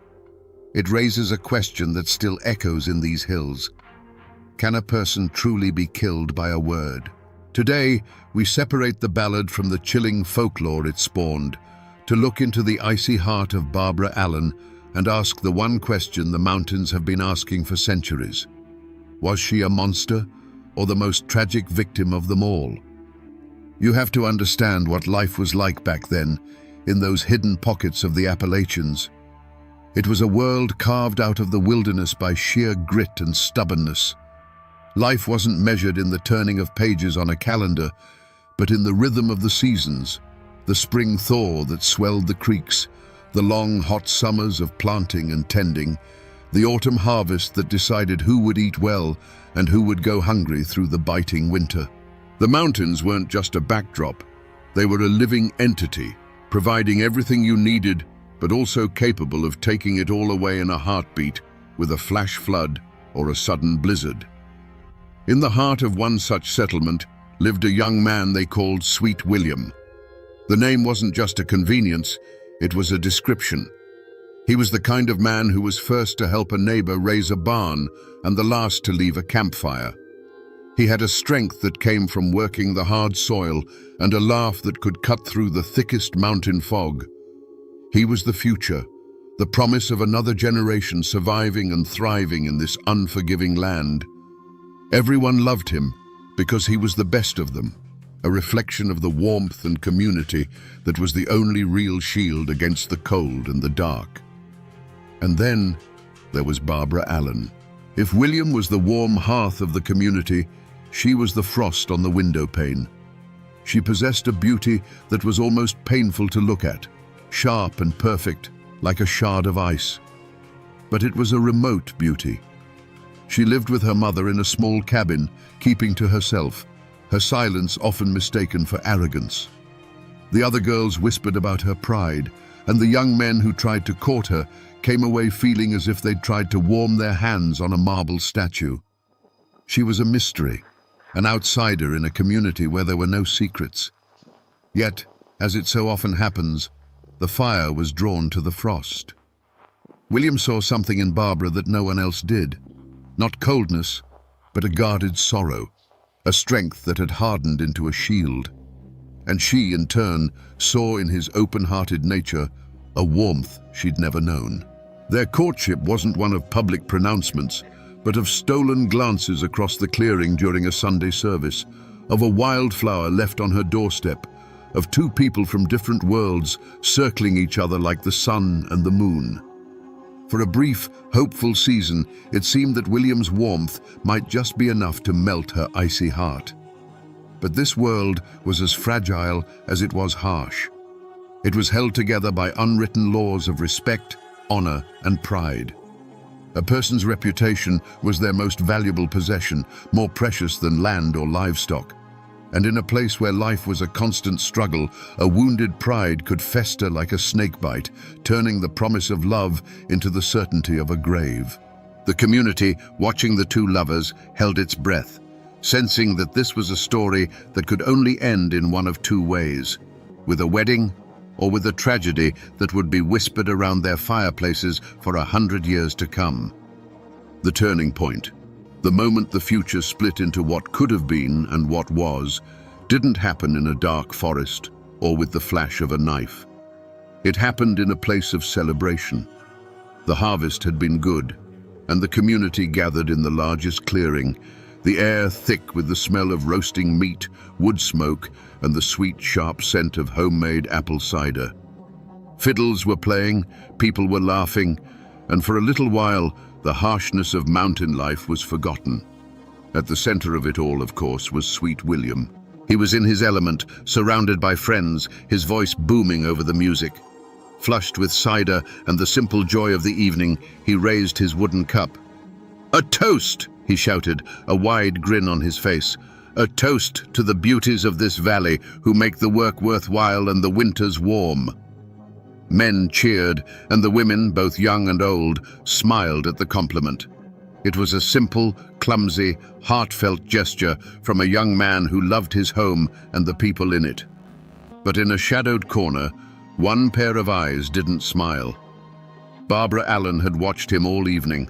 It raises a question that still echoes in these hills. Can a person truly be killed by a word? Today, we separate the ballad from the chilling folklore it spawned, to look into the icy heart of Barbara Allen and ask the one question the mountains have been asking for centuries. Was she a monster, or the most tragic victim of them all? You have to understand what life was like back then, in those hidden pockets of the Appalachians. It was a world carved out of the wilderness by sheer grit and stubbornness. Life wasn't measured in the turning of pages on a calendar, but in the rhythm of the seasons, the spring thaw that swelled the creeks, the long hot summers of planting and tending, the autumn harvest that decided who would eat well and who would go hungry through the biting winter. The mountains weren't just a backdrop, they were a living entity, providing everything you needed, but also capable of taking it all away in a heartbeat with a flash flood or a sudden blizzard. In the heart of one such settlement lived a young man they called Sweet William. The name wasn't just a convenience, it was a description. He was the kind of man who was first to help a neighbor raise a barn and the last to leave a campfire. He had a strength that came from working the hard soil and a laugh that could cut through the thickest mountain fog. He was the future, the promise of another generation surviving and thriving in this unforgiving land. Everyone loved him because he was the best of them, a reflection of the warmth and community that was the only real shield against the cold and the dark. And then there was Barbara Allen, If William was the warm hearth of the community, she was the frost on the window pane. She possessed a beauty that was almost painful to look at, sharp and perfect, like a shard of ice. But it was a remote beauty. She lived with her mother in a small cabin, keeping to herself, her silence often mistaken for arrogance. The other girls whispered about her pride, and the young men who tried to court her came away feeling as if they'd tried to warm their hands on a marble statue. She was a mystery, an outsider in a community where there were no secrets. Yet, as it so often happens, the fire was drawn to the frost. William saw something in Barbara that no one else did. Not coldness, but a guarded sorrow, a strength that had hardened into a shield. And she, in turn, saw in his open-hearted nature a warmth she'd never known. Their courtship wasn't one of public pronouncements, but of stolen glances across the clearing during a Sunday service, of a wildflower left on her doorstep, of two people from different worlds circling each other like the sun and the moon. For a brief, hopeful season, it seemed that William's warmth might just be enough to melt her icy heart. But this world was as fragile as it was harsh. It was held together by unwritten laws of respect, honor, and pride. A person's reputation was their most valuable possession, more precious than land or livestock. And in a place where life was a constant struggle, a wounded pride could fester like a snakebite, turning the promise of love into the certainty of a grave. The community, watching the two lovers, held its breath, sensing that this was a story that could only end in one of two ways: with a wedding or with a tragedy that would be whispered around their fireplaces for 100 years to come. The turning point, the moment the future split into what could have been and what was, didn't happen in a dark forest or with the flash of a knife. It happened in a place of celebration. The harvest had been good, and the community gathered in the largest clearing, the air thick with the smell of roasting meat, wood smoke, and the sweet, sharp scent of homemade apple cider. Fiddles were playing, people were laughing, and for a little while, the harshness of mountain life was forgotten. At the center of it all, of course, was sweet William. He was in his element, surrounded by friends, his voice booming over the music. Flushed with cider and the simple joy of the evening, he raised his wooden cup. "A toast!" he shouted, a wide grin on his face. "A toast to the beauties of this valley who make the work worthwhile and the winters warm." Men cheered, and the women, both young and old, smiled at the compliment. It was a simple, clumsy, heartfelt gesture from a young man who loved his home and the people in it. But in a shadowed corner, one pair of eyes didn't smile. Barbara Allen had watched him all evening,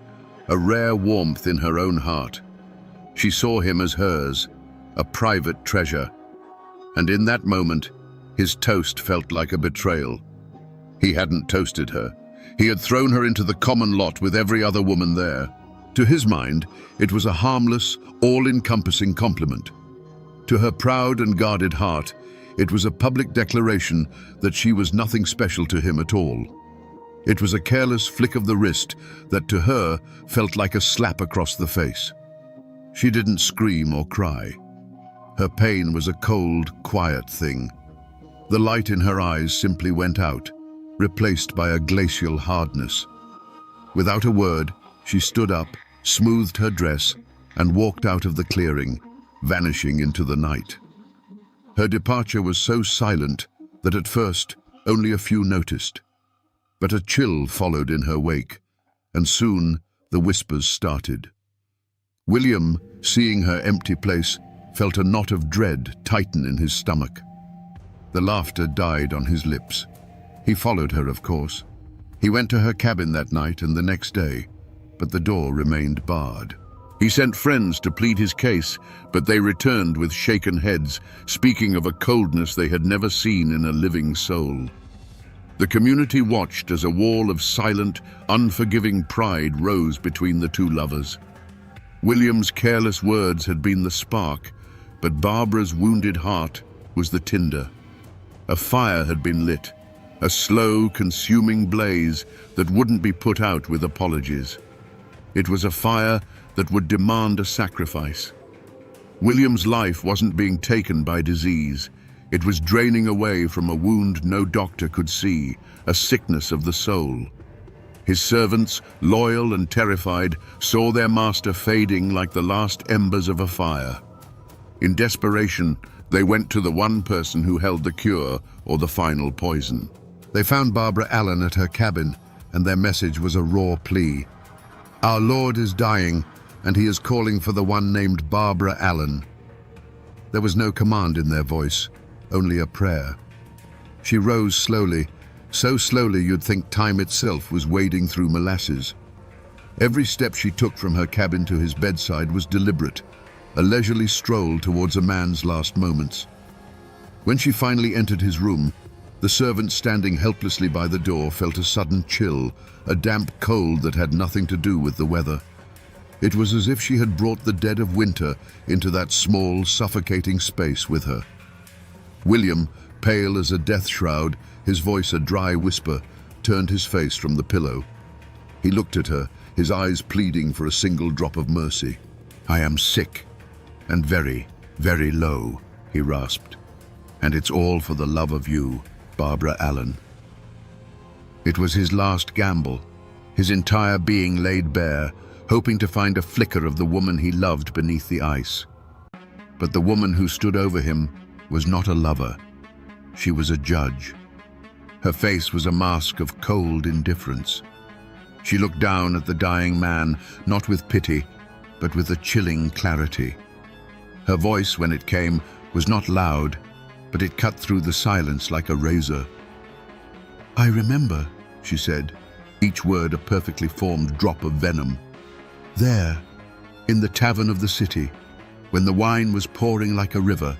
a rare warmth in her own heart. She saw him as hers, a private treasure. And in that moment, his toast felt like a betrayal. He hadn't toasted her. He had thrown her into the common lot with every other woman there. To his mind, it was a harmless, all-encompassing compliment. To her proud and guarded heart, it was a public declaration that she was nothing special to him at all. It was a careless flick of the wrist that to her felt like a slap across the face. She didn't scream or cry. Her pain was a cold, quiet thing. The light in her eyes simply went out, replaced by a glacial hardness. Without a word, she stood up, smoothed her dress, and walked out of the clearing, vanishing into the night. Her departure was so silent that at first only a few noticed. But a chill followed in her wake, and soon the whispers started. William, seeing her empty place, felt a knot of dread tighten in his stomach. The laughter died on his lips. He followed her, of course. He went to her cabin that night and the next day, but the door remained barred. He sent friends to plead his case, but they returned with shaken heads, speaking of a coldness they had never seen in a living soul. The community watched as a wall of silent, unforgiving pride rose between the two lovers. William's careless words had been the spark, but Barbara's wounded heart was the tinder. A fire had been lit, a slow, consuming blaze that wouldn't be put out with apologies. It was a fire that would demand a sacrifice. William's life wasn't being taken by disease. It was draining away from a wound no doctor could see, a sickness of the soul. His servants, loyal and terrified, saw their master fading like the last embers of a fire. In desperation, they went to the one person who held the cure or the final poison. They found Barbara Allen at her cabin, and their message was a raw plea. "Our Lord is dying, and he is calling for the one named Barbara Allen." There was no command in their voice, only a prayer. She rose slowly, so slowly you'd think time itself was wading through molasses. Every step she took from her cabin to his bedside was deliberate, a leisurely stroll towards a man's last moments. When she finally entered his room, the servant standing helplessly by the door felt a sudden chill, a damp cold that had nothing to do with the weather. It was as if she had brought the dead of winter into that small, suffocating space with her. William, pale as a death shroud, his voice a dry whisper, turned his face from the pillow. He looked at her, his eyes pleading for a single drop of mercy. "I am sick, and very, very low," he rasped. "And it's all for the love of you, Barbara Allen." It was his last gamble, his entire being laid bare, hoping to find a flicker of the woman he loved beneath the ice. But the woman who stood over him was not a lover. She was a judge. Her face was a mask of cold indifference. She looked down at the dying man, not with pity, but with a chilling clarity. Her voice, when it came, was not loud, but it cut through the silence like a razor. "I remember," she said, each word a perfectly formed drop of venom. "There, in the tavern of the city, when the wine was pouring like a river,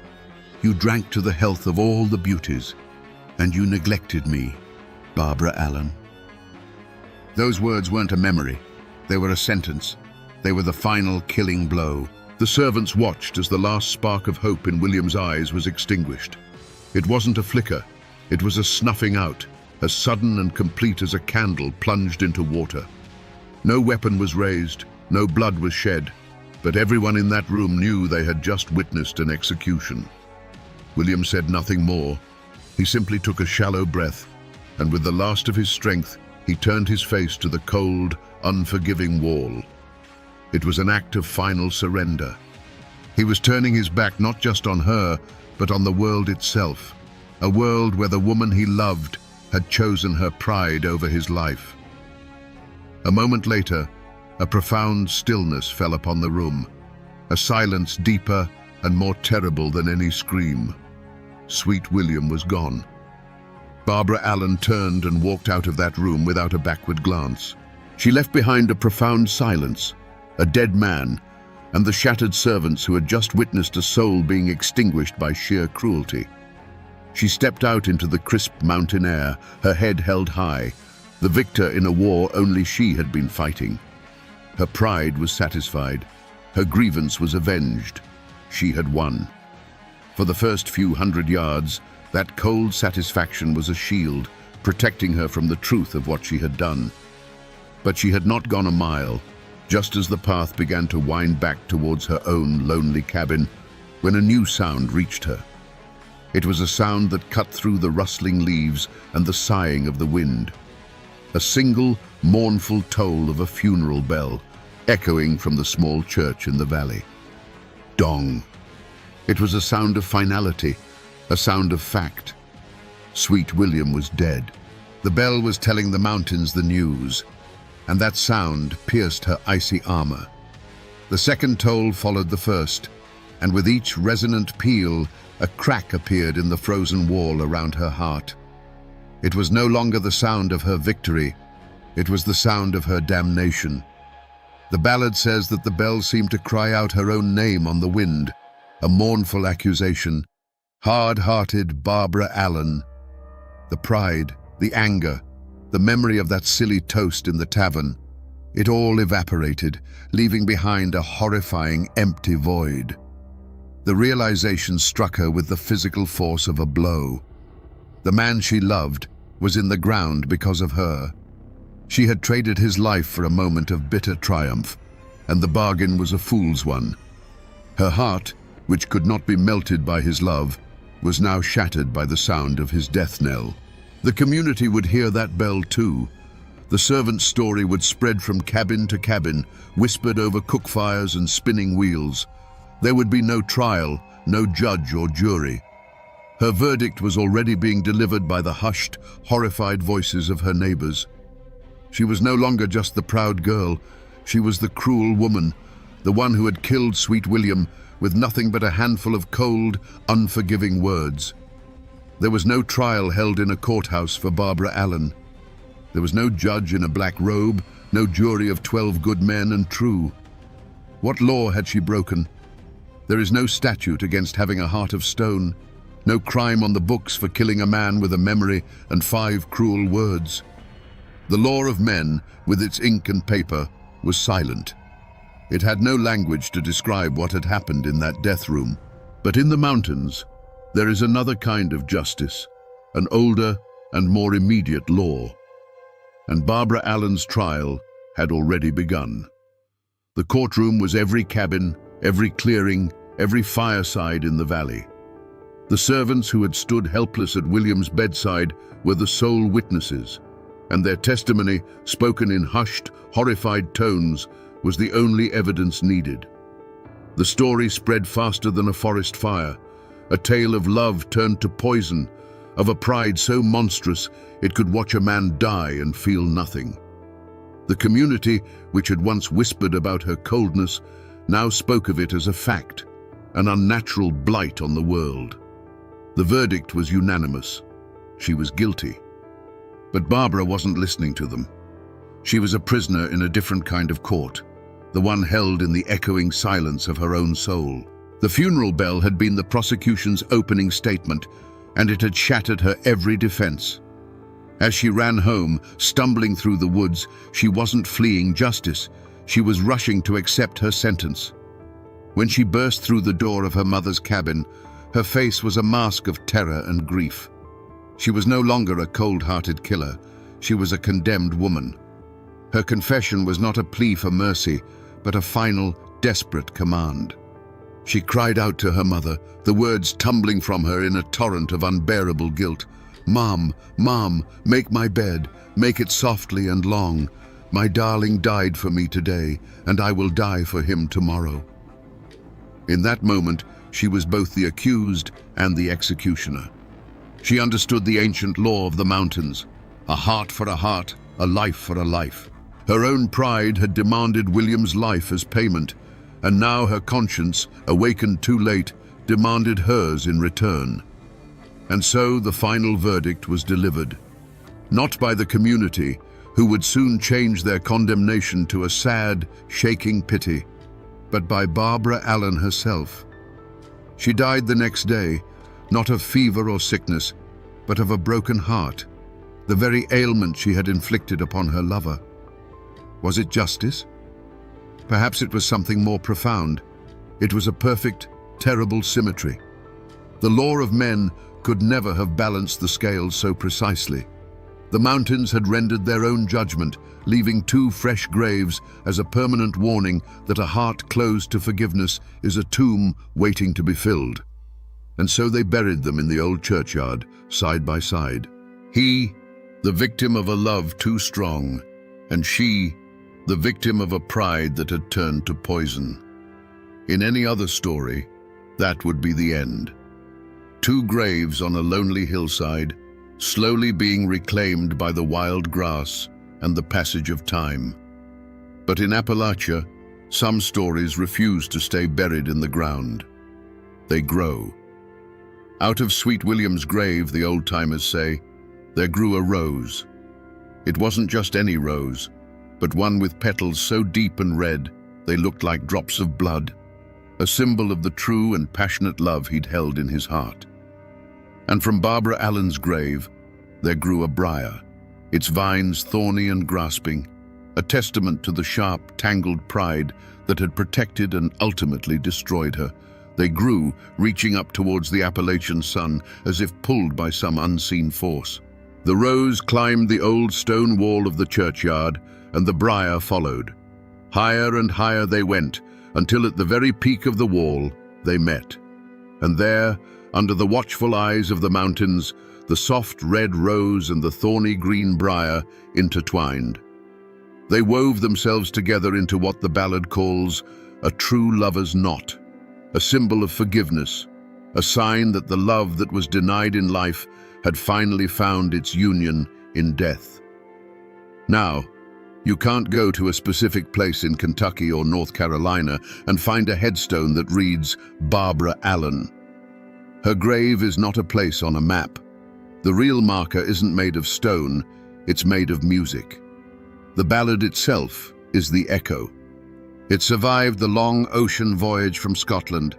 you drank to the health of all the beauties, and you neglected me, Barbara Allen." Those words weren't a memory. They were a sentence. They were the final killing blow. The servants watched as the last spark of hope in William's eyes was extinguished. It wasn't a flicker. It was a snuffing out, as sudden and complete as a candle plunged into water. No weapon was raised, no blood was shed, but everyone in that room knew they had just witnessed an execution. William said nothing more. He simply took a shallow breath, and with the last of his strength, he turned his face to the cold, unforgiving wall. It was an act of final surrender. He was turning his back not just on her, but on the world itself, a world where the woman he loved had chosen her pride over his life. A moment later, a profound stillness fell upon the room, a silence deeper and more terrible than any scream. Sweet William was gone. Barbara Allen turned and walked out of that room without a backward glance. She left behind a profound silence, a dead man, and the shattered servants who had just witnessed a soul being extinguished by sheer cruelty. She stepped out into the crisp mountain air, her head held high, the victor in a war only she had been fighting. Her pride was satisfied. Her grievance was avenged. She had won. For the first few hundred yards, that cold satisfaction was a shield, protecting her from the truth of what she had done. But she had not gone a mile, just as the path began to wind back towards her own lonely cabin, when a new sound reached her. It was a sound that cut through the rustling leaves and the sighing of the wind. A single, mournful toll of a funeral bell, echoing from the small church in the valley. Dong. It was a sound of finality, a sound of fact. Sweet William was dead. The bell was telling the mountains the news, and that sound pierced her icy armor. The second toll followed the first, and with each resonant peal, a crack appeared in the frozen wall around her heart. It was no longer the sound of her victory, it was the sound of her damnation. The ballad says that the bell seemed to cry out her own name on the wind, a mournful accusation. Hard-hearted Barbara Allen. The pride, the anger, the memory of that silly toast in the tavern, it all evaporated, leaving behind a horrifying, empty void. The realization struck her with the physical force of a blow. The man she loved was in the ground because of her. She had traded his life for a moment of bitter triumph, and the bargain was a fool's one. Her heart, which could not be melted by his love, was now shattered by the sound of his death knell. The community would hear that bell too. The servant's story would spread from cabin to cabin, whispered over cook fires and spinning wheels. There would be no trial, no judge or jury. Her verdict was already being delivered by the hushed, horrified voices of her neighbors. She was no longer just the proud girl. She was the cruel woman, the one who had killed sweet William with nothing but a handful of cold, unforgiving words. There was no trial held in a courthouse for Barbara Allen. There was no judge in a black robe, no jury of 12 good men and true. What law had she broken? There is no statute against having a heart of stone, no crime on the books for killing a man with a memory and 5 cruel words. The law of men, with its ink and paper, was silent. It had no language to describe what had happened in that death room. But in the mountains, there is another kind of justice, an older and more immediate law. And Barbara Allen's trial had already begun. The courtroom was every cabin, every clearing, every fireside in the valley. The servants who had stood helpless at William's bedside were the sole witnesses, and their testimony, spoken in hushed, horrified tones, was the only evidence needed. The story spread faster than a forest fire, a tale of love turned to poison, of a pride so monstrous it could watch a man die and feel nothing. The community, which had once whispered about her coldness, now spoke of it as a fact, an unnatural blight on the world. The verdict was unanimous. She was guilty. But Barbara wasn't listening to them. She was a prisoner in a different kind of court, the one held in the echoing silence of her own soul. The funeral bell had been the prosecution's opening statement, and it had shattered her every defense. As she ran home, stumbling through the woods, she wasn't fleeing justice. She was rushing to accept her sentence. When she burst through the door of her mother's cabin, her face was a mask of terror and grief. She was no longer a cold-hearted killer. She was a condemned woman. Her confession was not a plea for mercy, but a final, desperate command. She cried out to her mother, the words tumbling from her in a torrent of unbearable guilt. "Mom, Mom, make my bed, make it softly and long. My darling died for me today, and I will die for him tomorrow." In that moment, she was both the accused and the executioner. She understood the ancient law of the mountains, a heart for a heart, a life for a life. Her own pride had demanded William's life as payment, and now her conscience, awakened too late, demanded hers in return. And so the final verdict was delivered, not by the community, who would soon change their condemnation to a sad, shaking pity, but by Barbara Allen herself. She died the next day, not of fever or sickness, but of a broken heart, the very ailment she had inflicted upon her lover. Was it justice? Perhaps it was something more profound. It was a perfect, terrible symmetry. The law of men could never have balanced the scales so precisely. The mountains had rendered their own judgment, leaving 2 fresh graves as a permanent warning that a heart closed to forgiveness is a tomb waiting to be filled. And so they buried them in the old churchyard, side by side. He, the victim of a love too strong, and she, the victim of a pride that had turned to poison. In any other story, that would be the end. 2 graves on a lonely hillside, slowly being reclaimed by the wild grass and the passage of time. But in Appalachia, some stories refuse to stay buried in the ground. They grow. Out of Sweet William's grave, the old-timers say, there grew a rose. It wasn't just any rose, but one with petals so deep and red they looked like drops of blood, a symbol of the true and passionate love he'd held in his heart. And from Barbara Allen's grave, there grew a briar, its vines thorny and grasping, a testament to the sharp, tangled pride that had protected and ultimately destroyed her. They grew, reaching up towards the Appalachian sun as if pulled by some unseen force. The rose climbed the old stone wall of the churchyard, and the briar followed. Higher and higher they went, until at the very peak of the wall they met. And there, under the watchful eyes of the mountains, the soft red rose and the thorny green briar intertwined. They wove themselves together into what the ballad calls a true lover's knot, a symbol of forgiveness, a sign that the love that was denied in life had finally found its union in death. Now, you can't go to a specific place in Kentucky or North Carolina and find a headstone that reads Barbara Allen. Her grave is not a place on a map. The real marker isn't made of stone, it's made of music. The ballad itself is the echo. It survived the long ocean voyage from Scotland,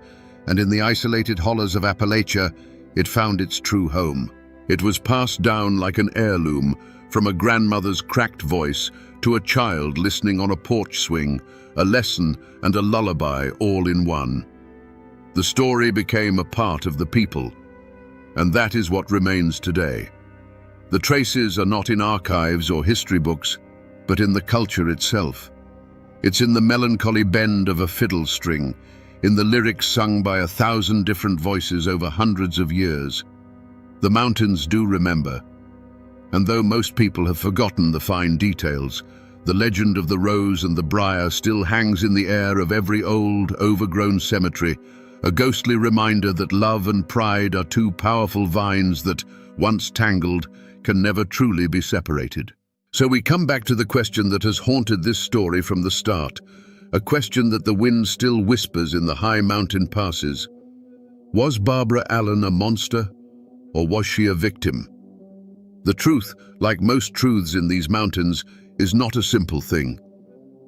and in the isolated hollows of Appalachia, it found its true home. It was passed down like an heirloom, from a grandmother's cracked voice to a child listening on a porch swing, a lesson and a lullaby all in one. The story became a part of the people, and that is what remains today. The traces are not in archives or history books, but in the culture itself. It's in the melancholy bend of a fiddle string, in the lyrics sung by 1,000 different voices over hundreds of years. The mountains do remember, and though most people have forgotten the fine details, the legend of the rose and the briar still hangs in the air of every old, overgrown cemetery, a ghostly reminder that love and pride are two powerful vines that, once tangled, can never truly be separated. So we come back to the question that has haunted this story from the start, a question that the wind still whispers in the high mountain passes. Was Barbara Allen a monster, or was she a victim? The truth, like most truths in these mountains, is not a simple thing.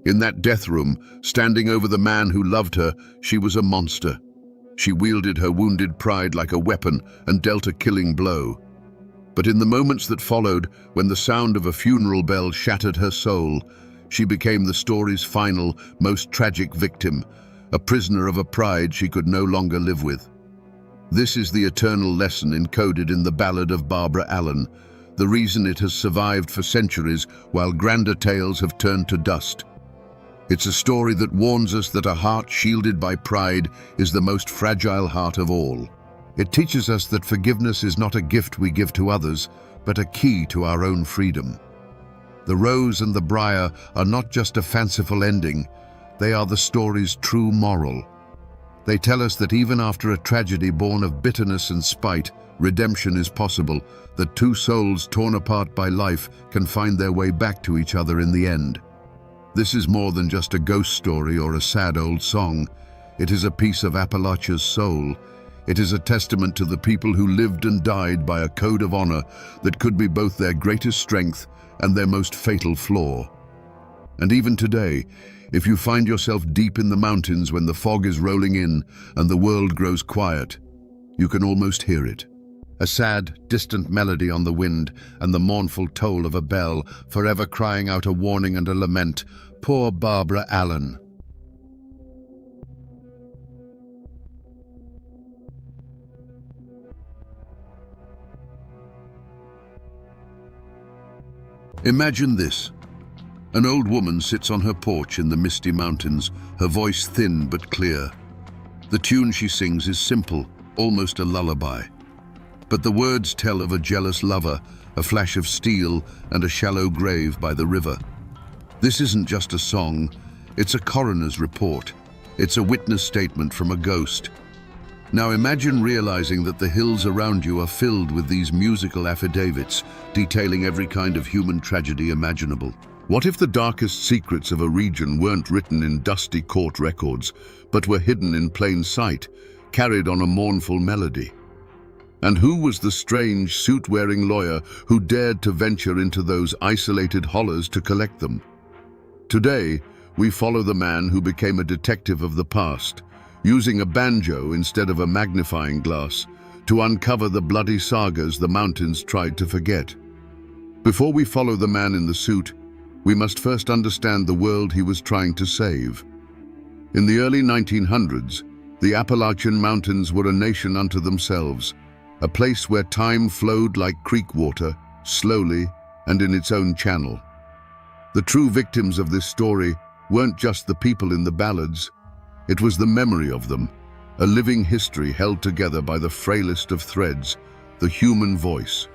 In that death room, standing over the man who loved her, she was a monster. She wielded her wounded pride like a weapon and dealt a killing blow. But in the moments that followed, when the sound of a funeral bell shattered her soul, she became the story's final, most tragic victim, a prisoner of a pride she could no longer live with. This is the eternal lesson encoded in the ballad of Barbara Allen, the reason it has survived for centuries while grander tales have turned to dust. It's a story that warns us that a heart shielded by pride is the most fragile heart of all. It teaches us that forgiveness is not a gift we give to others, but a key to our own freedom. The rose and the briar are not just a fanciful ending, they are the story's true moral. They tell us that even after a tragedy born of bitterness and spite, redemption is possible, that two souls torn apart by life can find their way back to each other in the end. This is more than just a ghost story or a sad old song. It is a piece of Appalachia's soul. It is a testament to the people who lived and died by a code of honor that could be both their greatest strength and their most fatal flaw. And even today, if you find yourself deep in the mountains when the fog is rolling in and the world grows quiet, you can almost hear it. A sad, distant melody on the wind and the mournful toll of a bell, forever crying out a warning and a lament. Poor Barbara Allen. Imagine this. An old woman sits on her porch in the misty mountains, her voice thin but clear. The tune she sings is simple, almost a lullaby. But the words tell of a jealous lover, a flash of steel, and a shallow grave by the river. This isn't just a song, it's a coroner's report. It's a witness statement from a ghost. Now imagine realizing that the hills around you are filled with these musical affidavits, detailing every kind of human tragedy imaginable. What if the darkest secrets of a region weren't written in dusty court records, but were hidden in plain sight, carried on a mournful melody? And who was the strange, suit-wearing lawyer who dared to venture into those isolated hollows to collect them? Today, we follow the man who became a detective of the past, using a banjo instead of a magnifying glass to uncover the bloody sagas the mountains tried to forget. Before we follow the man in the suit, we must first understand the world he was trying to save. In the early 1900s, the Appalachian Mountains were a nation unto themselves, a place where time flowed like creek water slowly, and in its own channel. The true victims of this story weren't just the people in the ballads. It was the memory of them, a living history held together by the frailest of threads, the human voice.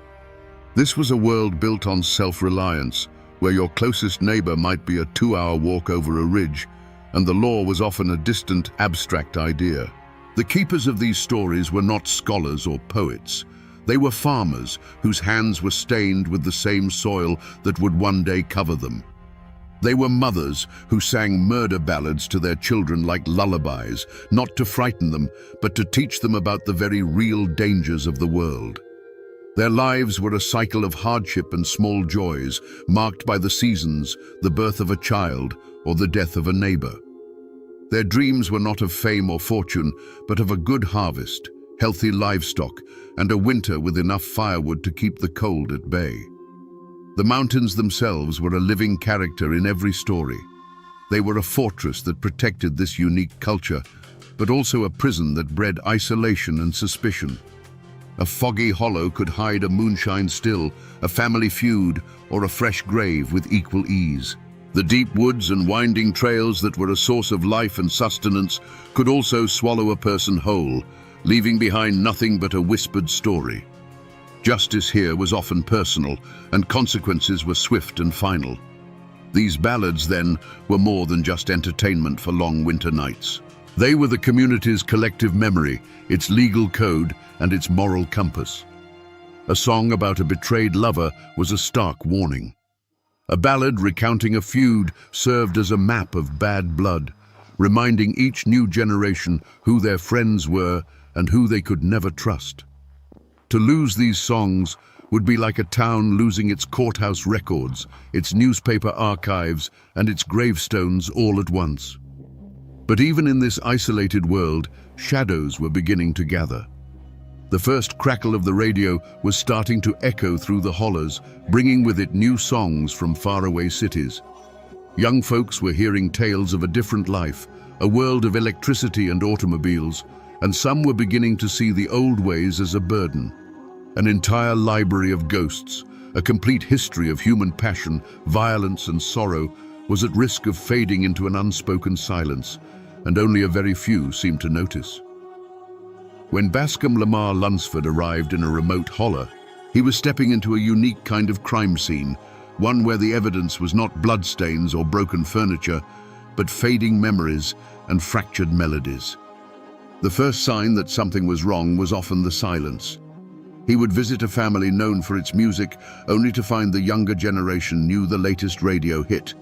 This was a world built on self-reliance, where your closest neighbor might be a 2-hour walk over a ridge, and the law was often a distant, abstract idea. The keepers of these stories were not scholars or poets. They were farmers whose hands were stained with the same soil that would one day cover them. They were mothers who sang murder ballads to their children like lullabies, not to frighten them, but to teach them about the very real dangers of the world. Their lives were a cycle of hardship and small joys, marked by the seasons, the birth of a child, or the death of a neighbor. Their dreams were not of fame or fortune, but of a good harvest, healthy livestock, and a winter with enough firewood to keep the cold at bay. The mountains themselves were a living character in every story. They were a fortress that protected this unique culture, but also a prison that bred isolation and suspicion. A foggy hollow could hide a moonshine still, a family feud, or a fresh grave with equal ease. The deep woods and winding trails that were a source of life and sustenance could also swallow a person whole, leaving behind nothing but a whispered story. Justice here was often personal, and consequences were swift and final. These ballads, then, were more than just entertainment for long winter nights. They were the community's collective memory, its legal code, and its moral compass. A song about a betrayed lover was a stark warning. A ballad recounting a feud served as a map of bad blood, reminding each new generation who their friends were and who they could never trust. To lose these songs would be like a town losing its courthouse records, its newspaper archives, and its gravestones all at once. But even in this isolated world, shadows were beginning to gather. The first crackle of the radio was starting to echo through the hollows, bringing with it new songs from faraway cities. Young folks were hearing tales of a different life, a world of electricity and automobiles, and some were beginning to see the old ways as a burden. An entire library of ghosts, a complete history of human passion, violence, and sorrow, was at risk of fading into an unspoken silence, and only a very few seemed to notice. When Bascom Lamar Lunsford arrived in a remote holler, he was stepping into a unique kind of crime scene, one where the evidence was not bloodstains or broken furniture, but fading memories and fractured melodies. The first sign that something was wrong was often the silence. He would visit a family known for its music, only to find the younger generation knew the latest radio hit,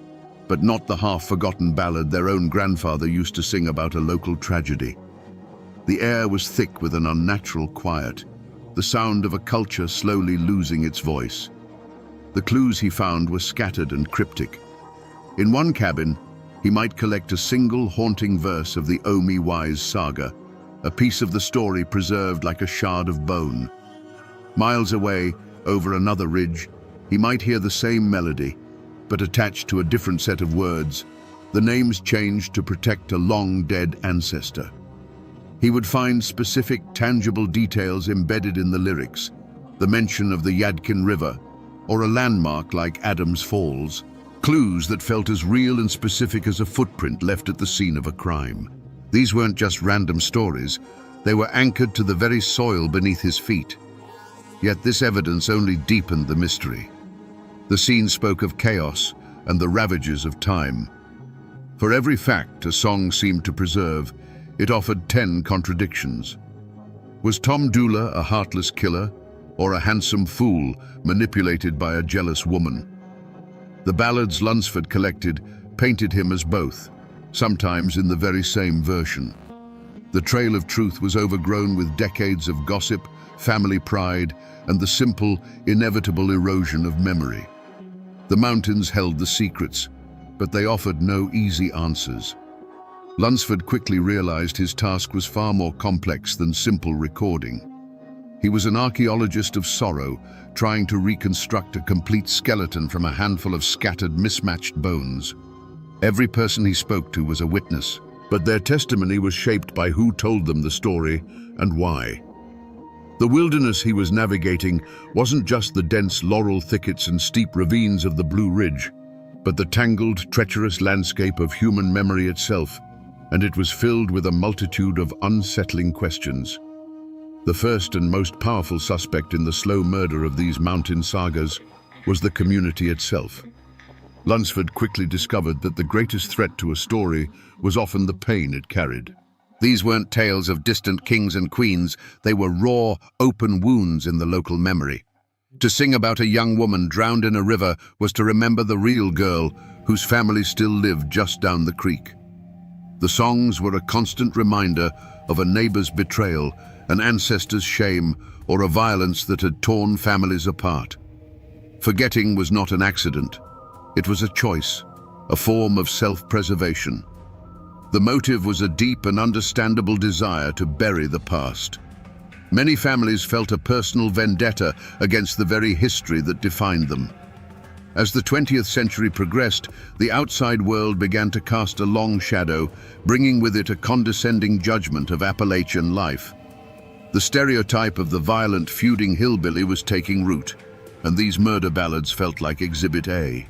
but not the half-forgotten ballad their own grandfather used to sing about a local tragedy. The air was thick with an unnatural quiet, the sound of a culture slowly losing its voice. The clues he found were scattered and cryptic. In one cabin, he might collect a single haunting verse of the Omi Wise saga, a piece of the story preserved like a shard of bone. Miles away, over another ridge, he might hear the same melody, but attached to a different set of words, the names changed to protect a long-dead ancestor. He would find specific, tangible details embedded in the lyrics, the mention of the Yadkin River, or a landmark like Adams Falls, clues that felt as real and specific as a footprint left at the scene of a crime. These weren't just random stories, they were anchored to the very soil beneath his feet. Yet this evidence only deepened the mystery. The scene spoke of chaos and the ravages of time. For every fact a song seemed to preserve, it offered 10 contradictions. Was Tom Dula a heartless killer, or a handsome fool manipulated by a jealous woman? The ballads Lunsford collected painted him as both, sometimes in the very same version. The trail of truth was overgrown with decades of gossip, family pride, and the simple, inevitable erosion of memory. The mountains held the secrets, but they offered no easy answers. Lunsford quickly realized his task was far more complex than simple recording. He was an archaeologist of sorrow, trying to reconstruct a complete skeleton from a handful of scattered, mismatched bones. Every person he spoke to was a witness, but their testimony was shaped by who told them the story and why. The wilderness he was navigating wasn't just the dense laurel thickets and steep ravines of the Blue Ridge, but the tangled, treacherous landscape of human memory itself, and it was filled with a multitude of unsettling questions. The first and most powerful suspect in the slow murder of these mountain sagas was the community itself. Lunsford quickly discovered that the greatest threat to a story was often the pain it carried. These weren't tales of distant kings and queens, they were raw, open wounds in the local memory. To sing about a young woman drowned in a river was to remember the real girl whose family still lived just down the creek. The songs were a constant reminder of a neighbor's betrayal, an ancestor's shame, or a violence that had torn families apart. Forgetting was not an accident. It was a choice, a form of self-preservation. The motive was a deep and understandable desire to bury the past. Many families felt a personal vendetta against the very history that defined them. As the 20th century progressed, the outside world began to cast a long shadow, bringing with it a condescending judgment of Appalachian life. The stereotype of the violent, feuding hillbilly was taking root, and these murder ballads felt like Exhibit A.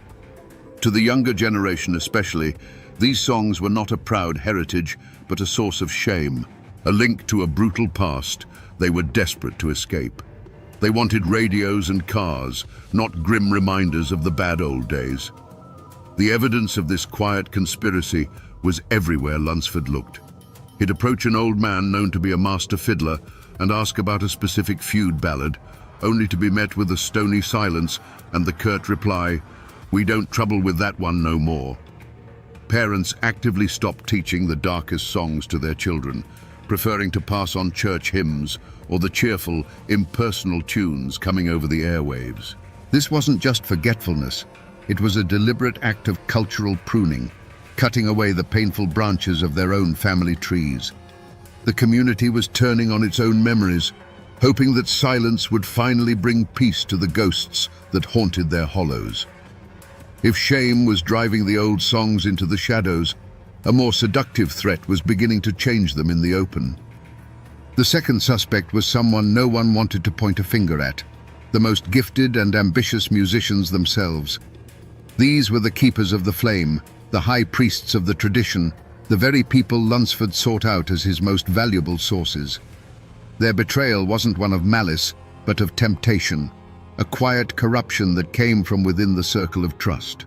To the younger generation especially, these songs were not a proud heritage, but a source of shame, a link to a brutal past they were desperate to escape. They wanted radios and cars, not grim reminders of the bad old days. The evidence of this quiet conspiracy was everywhere Lunsford looked. He'd approach an old man known to be a master fiddler and ask about a specific feud ballad, only to be met with a stony silence and the curt reply, "We don't trouble with that one no more." Parents actively stopped teaching the darkest songs to their children, preferring to pass on church hymns or the cheerful, impersonal tunes coming over the airwaves. This wasn't just forgetfulness, it was a deliberate act of cultural pruning, cutting away the painful branches of their own family trees. The community was turning on its own memories, hoping that silence would finally bring peace to the ghosts that haunted their hollows. If shame was driving the old songs into the shadows, a more seductive threat was beginning to change them in the open. The second suspect was someone no one wanted to point a finger at, the most gifted and ambitious musicians themselves. These were the keepers of the flame, the high priests of the tradition, the very people Lunsford sought out as his most valuable sources. Their betrayal wasn't one of malice, but of temptation, a quiet corruption that came from within the circle of trust.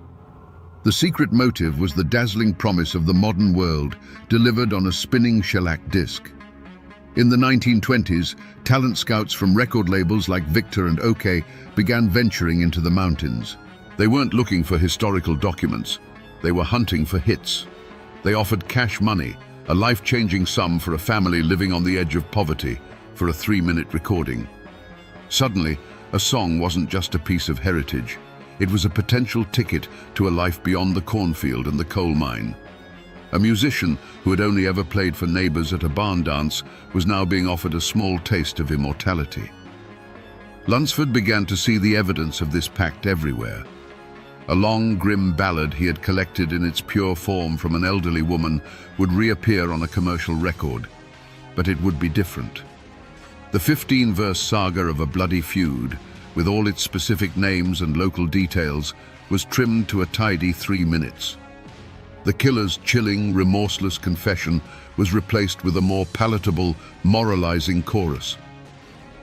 The secret motive was the dazzling promise of the modern world, delivered on a spinning shellac disc. In the 1920s, talent scouts from record labels like Victor and OK began venturing into the mountains. They weren't looking for historical documents, they were hunting for hits. They offered cash money, a life-changing sum for a family living on the edge of poverty, for a 3-minute recording. Suddenly, a song wasn't just a piece of heritage. It was a potential ticket to a life beyond the cornfield and the coal mine. A musician who had only ever played for neighbors at a barn dance was now being offered a small taste of immortality. Lunsford began to see the evidence of this pact everywhere. A long, grim ballad he had collected in its pure form from an elderly woman would reappear on a commercial record, but it would be different. The 15-verse saga of a bloody feud, with all its specific names and local details, was trimmed to a tidy 3 minutes. The killer's chilling, remorseless confession was replaced with a more palatable, moralizing chorus.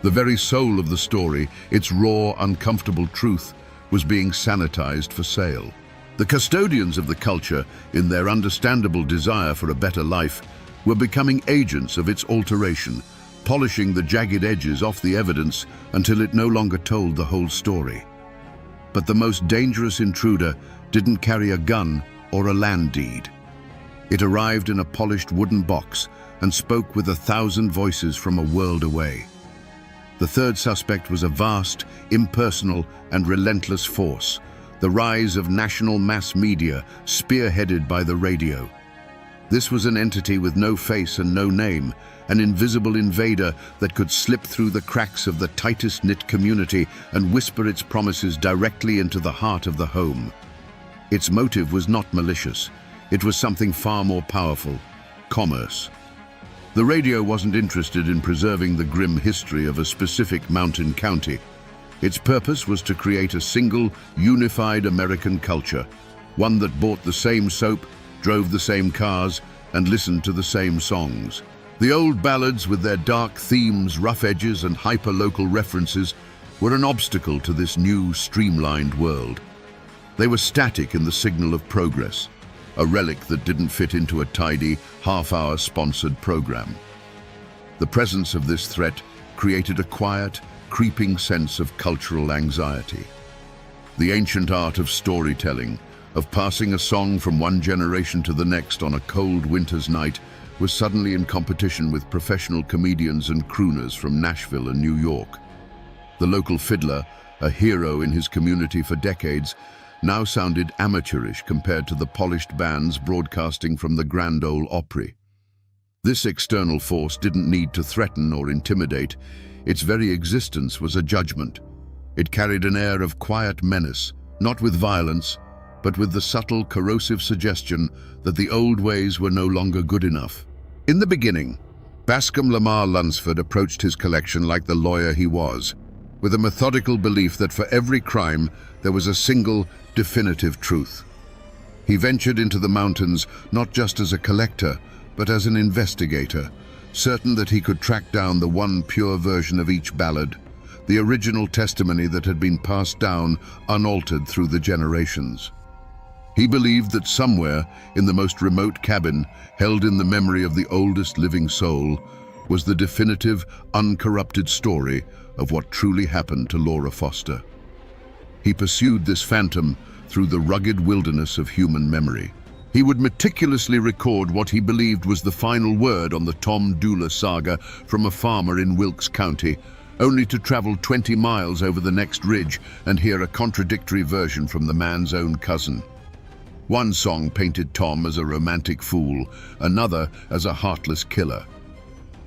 The very soul of the story, its raw, uncomfortable truth, was being sanitized for sale. The custodians of the culture, in their understandable desire for a better life, were becoming agents of its alteration, polishing the jagged edges off the evidence until it no longer told the whole story. But the most dangerous intruder didn't carry a gun or a land deed. It arrived in a polished wooden box and spoke with 1,000 voices from a world away. The third suspect was a vast, impersonal, and relentless force, the rise of national mass media spearheaded by the radio. This was an entity with no face and no name, an invisible invader that could slip through the cracks of the tightest-knit community and whisper its promises directly into the heart of the home. Its motive was not malicious. It was something far more powerful: commerce. The radio wasn't interested in preserving the grim history of a specific mountain county. Its purpose was to create a single, unified American culture, one that bought the same soap, drove the same cars, and listened to the same songs. The old ballads, with their dark themes, rough edges, and hyper-local references, were an obstacle to this new, streamlined world. They were static in the signal of progress, a relic that didn't fit into a tidy, half-hour sponsored program. The presence of this threat created a quiet, creeping sense of cultural anxiety. The ancient art of storytelling, of passing a song from one generation to the next on a cold winter's night, was suddenly in competition with professional comedians and crooners from Nashville and New York. The local fiddler, a hero in his community for decades, now sounded amateurish compared to the polished bands broadcasting from the Grand Ole Opry. This external force didn't need to threaten or intimidate. Its very existence was a judgment. It carried an air of quiet menace, not with violence, but with the subtle, corrosive suggestion that the old ways were no longer good enough. In the beginning, Bascom Lamar Lunsford approached his collection like the lawyer he was, with a methodical belief that for every crime there was a single, definitive truth. He ventured into the mountains not just as a collector, but as an investigator, certain that he could track down the one pure version of each ballad, the original testimony that had been passed down unaltered through the generations. He believed that somewhere, in the most remote cabin, held in the memory of the oldest living soul, was the definitive, uncorrupted story of what truly happened to Laura Foster. He pursued this phantom through the rugged wilderness of human memory. He would meticulously record what he believed was the final word on the Tom Dula saga from a farmer in Wilkes County, only to travel 20 miles over the next ridge and hear a contradictory version from the man's own cousin. One song painted Tom as a romantic fool, another as a heartless killer.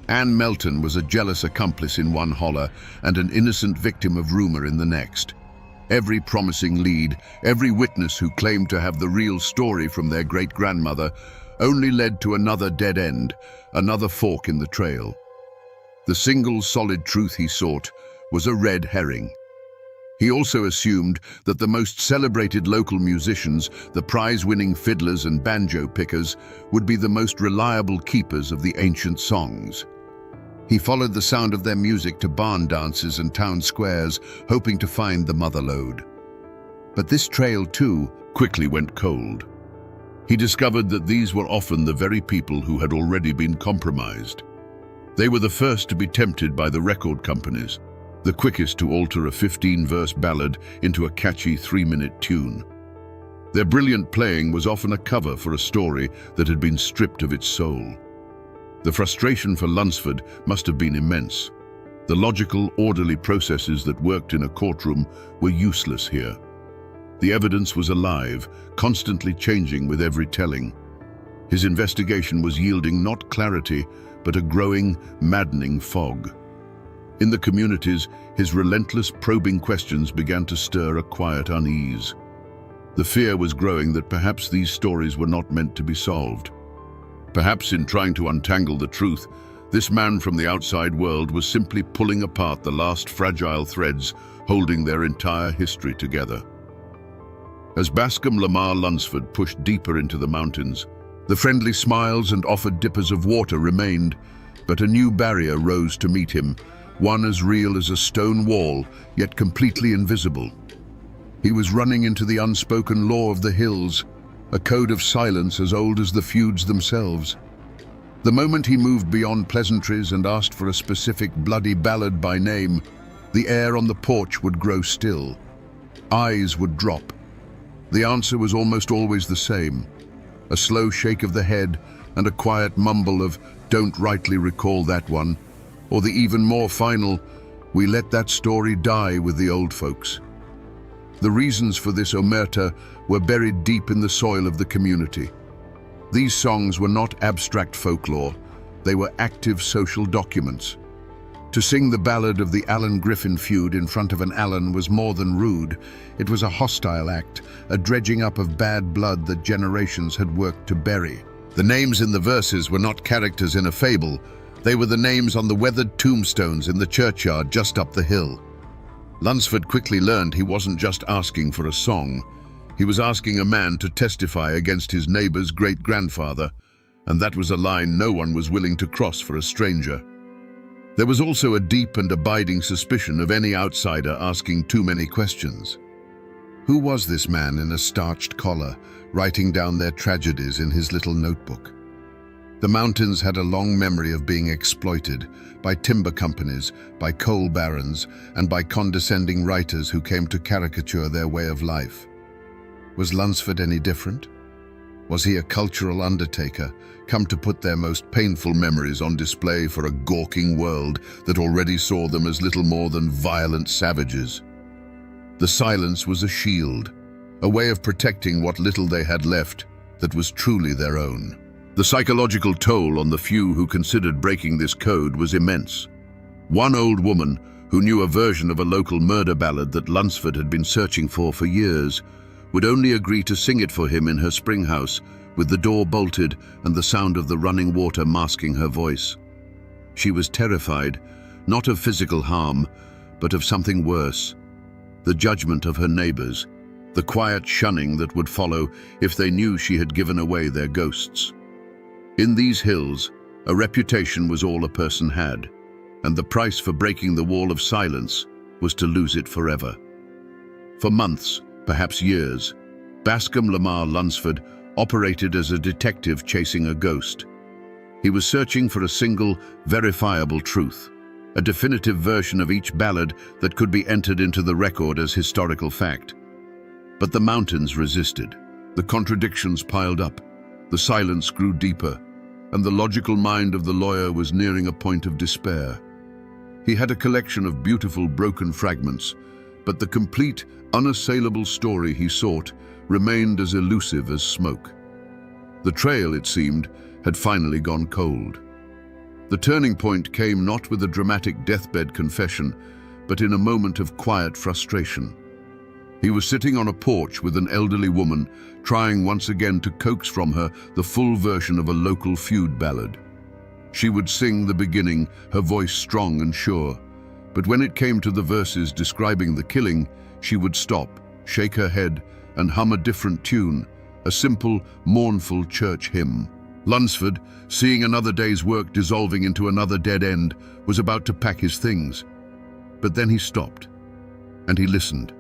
Ann Melton was a jealous accomplice in one holler and an innocent victim of rumor in the next. Every promising lead, every witness who claimed to have the real story from their great-grandmother, only led to another dead end, another fork in the trail. The single solid truth he sought was a red herring. He also assumed that the most celebrated local musicians, the prize-winning fiddlers and banjo pickers, would be the most reliable keepers of the ancient songs. He followed the sound of their music to barn dances and town squares, hoping to find the mother lode. But this trail, too, quickly went cold. He discovered that these were often the very people who had already been compromised. They were the first to be tempted by the record companies, the quickest to alter a 15-verse ballad into a catchy 3-minute tune. Their brilliant playing was often a cover for a story that had been stripped of its soul. The frustration for Lunsford must have been immense. The logical, orderly processes that worked in a courtroom were useless here. The evidence was alive, constantly changing with every telling. His investigation was yielding not clarity, but a growing, maddening fog. In the communities, his relentless, probing questions began to stir a quiet unease. The fear was growing that perhaps these stories were not meant to be solved. Perhaps in trying to untangle the truth, this man from the outside world was simply pulling apart the last fragile threads holding their entire history together. As Bascom Lamar Lunsford pushed deeper into the mountains, the friendly smiles and offered dippers of water remained, but a new barrier rose to meet him, one as real as a stone wall, yet completely invisible. He was running into the unspoken law of the hills, a code of silence as old as the feuds themselves. The moment he moved beyond pleasantries and asked for a specific bloody ballad by name, the air on the porch would grow still. Eyes would drop. The answer was almost always the same: a slow shake of the head and a quiet mumble of "don't rightly recall that one," or the even more final, "we let that story die with the old folks." The reasons for this omerta were buried deep in the soil of the community. These songs were not abstract folklore, they were active social documents. To sing the ballad of the Allen Griffin feud in front of an Allen was more than rude. It was a hostile act, a dredging up of bad blood that generations had worked to bury. The names in the verses were not characters in a fable, They were the names on the weathered tombstones in the churchyard just up the hill. Lunsford quickly learned he wasn't just asking for a song. He was asking a man to testify against his neighbor's great-grandfather, and that was a line no one was willing to cross for a stranger. There was also a deep and abiding suspicion of any outsider asking too many questions. Who was this man in a starched collar, writing down their tragedies in his little notebook? The mountains had a long memory of being exploited by timber companies, by coal barons, and by condescending writers who came to caricature their way of life. Was Lunsford any different? Was he a cultural undertaker, come to put their most painful memories on display for a gawking world that already saw them as little more than violent savages? The silence was a shield, a way of protecting what little they had left that was truly their own. The psychological toll on the few who considered breaking this code was immense. One old woman, who knew a version of a local murder ballad that Lunsford had been searching for years, would only agree to sing it for him in her spring house, with the door bolted and the sound of the running water masking her voice. She was terrified, not of physical harm, but of something worse: the judgment of her neighbors, the quiet shunning that would follow if they knew she had given away their ghosts. In these hills, a reputation was all a person had, and the price for breaking the wall of silence was to lose it forever. For months, perhaps years, Bascom Lamar Lunsford operated as a detective chasing a ghost. He was searching for a single, verifiable truth, a definitive version of each ballad that could be entered into the record as historical fact. But the mountains resisted. The contradictions piled up, the silence grew deeper, and the logical mind of the lawyer was nearing a point of despair. He had a collection of beautiful broken fragments, but the complete, unassailable story he sought remained as elusive as smoke. The trail, it seemed, had finally gone cold. The turning point came not with a dramatic deathbed confession, but in a moment of quiet frustration. He was sitting on a porch with an elderly woman, trying once again to coax from her the full version of a local feud ballad. She would sing the beginning, her voice strong and sure, but when it came to the verses describing the killing, she would stop, shake her head, and hum a different tune, a simple, mournful church hymn. Lunsford, seeing another day's work dissolving into another dead end, was about to pack his things. But then he stopped, and he listened.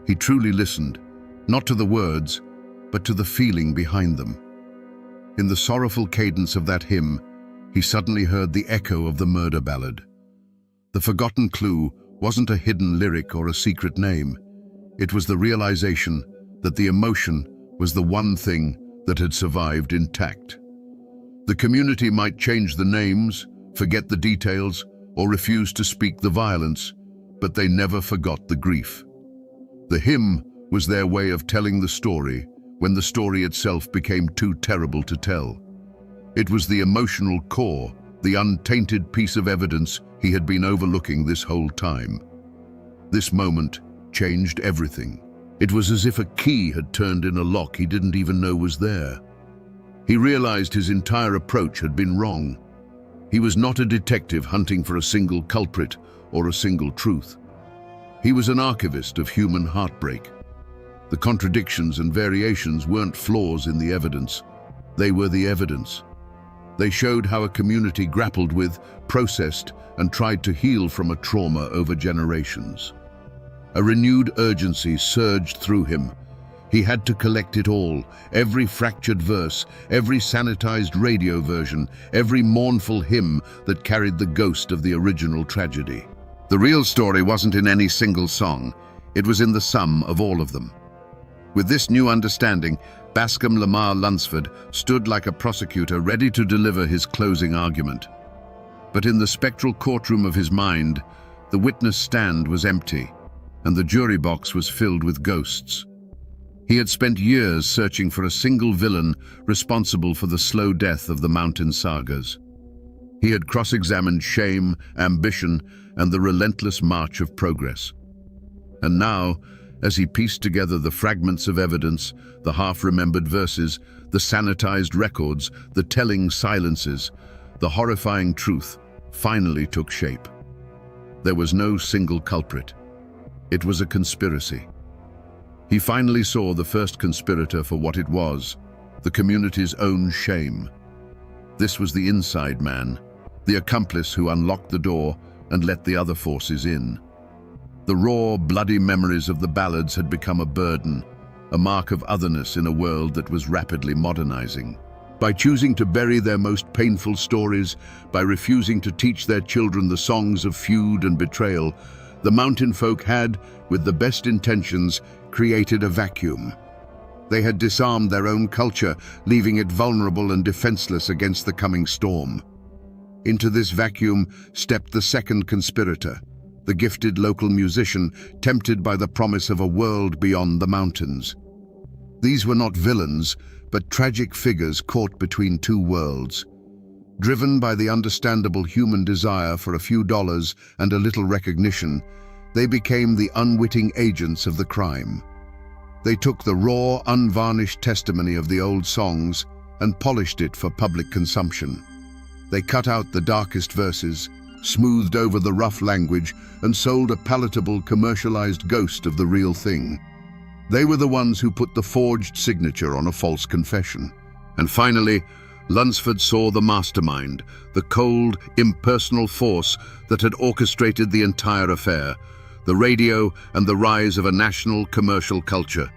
He truly listened, not to the words, but to the feeling behind them. In the sorrowful cadence of that hymn, he suddenly heard the echo of the murder ballad. The forgotten clue wasn't a hidden lyric or a secret name. It was the realization that the emotion was the one thing that had survived intact. The community might change the names, forget the details, or refuse to speak the violence, but they never forgot the grief. The hymn was their way of telling the story when the story itself became too terrible to tell. It was the emotional core, the untainted piece of evidence he had been overlooking this whole time. This moment changed everything. It was as if a key had turned in a lock he didn't even know was there. He realized his entire approach had been wrong. He was not a detective hunting for a single culprit or a single truth. He was an archivist of human heartbreak. The contradictions and variations weren't flaws in the evidence. They were the evidence. They showed how a community grappled with, processed, and tried to heal from a trauma over generations. A renewed urgency surged through him. He had to collect it all, every fractured verse, every sanitized radio version, every mournful hymn that carried the ghost of the original tragedy. The real story wasn't in any single song, it was in the sum of all of them. With this new understanding, Bascom Lamar Lunsford stood like a prosecutor ready to deliver his closing argument. But in the spectral courtroom of his mind, the witness stand was empty, and the jury box was filled with ghosts. He had spent years searching for a single villain responsible for the slow death of the mountain sagas. He had cross-examined shame, ambition, and the relentless march of progress. And now, as he pieced together the fragments of evidence, the half-remembered verses, the sanitized records, the telling silences, the horrifying truth finally took shape. There was no single culprit. It was a conspiracy. He finally saw the first conspirator for what it was, the community's own shame. This was the inside man, the accomplice who unlocked the door and let the other forces in. The raw, bloody memories of the ballads had become a burden, a mark of otherness in a world that was rapidly modernizing. By choosing to bury their most painful stories, by refusing to teach their children the songs of feud and betrayal, the mountain folk had, with the best intentions, created a vacuum. They had disarmed their own culture, leaving it vulnerable and defenseless against the coming storm. Into this vacuum stepped the second conspirator, the gifted local musician, tempted by the promise of a world beyond the mountains. These were not villains, but tragic figures caught between two worlds. Driven by the understandable human desire for a few dollars and a little recognition, they became the unwitting agents of the crime. They took the raw, unvarnished testimony of the old songs and polished it for public consumption. They cut out the darkest verses, smoothed over the rough language, and sold a palatable, commercialized ghost of the real thing. They were the ones who put the forged signature on a false confession. And finally, Lunsford saw the mastermind, the cold, impersonal force that had orchestrated the entire affair, the radio and the rise of a national commercial culture.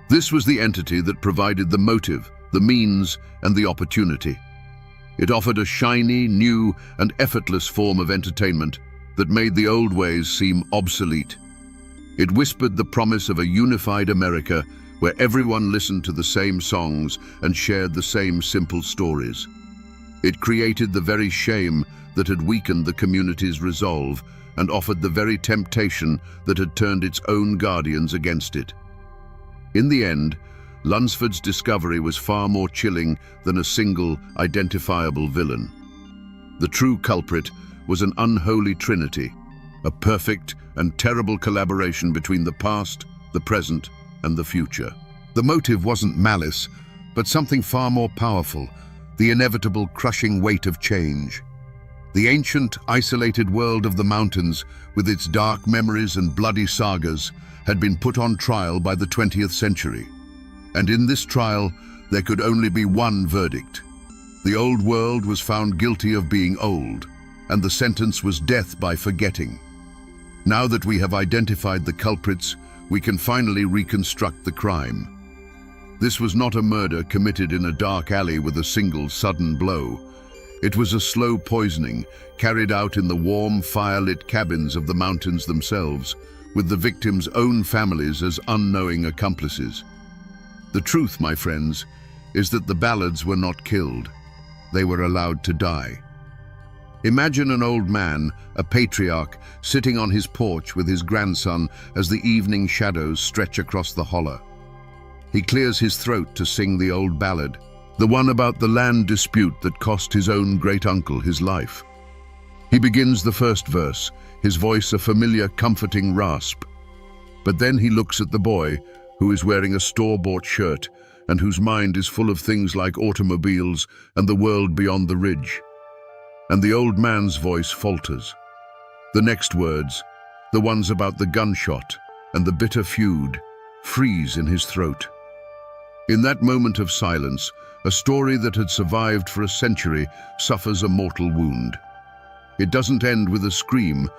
This was the entity that provided the motive, the means, and the opportunity. It offered a shiny, new, and effortless form of entertainment that made the old ways seem obsolete. It whispered the promise of a unified America where everyone listened to the same songs and shared the same simple stories. It created the very shame that had weakened the community's resolve and offered the very temptation that had turned its own guardians against it. In the end, Lunsford's discovery was far more chilling than a single, identifiable villain. The true culprit was an unholy trinity, a perfect and terrible collaboration between the past, the present, and the future. The motive wasn't malice, but something far more powerful, the inevitable crushing weight of change. The ancient, isolated world of the mountains, with its dark memories and bloody sagas, had been put on trial by the 20th century. And in this trial, there could only be one verdict. The old world was found guilty of being old, and the sentence was death by forgetting. Now that we have identified the culprits, we can finally reconstruct the crime. This was not a murder committed in a dark alley with a single sudden blow. It was a slow poisoning carried out in the warm, fire-lit cabins of the mountains themselves, with the victims' own families as unknowing accomplices. The truth, my friends, is that the ballads were not killed. They were allowed to die. Imagine an old man, a patriarch, sitting on his porch with his grandson as the evening shadows stretch across the hollow. He clears his throat to sing the old ballad, the one about the land dispute that cost his own great-uncle his life. He begins the first verse, his voice a familiar, comforting rasp. But then he looks at the boy, who is wearing a store-bought shirt and whose mind is full of things like automobiles and the world beyond the ridge. And the old man's voice falters. The next words, the ones about the gunshot and the bitter feud, freeze in his throat. In that moment of silence, a story that had survived for a century suffers a mortal wound. It doesn't end with a scream,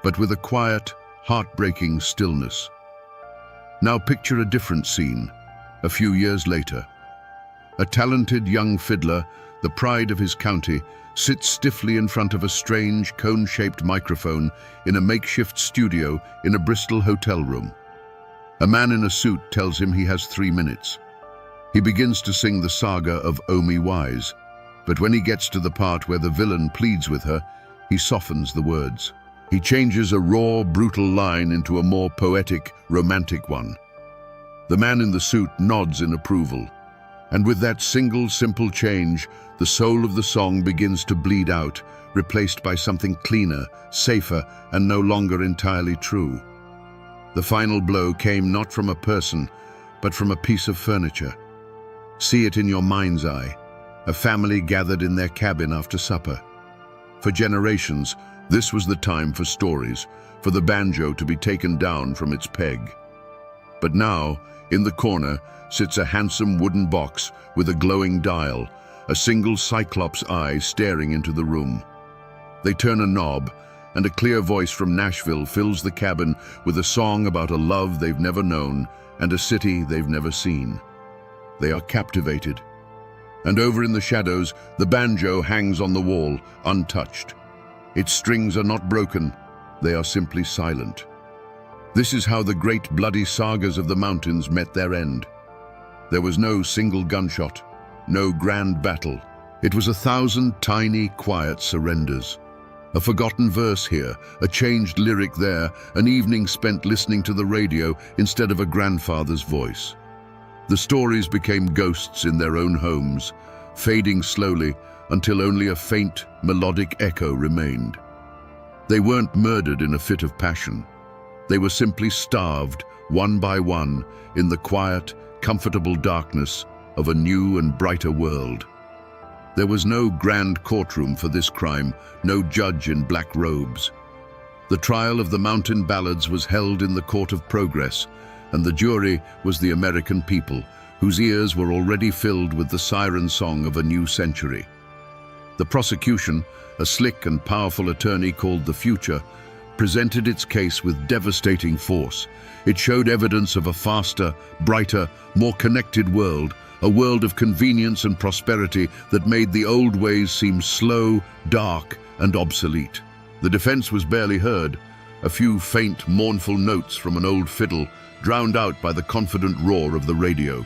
but with a quiet, heartbreaking stillness. Now picture a different scene, a few years later. A talented young fiddler, the pride of his county, sits stiffly in front of a strange, cone-shaped microphone in a makeshift studio in a Bristol hotel room. A man in a suit tells him he has 3 minutes. He begins to sing the saga of Omi Wise, but when he gets to the part where the villain pleads with her, he softens the words. He changes a raw, brutal line into a more poetic, romantic one. The man in the suit nods in approval, and with that single, simple change, the soul of the song begins to bleed out, replaced by something cleaner, safer, and no longer entirely true. The final blow came not from a person, but from a piece of furniture. See it in your mind's eye. a family gathered in their cabin after supper. For generations, this was the time for stories, for the banjo to be taken down from its peg. But now, in the corner, sits a handsome wooden box with a glowing dial, a single cyclops eye staring into the room. They turn a knob, and a clear voice from Nashville fills the cabin with a song about a love they've never known and a city they've never seen. They are captivated. And over in the shadows, the banjo hangs on the wall, untouched. Its strings are not broken, they are simply silent. This is how the great bloody sagas of the mountains met their end. There was no single gunshot, no grand battle. It was 1,000 tiny, quiet surrenders. A forgotten verse here, a changed lyric there, an evening spent listening to the radio instead of a grandfather's voice. The stories became ghosts in their own homes, fading slowly until only a faint, melodic echo remained. They weren't murdered in a fit of passion. They were simply starved, one by one, in the quiet, comfortable darkness of a new and brighter world. There was no grand courtroom for this crime, no judge in black robes. The trial of the mountain ballads was held in the court of progress, and the jury was the American people, whose ears were already filled with the siren song of a new century. The prosecution, a slick and powerful attorney called the Future, presented its case with devastating force. It showed evidence of a faster, brighter, more connected world, a world of convenience and prosperity that made the old ways seem slow, dark, and obsolete. The defense was barely heard, a few faint, mournful notes from an old fiddle, drowned out by the confident roar of the radio.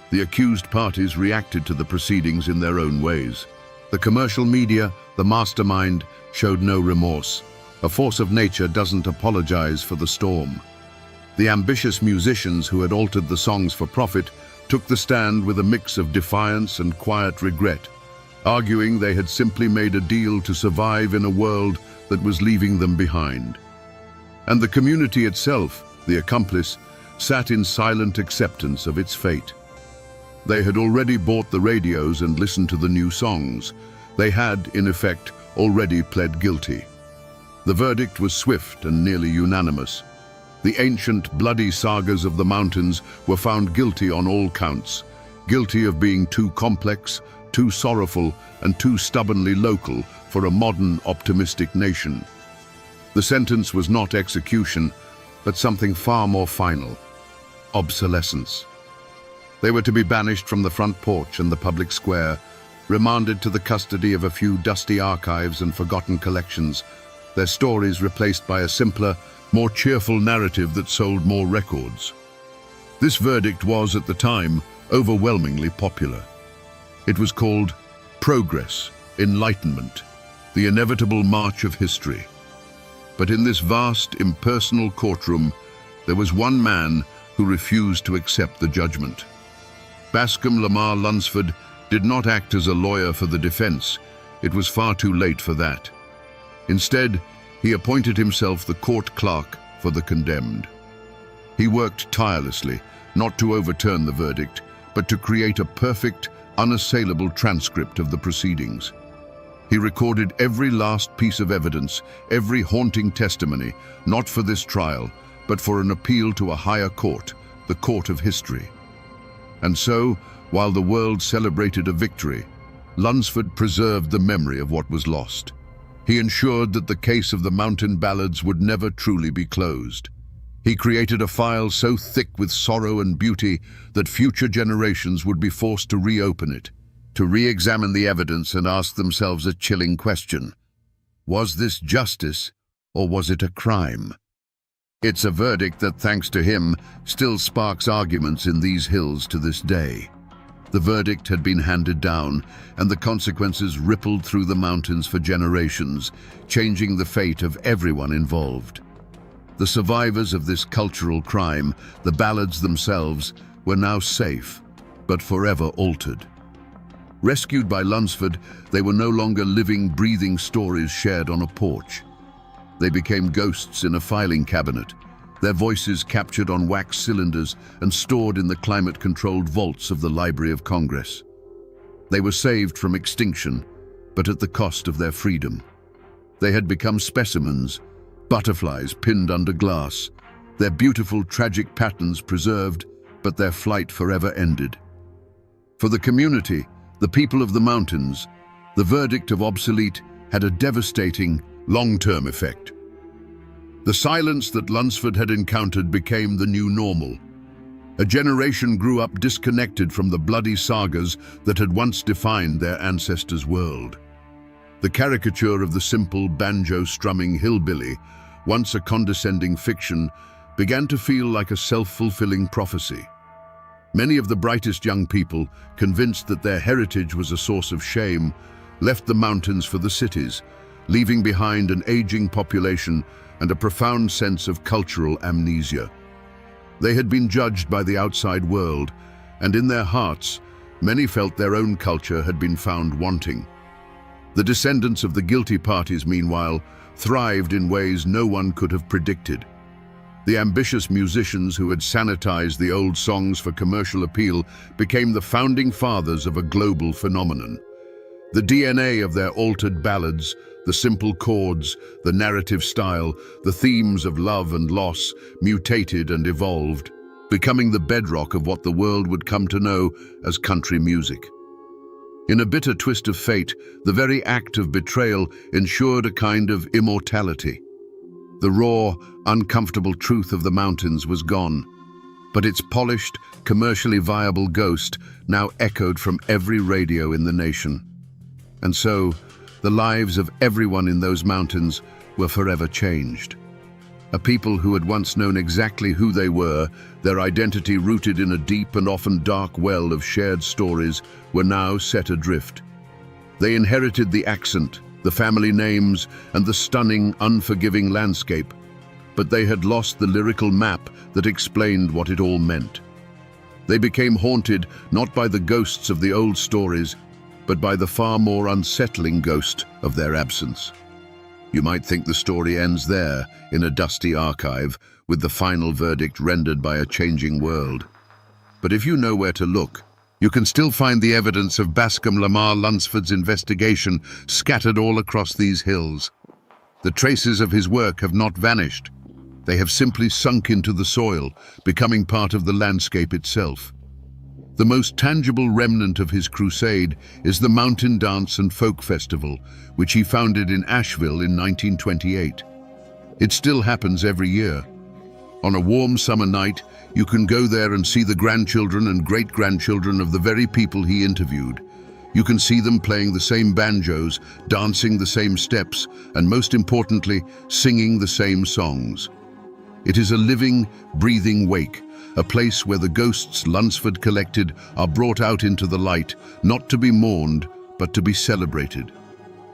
The accused parties reacted to the proceedings in their own ways. The commercial media, the mastermind, showed no remorse. A force of nature doesn't apologize for the storm. The ambitious musicians who had altered the songs for profit took the stand with a mix of defiance and quiet regret, arguing they had simply made a deal to survive in a world that was leaving them behind. And the community itself, the accomplice, sat in silent acceptance of its fate. They had already bought the radios and listened to the new songs. They had, in effect, already pled guilty. The verdict was swift and nearly unanimous. The ancient, bloody sagas of the mountains were found guilty on all counts, guilty of being too complex, too sorrowful, and too stubbornly local for a modern, optimistic nation. The sentence was not execution, but something far more final: obsolescence. They were to be banished from the front porch and the public square, remanded to the custody of a few dusty archives and forgotten collections, their stories replaced by a simpler, more cheerful narrative that sold more records. This verdict was, at the time, overwhelmingly popular. It was called Progress, Enlightenment, the inevitable march of history. But in this vast, impersonal courtroom, there was one man who refused to accept the judgment. Bascom Lamar Lunsford did not act as a lawyer for the defense. It was far too late for that. Instead, he appointed himself the court clerk for the condemned. He worked tirelessly, not to overturn the verdict, but to create a perfect, unassailable transcript of the proceedings. He recorded every last piece of evidence, every haunting testimony, not for this trial, but for an appeal to a higher court, the court of history. And so, while the world celebrated a victory, Lunsford preserved the memory of what was lost. He ensured that the case of the mountain ballads would never truly be closed. He created a file so thick with sorrow and beauty that future generations would be forced to reopen it, to re-examine the evidence and ask themselves a chilling question: was this justice, or was it a crime? It's a verdict that, thanks to him, still sparks arguments in these hills to this day. The verdict had been handed down, and the consequences rippled through the mountains for generations, changing the fate of everyone involved. The survivors of this cultural crime, the ballads themselves, were now safe, but forever altered. Rescued by Lunsford, they were no longer living, breathing stories shared on a porch. They became ghosts in a filing cabinet, their voices captured on wax cylinders and stored in the climate-controlled vaults of the Library of Congress. They were saved from extinction, but at the cost of their freedom. They had become specimens, butterflies pinned under glass, their beautiful tragic patterns preserved, but their flight forever ended. For the community, the people of the mountains, the verdict of obsolete had a devastating, long-term effect. The silence that Lunsford had encountered became the new normal. A generation grew up disconnected from the bloody sagas that had once defined their ancestors' world. The caricature of the simple banjo-strumming hillbilly, once a condescending fiction, began to feel like a self-fulfilling prophecy. Many of the brightest young people, convinced that their heritage was a source of shame, left the mountains for the cities, leaving behind an aging population and a profound sense of cultural amnesia. They had been judged by the outside world, and in their hearts, many felt their own culture had been found wanting. The descendants of the guilty parties, meanwhile, thrived in ways no one could have predicted. The ambitious musicians who had sanitized the old songs for commercial appeal became the founding fathers of a global phenomenon. The DNA of their altered ballads, the simple chords, the narrative style, the themes of love and loss, mutated and evolved, becoming the bedrock of what the world would come to know as country music. In a bitter twist of fate, the very act of betrayal ensured a kind of immortality. The raw, uncomfortable truth of the mountains was gone, but its polished, commercially viable ghost now echoed from every radio in the nation. And so, the lives of everyone in those mountains were forever changed. A people who had once known exactly who they were, their identity rooted in a deep and often dark well of shared stories, were now set adrift. They inherited the accent, the family names, and the stunning, unforgiving landscape, but they had lost the lyrical map that explained what it all meant. They became haunted not by the ghosts of the old stories, but by the far more unsettling ghost of their absence. You might think the story ends there, in a dusty archive, with the final verdict rendered by a changing world. But if you know where to look, you can still find the evidence of Bascom Lamar Lunsford's investigation scattered all across these hills. The traces of his work have not vanished. They have simply sunk into the soil, becoming part of the landscape itself. The most tangible remnant of his crusade is the Mountain Dance and Folk Festival, which he founded in Asheville in 1928. It still happens every year. On a warm summer night, you can go there and see the grandchildren and great-grandchildren of the very people he interviewed. You can see them playing the same banjos, dancing the same steps, and most importantly, singing the same songs. It is a living, breathing wake, a place where the ghosts Lunsford collected are brought out into the light, not to be mourned, but to be celebrated.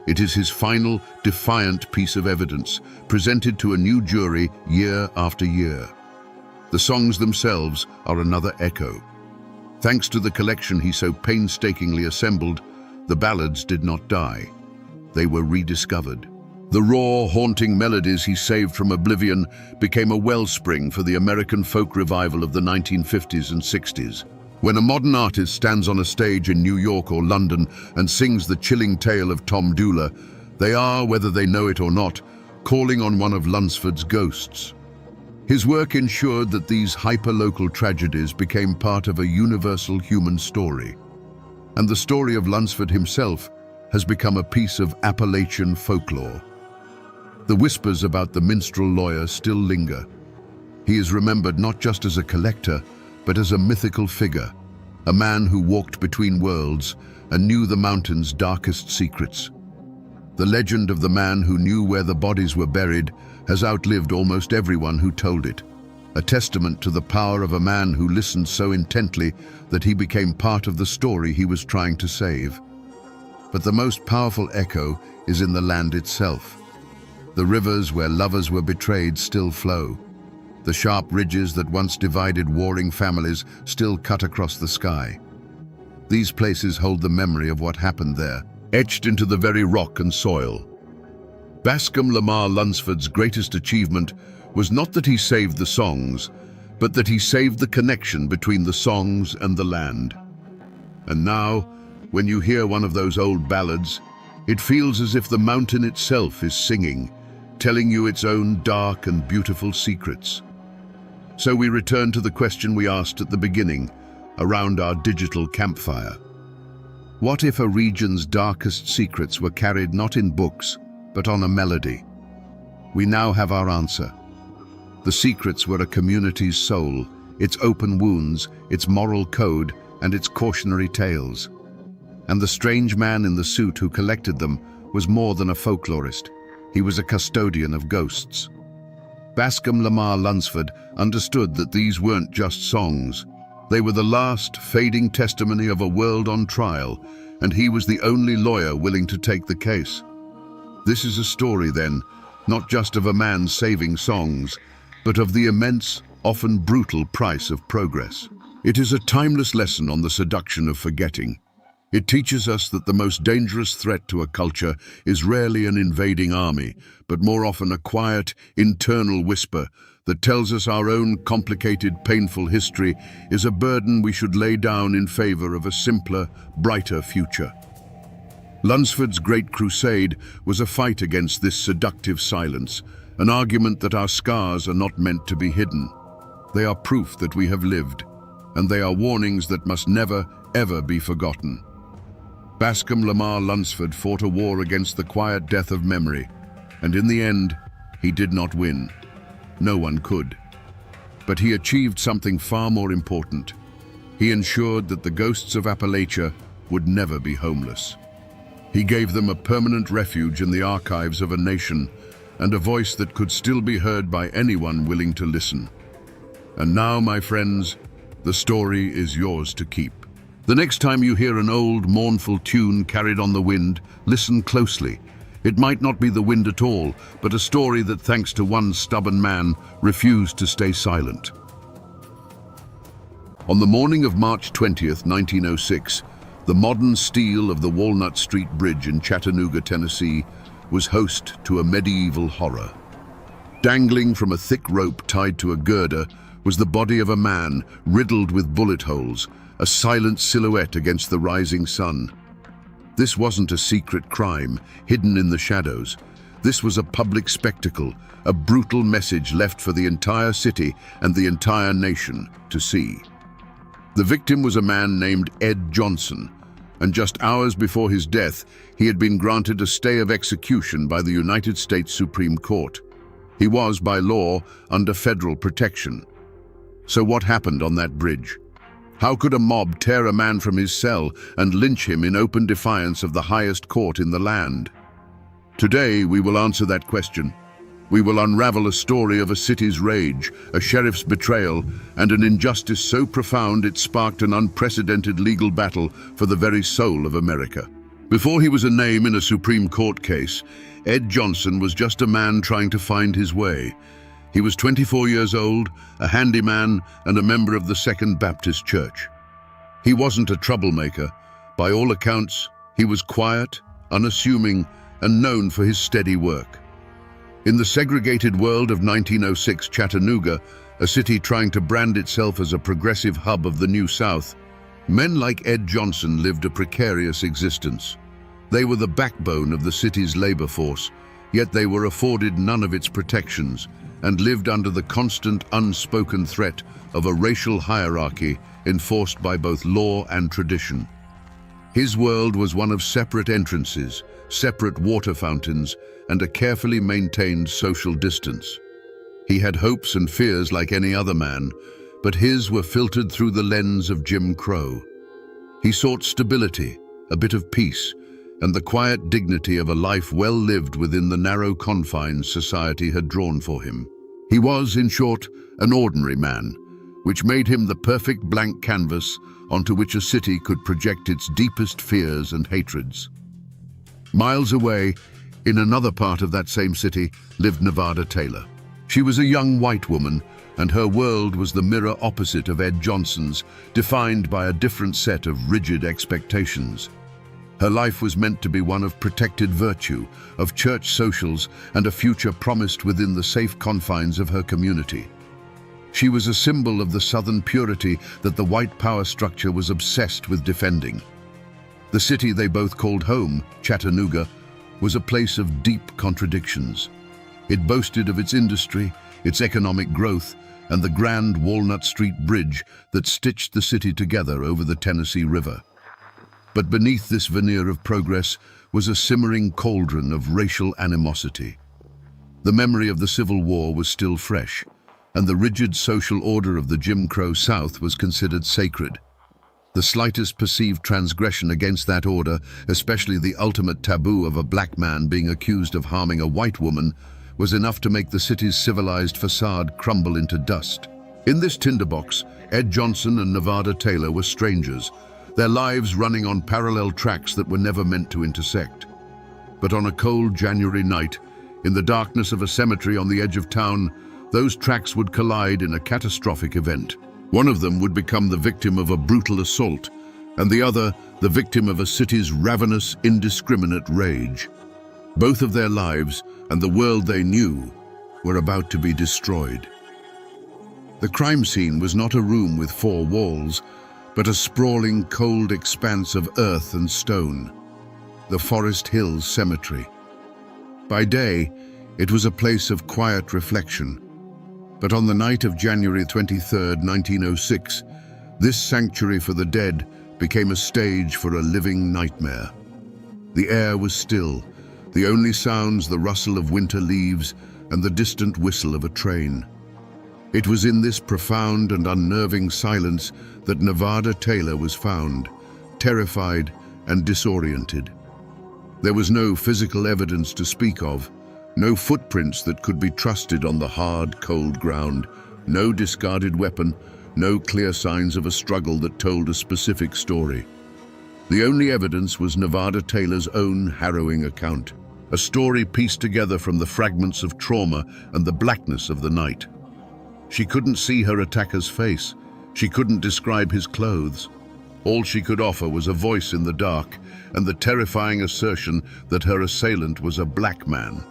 It is his final, defiant piece of evidence, presented to a new jury year after year. The songs themselves are another echo. Thanks to the collection he so painstakingly assembled, the ballads did not die. They were rediscovered. The raw, haunting melodies he saved from oblivion became a wellspring for the American folk revival of the 1950s and 60s. When a modern artist stands on a stage in New York or London and sings the chilling tale of Tom Dooley, they are, whether they know it or not, calling on one of Lunsford's ghosts. His work ensured that these hyper-local tragedies became part of a universal human story. And the story of Lunsford himself has become a piece of Appalachian folklore. The whispers about the minstrel lawyer still linger. He is remembered not just as a collector, but as a mythical figure, a man who walked between worlds and knew the mountain's darkest secrets. The legend of the man who knew where the bodies were buried has outlived almost everyone who told it, a testament to the power of a man who listened so intently that he became part of the story he was trying to save. But the most powerful echo is in the land itself. The rivers where lovers were betrayed still flow. The sharp ridges that once divided warring families still cut across the sky. These places hold the memory of what happened there, etched into the very rock and soil. Bascom Lamar Lunsford's greatest achievement was not that he saved the songs, but that he saved the connection between the songs and the land. And now, When you hear one of those old ballads, it feels as if the mountain itself is singing, telling you its own dark and beautiful secrets. So we return to the question we asked at the beginning, around our digital campfire. What if a region's darkest secrets were carried not in books, but on a melody? We now have our answer. The secrets were a community's soul, its open wounds, its moral code, and its cautionary tales. And the strange man in the suit who collected them was more than a folklorist. He was a custodian of ghosts. Bascom Lamar Lunsford understood that these weren't just songs. They were the last, fading testimony of a world on trial, and he was the only lawyer willing to take the case. This is a story, then, not just of a man saving songs, but of the immense, often brutal price of progress. It is a timeless lesson on the seduction of forgetting. It teaches us that the most dangerous threat to a culture is rarely an invading army, but more often a quiet, internal whisper that tells us our own complicated, painful history is a burden we should lay down in favor of a simpler, brighter future. Lunsford's great crusade was a fight against this seductive silence, an argument that our scars are not meant to be hidden. They are proof that we have lived, and they are warnings that must never, ever be forgotten. Bascom Lamar Lunsford fought a war against the quiet death of memory, and in the end, he did not win. No one could. But he achieved something far more important. He ensured that the ghosts of Appalachia would never be homeless. He gave them a permanent refuge in the archives of a nation, and a voice that could still be heard by anyone willing to listen. And now, my friends, the story is yours to keep. The next time you hear an old, mournful tune carried on the wind, listen closely. It might not be the wind at all, but a story that, thanks to one stubborn man, refused to stay silent. On the morning of March 20th, 1906, the modern steel of the Walnut Street Bridge in Chattanooga, Tennessee, was host to a medieval horror. Dangling from a thick rope tied to a girder was the body of a man riddled with bullet holes, a silent silhouette against the rising sun. This wasn't a secret crime, hidden in the shadows. This was a public spectacle, a brutal message left for the entire city and the entire nation to see. The victim was a man named Ed Johnson, and just hours before his death, he had been granted a stay of execution by the United States Supreme Court. He was, by law, under federal protection. So what happened on that bridge? How could a mob tear a man from his cell and lynch him in open defiance of the highest court in the land? Today, we will answer that question. We will unravel a story of a city's rage, a sheriff's betrayal, and an injustice so profound it sparked an unprecedented legal battle for the very soul of America. Before he was a name in a Supreme Court case, Ed Johnson was just a man trying to find his way. He was 24 years old, a handyman, and a member of the Second Baptist Church. He wasn't a troublemaker. By all accounts, he was quiet, unassuming, and known for his steady work. In the segregated world of 1906 Chattanooga, a city trying to brand itself as a progressive hub of the New South, men like Ed Johnson lived a precarious existence. They were the backbone of the city's labor force, yet they were afforded none of its protections and lived under the constant, unspoken threat of a racial hierarchy enforced by both law and tradition. His world was one of separate entrances, separate water fountains, and a carefully maintained social distance. He had hopes and fears like any other man, but his were filtered through the lens of Jim Crow. He sought stability, a bit of peace, and the quiet dignity of a life well lived within the narrow confines society had drawn for him. He was, in short, an ordinary man, which made him the perfect blank canvas onto which a city could project its deepest fears and hatreds. Miles away, in another part of that same city, lived Nevada Taylor. She was a young white woman, and her world was the mirror opposite of Ed Johnson's, defined by a different set of rigid expectations. Her life was meant to be one of protected virtue, of church socials, and a future promised within the safe confines of her community. She was a symbol of the Southern purity that the white power structure was obsessed with defending. The city they both called home, Chattanooga, was a place of deep contradictions. It boasted of its industry, its economic growth, and the grand Walnut Street Bridge that stitched the city together over the Tennessee River. But beneath this veneer of progress was a simmering cauldron of racial animosity. The memory of the Civil War was still fresh, and the rigid social order of the Jim Crow South was considered sacred. The slightest perceived transgression against that order, especially the ultimate taboo of a black man being accused of harming a white woman, was enough to make the city's civilized facade crumble into dust. In this tinderbox, Ed Johnson and Nevada Taylor were strangers, their lives running on parallel tracks that were never meant to intersect. But on a cold January night, in the darkness of a cemetery on the edge of town, those tracks would collide in a catastrophic event. One of them would become the victim of a brutal assault, and the other the victim of a city's ravenous, indiscriminate rage. Both of their lives and the world they knew were about to be destroyed. The crime scene was not a room with four walls, but a sprawling, cold expanse of earth and stone, the Forest Hills Cemetery. By day, it was a place of quiet reflection, but on the night of January 23, 1906, this sanctuary for the dead became a stage for a living nightmare. The air was still, the only sounds the rustle of winter leaves and the distant whistle of a train. It was in this profound and unnerving silence that Nevada Taylor was found, terrified and disoriented. There was no physical evidence to speak of, no footprints that could be trusted on the hard, cold ground, no discarded weapon, no clear signs of a struggle that told a specific story. The only evidence was Nevada Taylor's own harrowing account, a story pieced together from the fragments of trauma and the blackness of the night. She couldn't see her attacker's face. She couldn't describe his clothes. All she could offer was a voice in the dark and the terrifying assertion that her assailant was a black man.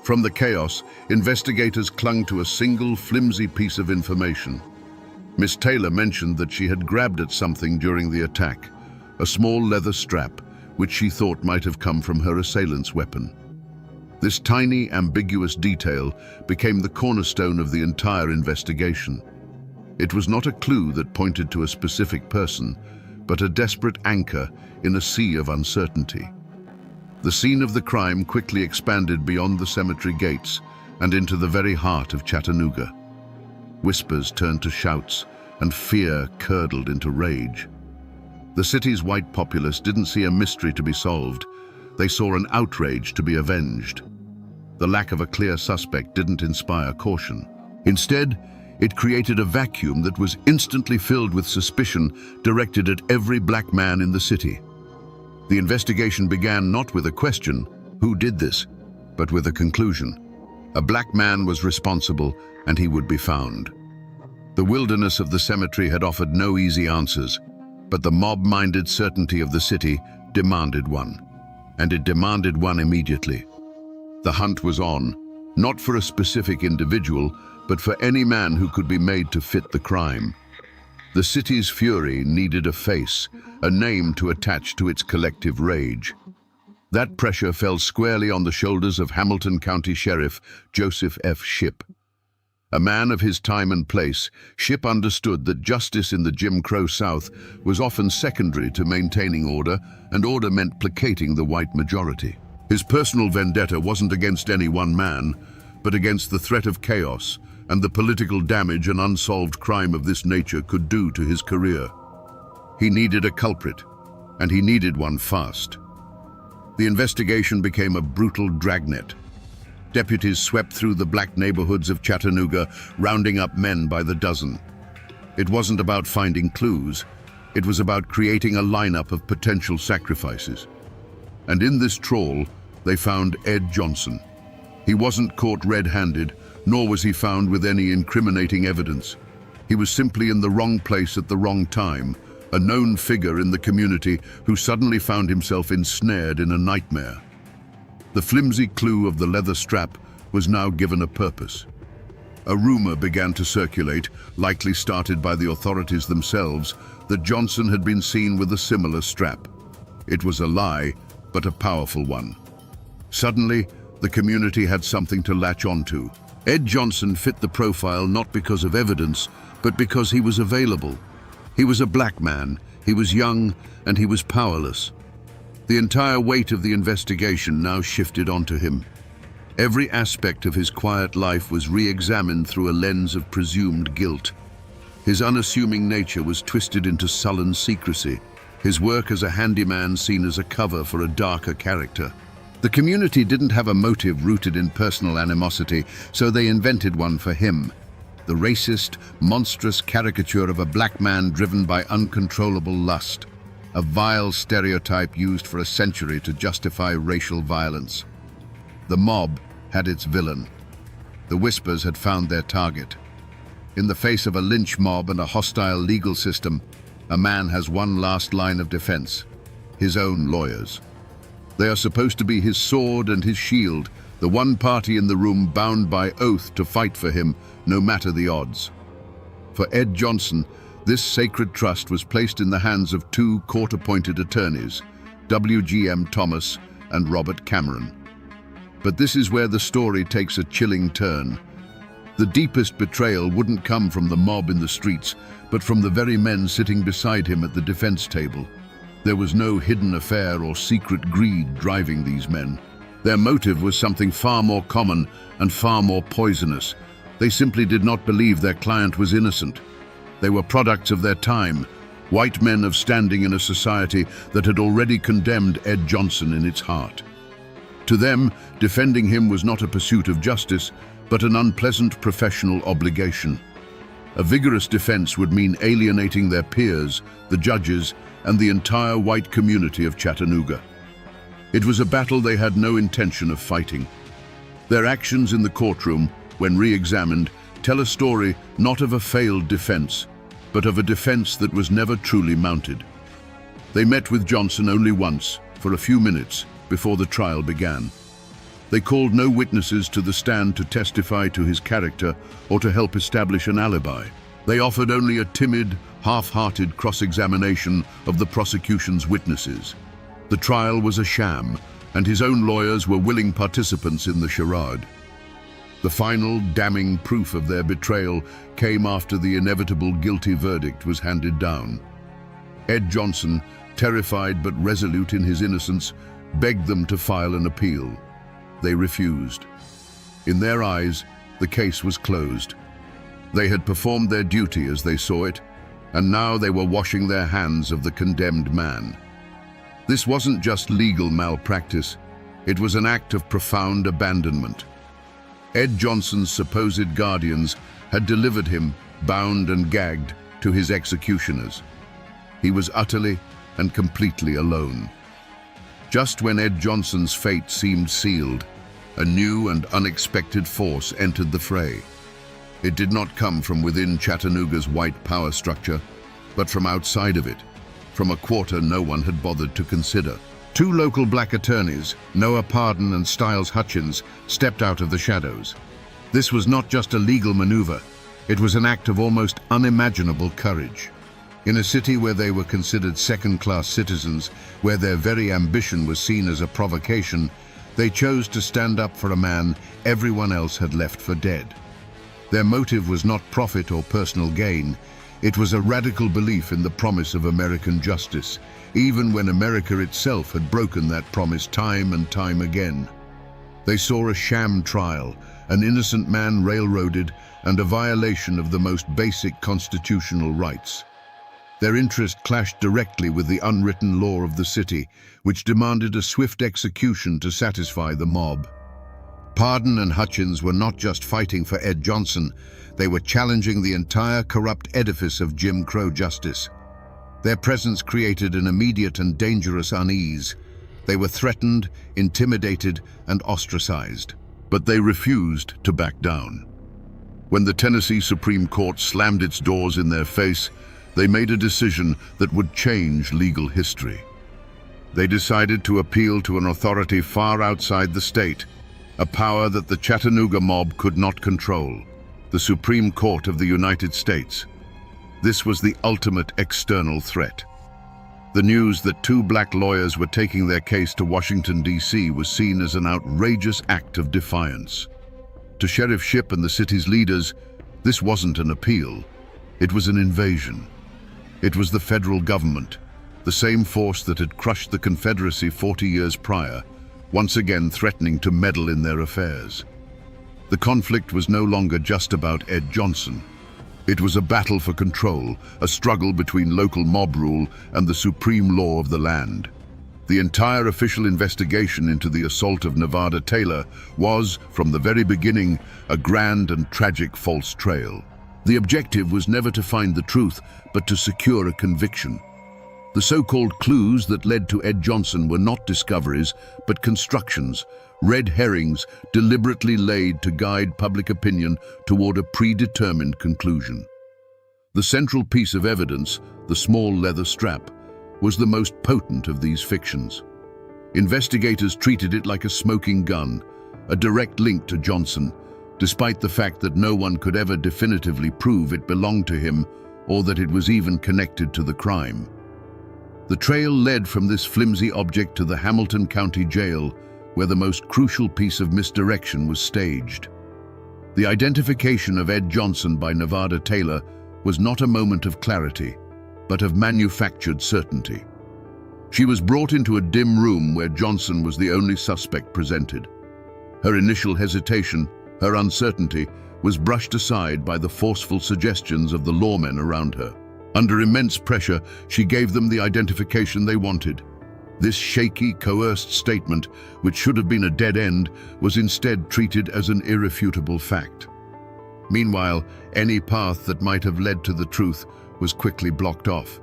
From the chaos, investigators clung to a single flimsy piece of information. Miss Taylor mentioned that she had grabbed at something during the attack, a small leather strap, which she thought might have come from her assailant's weapon. This tiny, ambiguous detail became the cornerstone of the entire investigation. It was not a clue that pointed to a specific person, but a desperate anchor in a sea of uncertainty. The scene of the crime quickly expanded beyond the cemetery gates and into the very heart of Chattanooga. Whispers turned to shouts, and fear curdled into rage. The city's white populace didn't see a mystery to be solved. They saw an outrage to be avenged. The lack of a clear suspect didn't inspire caution. Instead, it created a vacuum that was instantly filled with suspicion directed at every black man in the city. The investigation began not with a question, who did this, but with a conclusion. A black man was responsible, and he would be found. The wilderness of the cemetery had offered no easy answers, but the mob-minded certainty of the city demanded one, and it demanded one immediately. The hunt was on, not for a specific individual, but for any man who could be made to fit the crime. The city's fury needed a face, a name to attach to its collective rage. That pressure fell squarely on the shoulders of Hamilton County Sheriff Joseph F. Shipp. A man of his time and place, Shipp understood that justice in the Jim Crow South was often secondary to maintaining order, and order meant placating the white majority. His personal vendetta wasn't against any one man, but against the threat of chaos and the political damage an unsolved crime of this nature could do to his career. He needed a culprit, and he needed one fast. The investigation became a brutal dragnet. Deputies swept through the black neighborhoods of Chattanooga, rounding up men by the dozen. It wasn't about finding clues. It was about creating a lineup of potential sacrifices. And in this trawl, they found Ed Johnson. He wasn't caught red-handed, nor was he found with any incriminating evidence. He was simply in the wrong place at the wrong time, a known figure in the community who suddenly found himself ensnared in a nightmare. The flimsy clue of the leather strap was now given a purpose. A rumor began to circulate, likely started by the authorities themselves, that Johnson had been seen with a similar strap. It was a lie, but a powerful one. Suddenly, the community had something to latch onto. Ed Johnson fit the profile not because of evidence, but because he was available. He was a black man, he was young, and he was powerless. The entire weight of the investigation now shifted onto him. Every aspect of his quiet life was re-examined through a lens of presumed guilt. His unassuming nature was twisted into sullen secrecy, his work as a handyman seen as a cover for a darker character. The community didn't have a motive rooted in personal animosity, so they invented one for him. The racist, monstrous caricature of a black man driven by uncontrollable lust. A vile stereotype used for a century to justify racial violence. The mob had its villain. The Whispers had found their target. In the face of a lynch mob and a hostile legal system, a man has one last line of defense: his own lawyers. They are supposed to be his sword and his shield, the one party in the room bound by oath to fight for him, no matter the odds. For Ed Johnson, this sacred trust was placed in the hands of two court-appointed attorneys, W.G.M. Thomas and Robert Cameron. But this is where the story takes a chilling turn. The deepest betrayal wouldn't come from the mob in the streets, but from the very men sitting beside him at the defense table. There was no hidden affair or secret greed driving these men. Their motive was something far more common and far more poisonous. They simply did not believe their client was innocent. They were products of their time, white men of standing in a society that had already condemned Ed Johnson in its heart. To them, defending him was not a pursuit of justice, but an unpleasant professional obligation. A vigorous defense would mean alienating their peers, the judges, and the entire white community of Chattanooga. It was a battle they had no intention of fighting. Their actions in the courtroom, when re-examined, tell a story not of a failed defense, but of a defense that was never truly mounted. They met with Johnson only once, for a few minutes, before the trial began. They called no witnesses to the stand to testify to his character or to help establish an alibi. They offered only a timid, half-hearted cross-examination of the prosecution's witnesses. The trial was a sham, and his own lawyers were willing participants in the charade. The final, damning proof of their betrayal came after the inevitable guilty verdict was handed down. Ed Johnson, terrified but resolute in his innocence, begged them to file an appeal. They refused. In their eyes, the case was closed. They had performed their duty as they saw it, and now they were washing their hands of the condemned man. This wasn't just legal malpractice, it was an act of profound abandonment. Ed Johnson's supposed guardians had delivered him, bound and gagged, to his executioners. He was utterly and completely alone. Just when Ed Johnson's fate seemed sealed, a new and unexpected force entered the fray. It did not come from within Chattanooga's white power structure, but from outside of it, from a quarter no one had bothered to consider. Two local black attorneys, Noah Pardon and Styles Hutchins, stepped out of the shadows. This was not just a legal maneuver, it was an act of almost unimaginable courage. In a city where they were considered second-class citizens, where their very ambition was seen as a provocation, they chose to stand up for a man everyone else had left for dead. Their motive was not profit or personal gain, it was a radical belief in the promise of American justice, even when America itself had broken that promise time and time again. They saw a sham trial, an innocent man railroaded, and a violation of the most basic constitutional rights. Their interest clashed directly with the unwritten law of the city, which demanded a swift execution to satisfy the mob. Pardon and Hutchins were not just fighting for Ed Johnson, they were challenging the entire corrupt edifice of Jim Crow justice. Their presence created an immediate and dangerous unease. They were threatened, intimidated, and ostracized. But they refused to back down. When the Tennessee Supreme Court slammed its doors in their face, they made a decision that would change legal history. They decided to appeal to an authority far outside the state, a power that the Chattanooga mob could not control, the Supreme Court of the United States. This was the ultimate external threat. The news that two black lawyers were taking their case to Washington, D.C. was seen as an outrageous act of defiance. To Sheriff Shipp and the city's leaders, this wasn't an appeal. It was an invasion. It was the federal government, the same force that had crushed the Confederacy 40 years prior, once again threatening to meddle in their affairs. The conflict was no longer just about Ed Johnson. It was a battle for control, a struggle between local mob rule and the supreme law of the land. The entire official investigation into the assault of Nevada Taylor was, from the very beginning, a grand and tragic false trail. The objective was never to find the truth, but to secure a conviction. The so-called clues that led to Ed Johnson were not discoveries, but constructions, red herrings deliberately laid to guide public opinion toward a predetermined conclusion. The central piece of evidence, the small leather strap, was the most potent of these fictions. Investigators treated it like a smoking gun, a direct link to Johnson, despite the fact that no one could ever definitively prove it belonged to him or that it was even connected to the crime. The trail led from this flimsy object to the Hamilton County Jail, where the most crucial piece of misdirection was staged. The identification of Ed Johnson by Nevada Taylor was not a moment of clarity, but of manufactured certainty. She was brought into a dim room where Johnson was the only suspect presented. Her initial hesitation, her uncertainty, was brushed aside by the forceful suggestions of the lawmen around her. Under immense pressure, she gave them the identification they wanted. This shaky, coerced statement, which should have been a dead end, was instead treated as an irrefutable fact. Meanwhile, any path that might have led to the truth was quickly blocked off.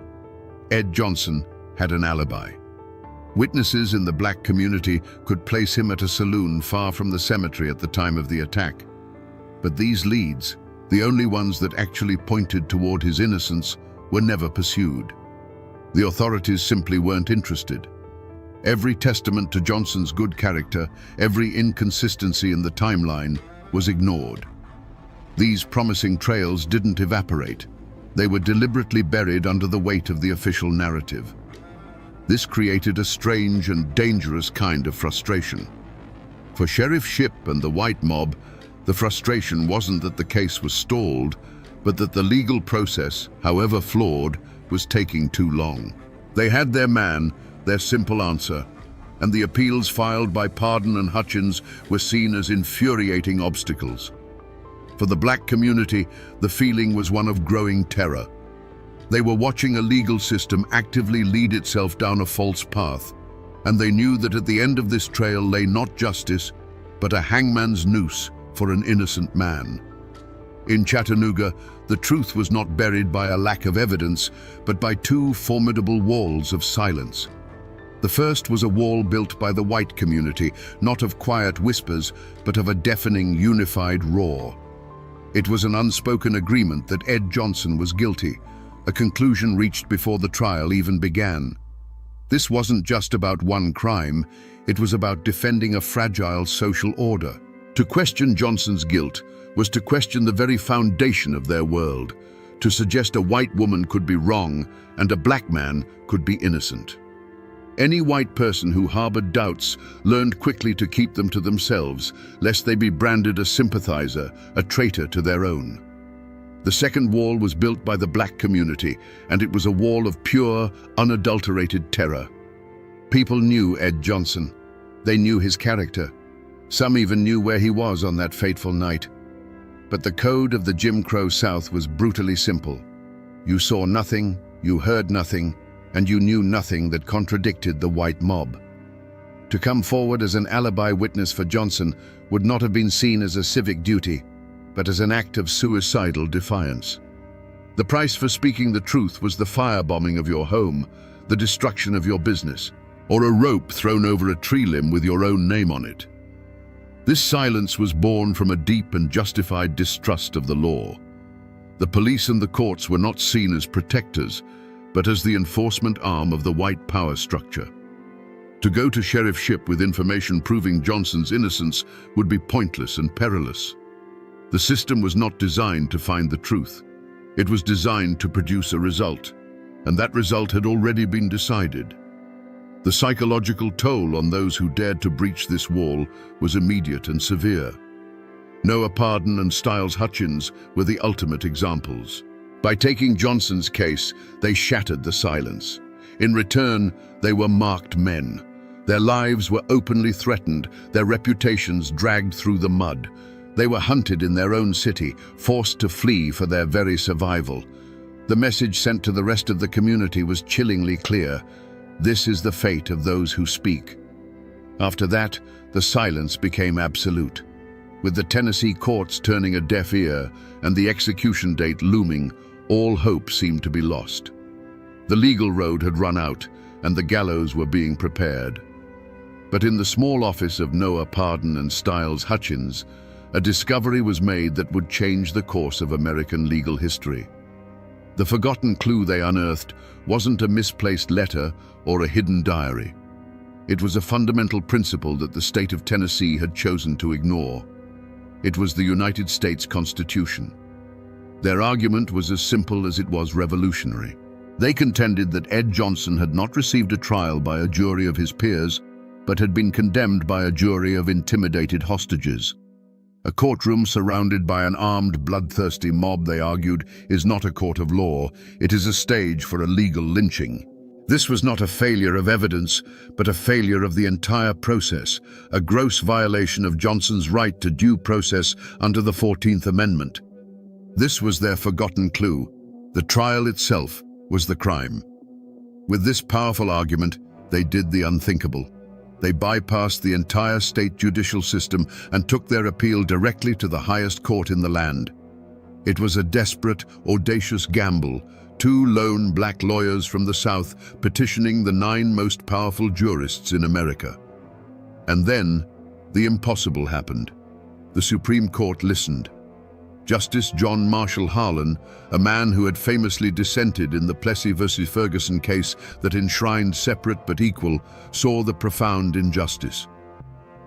Ed Johnson had an alibi. Witnesses in the black community could place him at a saloon far from the cemetery at the time of the attack. But these leads, the only ones that actually pointed toward his innocence, were never pursued. The authorities simply weren't interested. Every testament to Johnson's good character, every inconsistency in the timeline, was ignored. These promising trails didn't evaporate. They were deliberately buried under the weight of the official narrative. This created a strange and dangerous kind of frustration. For Sheriff Shipp and the white mob, the frustration wasn't that the case was stalled, but that the legal process, however flawed, was taking too long. They had their man, their simple answer, and the appeals filed by Pardon and Hutchins were seen as infuriating obstacles. For the black community, the feeling was one of growing terror. They were watching a legal system actively lead itself down a false path, and they knew that at the end of this trail lay not justice, but a hangman's noose for an innocent man. In Chattanooga, the truth was not buried by a lack of evidence, but by two formidable walls of silence. The first was a wall built by the white community, not of quiet whispers, but of a deafening, unified roar. It was an unspoken agreement that Ed Johnson was guilty, a conclusion reached before the trial even began. This wasn't just about one crime, it was about defending a fragile social order. To question Johnson's guilt was to question the very foundation of their world, to suggest a white woman could be wrong and a black man could be innocent. Any white person who harbored doubts learned quickly to keep them to themselves, lest they be branded a sympathizer, a traitor to their own. The second wall was built by the black community, and it was a wall of pure, unadulterated terror. People knew Ed Johnson. They knew his character. Some even knew where he was on that fateful night. But the code of the Jim Crow South was brutally simple. You saw nothing, you heard nothing, and you knew nothing that contradicted the white mob. To come forward as an alibi witness for Johnson would not have been seen as a civic duty, but as an act of suicidal defiance. The price for speaking the truth was the firebombing of your home, the destruction of your business, or a rope thrown over a tree limb with your own name on it. This silence was born from a deep and justified distrust of the law. The police and the courts were not seen as protectors, but as the enforcement arm of the white power structure. To go to Sheriff Shipp with information proving Johnson's innocence would be pointless and perilous. The system was not designed to find the truth. It was designed to produce a result. and that result had already been decided. The psychological toll on those who dared to breach this wall was immediate and severe. Noah Pardon and Styles Hutchins were the ultimate examples. By taking Johnson's case, they shattered the silence. In return, they were marked men. Their lives were openly threatened, their reputations dragged through the mud. They were hunted in their own city, forced to flee for their very survival. The message sent to the rest of the community was chillingly clear. This is the fate of those who speak. After that, the silence became absolute. With the Tennessee courts turning a deaf ear and the execution date looming, all hope seemed to be lost. The legal road had run out, and the gallows were being prepared. But in the small office of Noah Pardon and Styles Hutchins, a discovery was made that would change the course of American legal history. The forgotten clue they unearthed wasn't a misplaced letter or a hidden diary. It was a fundamental principle that the state of Tennessee had chosen to ignore. It was the United States Constitution. Their argument was as simple as it was revolutionary. They contended that Ed Johnson had not received a trial by a jury of his peers, but had been condemned by a jury of intimidated hostages. A courtroom surrounded by an armed, bloodthirsty mob, they argued, is not a court of law. It is a stage for a legal lynching. This was not a failure of evidence, but a failure of the entire process, a gross violation of Johnson's right to due process under the 14th Amendment. This was their forgotten clue. The trial itself was the crime. With this powerful argument, they did the unthinkable. They bypassed the entire state judicial system and took their appeal directly to the highest court in the land. It was a desperate, audacious gamble, two lone black lawyers from the South petitioning the 9 most powerful jurists in America. And then, the impossible happened. The Supreme Court listened. Justice John Marshall Harlan, a man who had famously dissented in the Plessy versus Ferguson case that enshrined separate but equal, saw the profound injustice.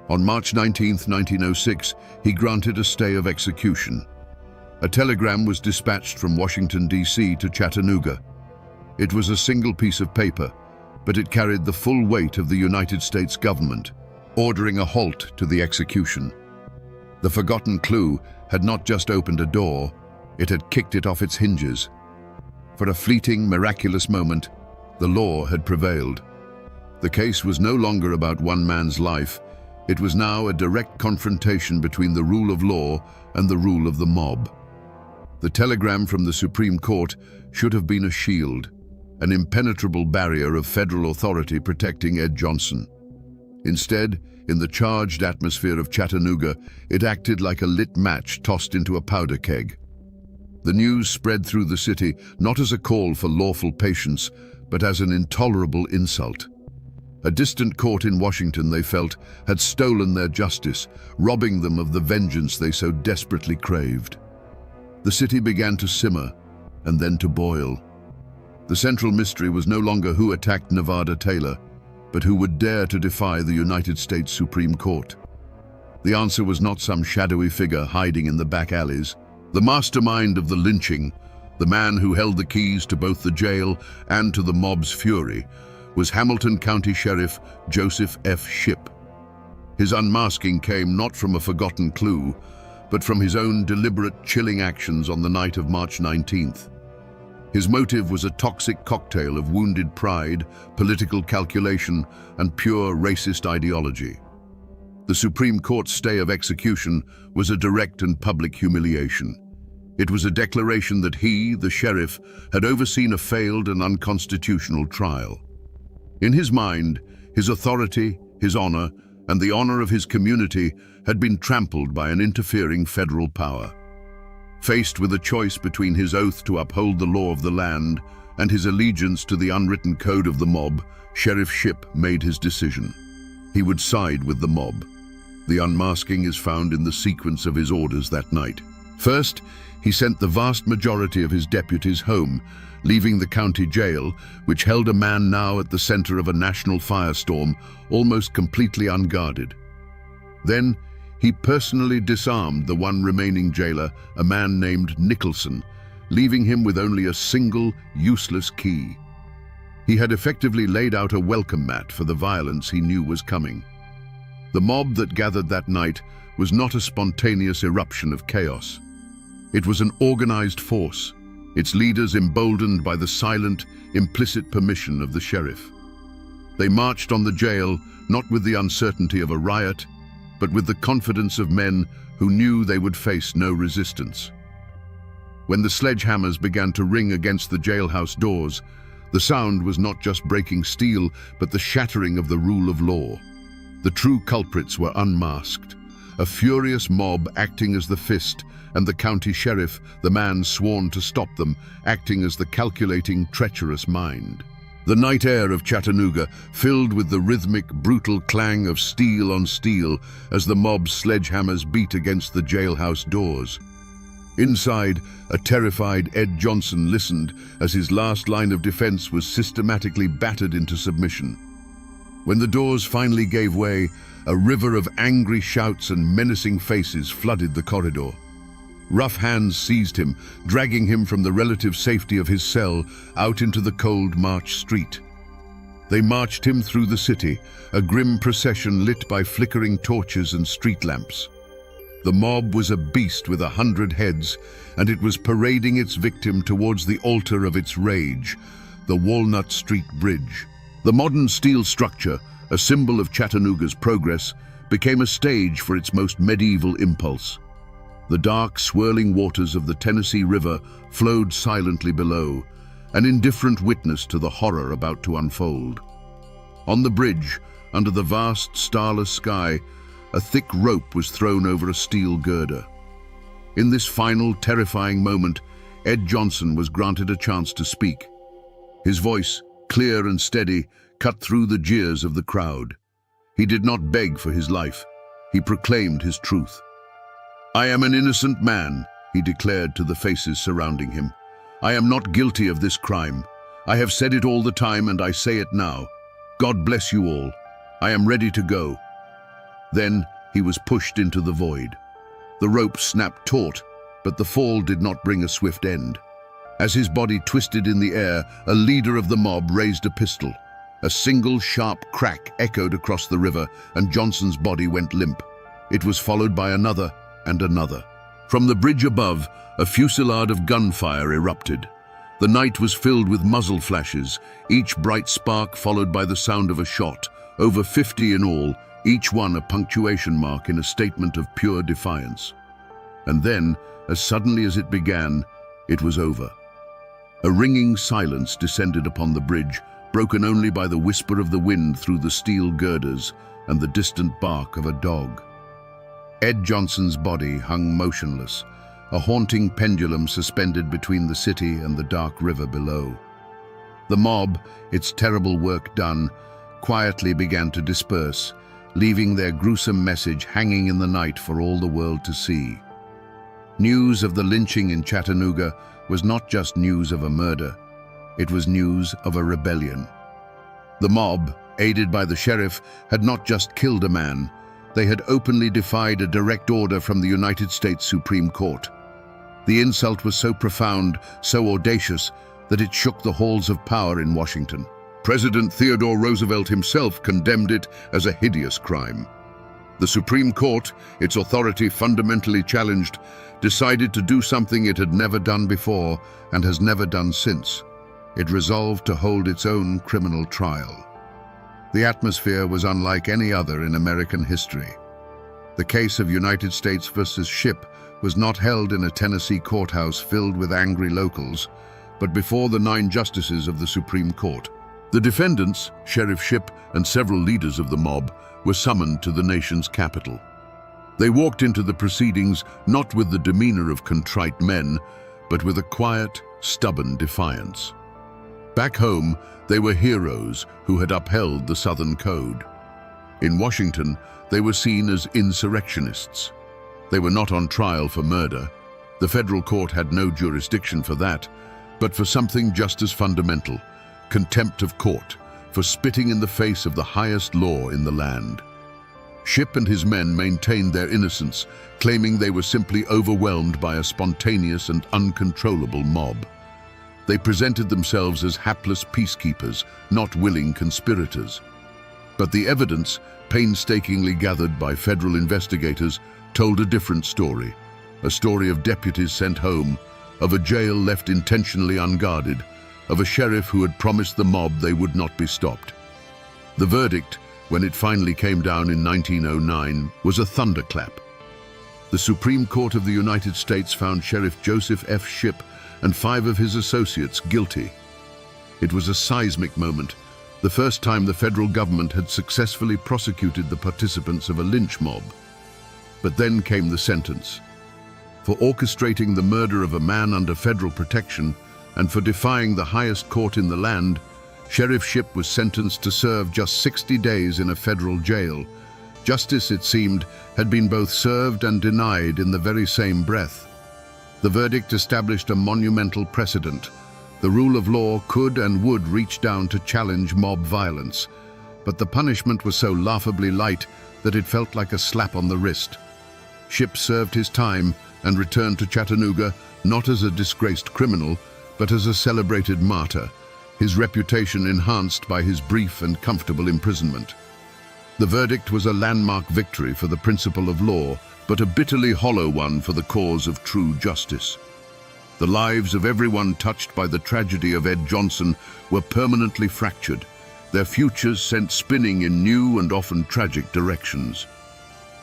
On March 19, 1906, he granted a stay of execution. A telegram was dispatched from Washington, D.C. to Chattanooga. It was a single piece of paper, but it carried the full weight of the United States government, ordering a halt to the execution. The forgotten clue had not just opened a door, it had kicked it off its hinges. For a fleeting, miraculous moment, the law had prevailed. The case was no longer about one man's life. It was now a direct confrontation between the rule of law and the rule of the mob. The telegram from the Supreme Court should have been a shield, an impenetrable barrier of federal authority protecting Ed Johnson. Instead, in the charged atmosphere of Chattanooga, it acted like a lit match tossed into a powder keg. The news spread through the city not as a call for lawful patience, but as an intolerable insult. A distant court in Washington, they felt, had stolen their justice, robbing them of the vengeance they so desperately craved. The city began to simmer, and then to boil. The central mystery was no longer who attacked Nevada Taylor, but who would dare to defy the United States Supreme Court. The answer was not some shadowy figure hiding in the back alleys. The mastermind of the lynching, the man who held the keys to both the jail and to the mob's fury, was Hamilton County Sheriff Joseph F. Shipp. His unmasking came not from a forgotten clue, but from his own deliberate, chilling actions on the night of March 19th. His motive was a toxic cocktail of wounded pride, political calculation, and pure racist ideology. The Supreme Court's stay of execution was a direct and public humiliation. It was a declaration that he, the sheriff, had overseen a failed and unconstitutional trial. In his mind, his authority, his honor, and the honor of his community had been trampled by an interfering federal power. Faced with a choice between his oath to uphold the law of the land and his allegiance to the unwritten code of the mob, Sheriff Shipp made his decision. He would side with the mob. The unmasking is found in the sequence of his orders that night. First, he sent the vast majority of his deputies home, leaving the county jail, which held a man now at the center of a national firestorm, almost completely unguarded. Then, he personally disarmed the one remaining jailer, a man named Nicholson, leaving him with only a single, useless key. He had effectively laid out a welcome mat for the violence he knew was coming. The mob that gathered that night was not a spontaneous eruption of chaos. It was an organized force, its leaders emboldened by the silent, implicit permission of the sheriff. They marched on the jail not with the uncertainty of a riot, but with the confidence of men who knew they would face no resistance. When the sledgehammers began to ring against the jailhouse doors, the sound was not just breaking steel, but the shattering of the rule of law. The true culprits were unmasked, a furious mob acting as the fist, and the county sheriff, the man sworn to stop them, acting as the calculating, treacherous mind. The night air of Chattanooga filled with the rhythmic, brutal clang of steel on steel as the mob's sledgehammers beat against the jailhouse doors. Inside, a terrified Ed Johnson listened as his last line of defense was systematically battered into submission. When the doors finally gave way, a river of angry shouts and menacing faces flooded the corridor. Rough hands seized him, dragging him from the relative safety of his cell out into the cold March street. They marched him through the city, a grim procession lit by flickering torches and street lamps. The mob was a beast with 100 heads, and it was parading its victim towards the altar of its rage, the Walnut Street Bridge. The modern steel structure, a symbol of Chattanooga's progress, became a stage for its most medieval impulse. The dark, swirling waters of the Tennessee River flowed silently below, an indifferent witness to the horror about to unfold. On the bridge, under the vast, starless sky, a thick rope was thrown over a steel girder. In this final, terrifying moment, Ed Johnson was granted a chance to speak. His voice, clear and steady, cut through the jeers of the crowd. He did not beg for his life. He proclaimed his truth. "I am an innocent man," he declared to the faces surrounding him. "I am not guilty of this crime. I have said it all the time and I say it now. God bless you all. I am ready to go." Then he was pushed into the void. The rope snapped taut, but the fall did not bring a swift end. As his body twisted in the air, a leader of the mob raised a pistol. A single sharp crack echoed across the river, and Johnson's body went limp. It was followed by another and another. From the bridge above, a fusillade of gunfire erupted. The night was filled with muzzle flashes, each bright spark followed by the sound of a shot. Over 50 in all, each one a punctuation mark in a statement of pure defiance. And then, as suddenly as it began, it was over. A ringing silence descended upon the bridge, broken only by the whisper of the wind through the steel girders and the distant bark of a dog. Ed Johnson's body hung motionless, a haunting pendulum suspended between the city and the dark river below. The mob, its terrible work done, quietly began to disperse, leaving their gruesome message hanging in the night for all the world to see. News of the lynching in Chattanooga was not just news of a murder, it was news of a rebellion. The mob, aided by the sheriff, had not just killed a man, they had openly defied a direct order from the United States Supreme Court. The insult was so profound, so audacious, that it shook the halls of power in Washington. President Theodore Roosevelt himself condemned it as a hideous crime. The Supreme Court, its authority fundamentally challenged, decided to do something it had never done before and has never done since. It resolved to hold its own criminal trial. The atmosphere was unlike any other in American history. The case of United States versus Shipp was not held in a Tennessee courthouse filled with angry locals, but before the 9 justices of the Supreme Court. The defendants, Sheriff Shipp and several leaders of the mob, were summoned to the nation's capital. They walked into the proceedings not with the demeanor of contrite men, but with a quiet, stubborn defiance. Back home, they were heroes who had upheld the Southern Code. In Washington, they were seen as insurrectionists. They were not on trial for murder. The federal court had no jurisdiction for that, but for something just as fundamental: contempt of court, for spitting in the face of the highest law in the land. Shipp and his men maintained their innocence, claiming they were simply overwhelmed by a spontaneous and uncontrollable mob. They presented themselves as hapless peacekeepers, not willing conspirators. But the evidence, painstakingly gathered by federal investigators, told a different story. A story of deputies sent home, of a jail left intentionally unguarded, of a sheriff who had promised the mob they would not be stopped. The verdict, when it finally came down in 1909, was a thunderclap. The Supreme Court of the United States found Sheriff Joseph F. Shipp and 5 of his associates guilty. It was a seismic moment, the first time the federal government had successfully prosecuted the participants of a lynch mob. But then came the sentence. For orchestrating the murder of a man under federal protection and for defying the highest court in the land, Sheriff Shipp was sentenced to serve just 60 days in a federal jail. Justice, it seemed, had been both served and denied in the very same breath. The verdict established a monumental precedent. The rule of law could and would reach down to challenge mob violence, but the punishment was so laughably light that it felt like a slap on the wrist. Shipp served his time and returned to Chattanooga not as a disgraced criminal, but as a celebrated martyr, his reputation enhanced by his brief and comfortable imprisonment. The verdict was a landmark victory for the principle of law, but a bitterly hollow one for the cause of true justice. The lives of everyone touched by the tragedy of Ed Johnson were permanently fractured, their futures sent spinning in new and often tragic directions.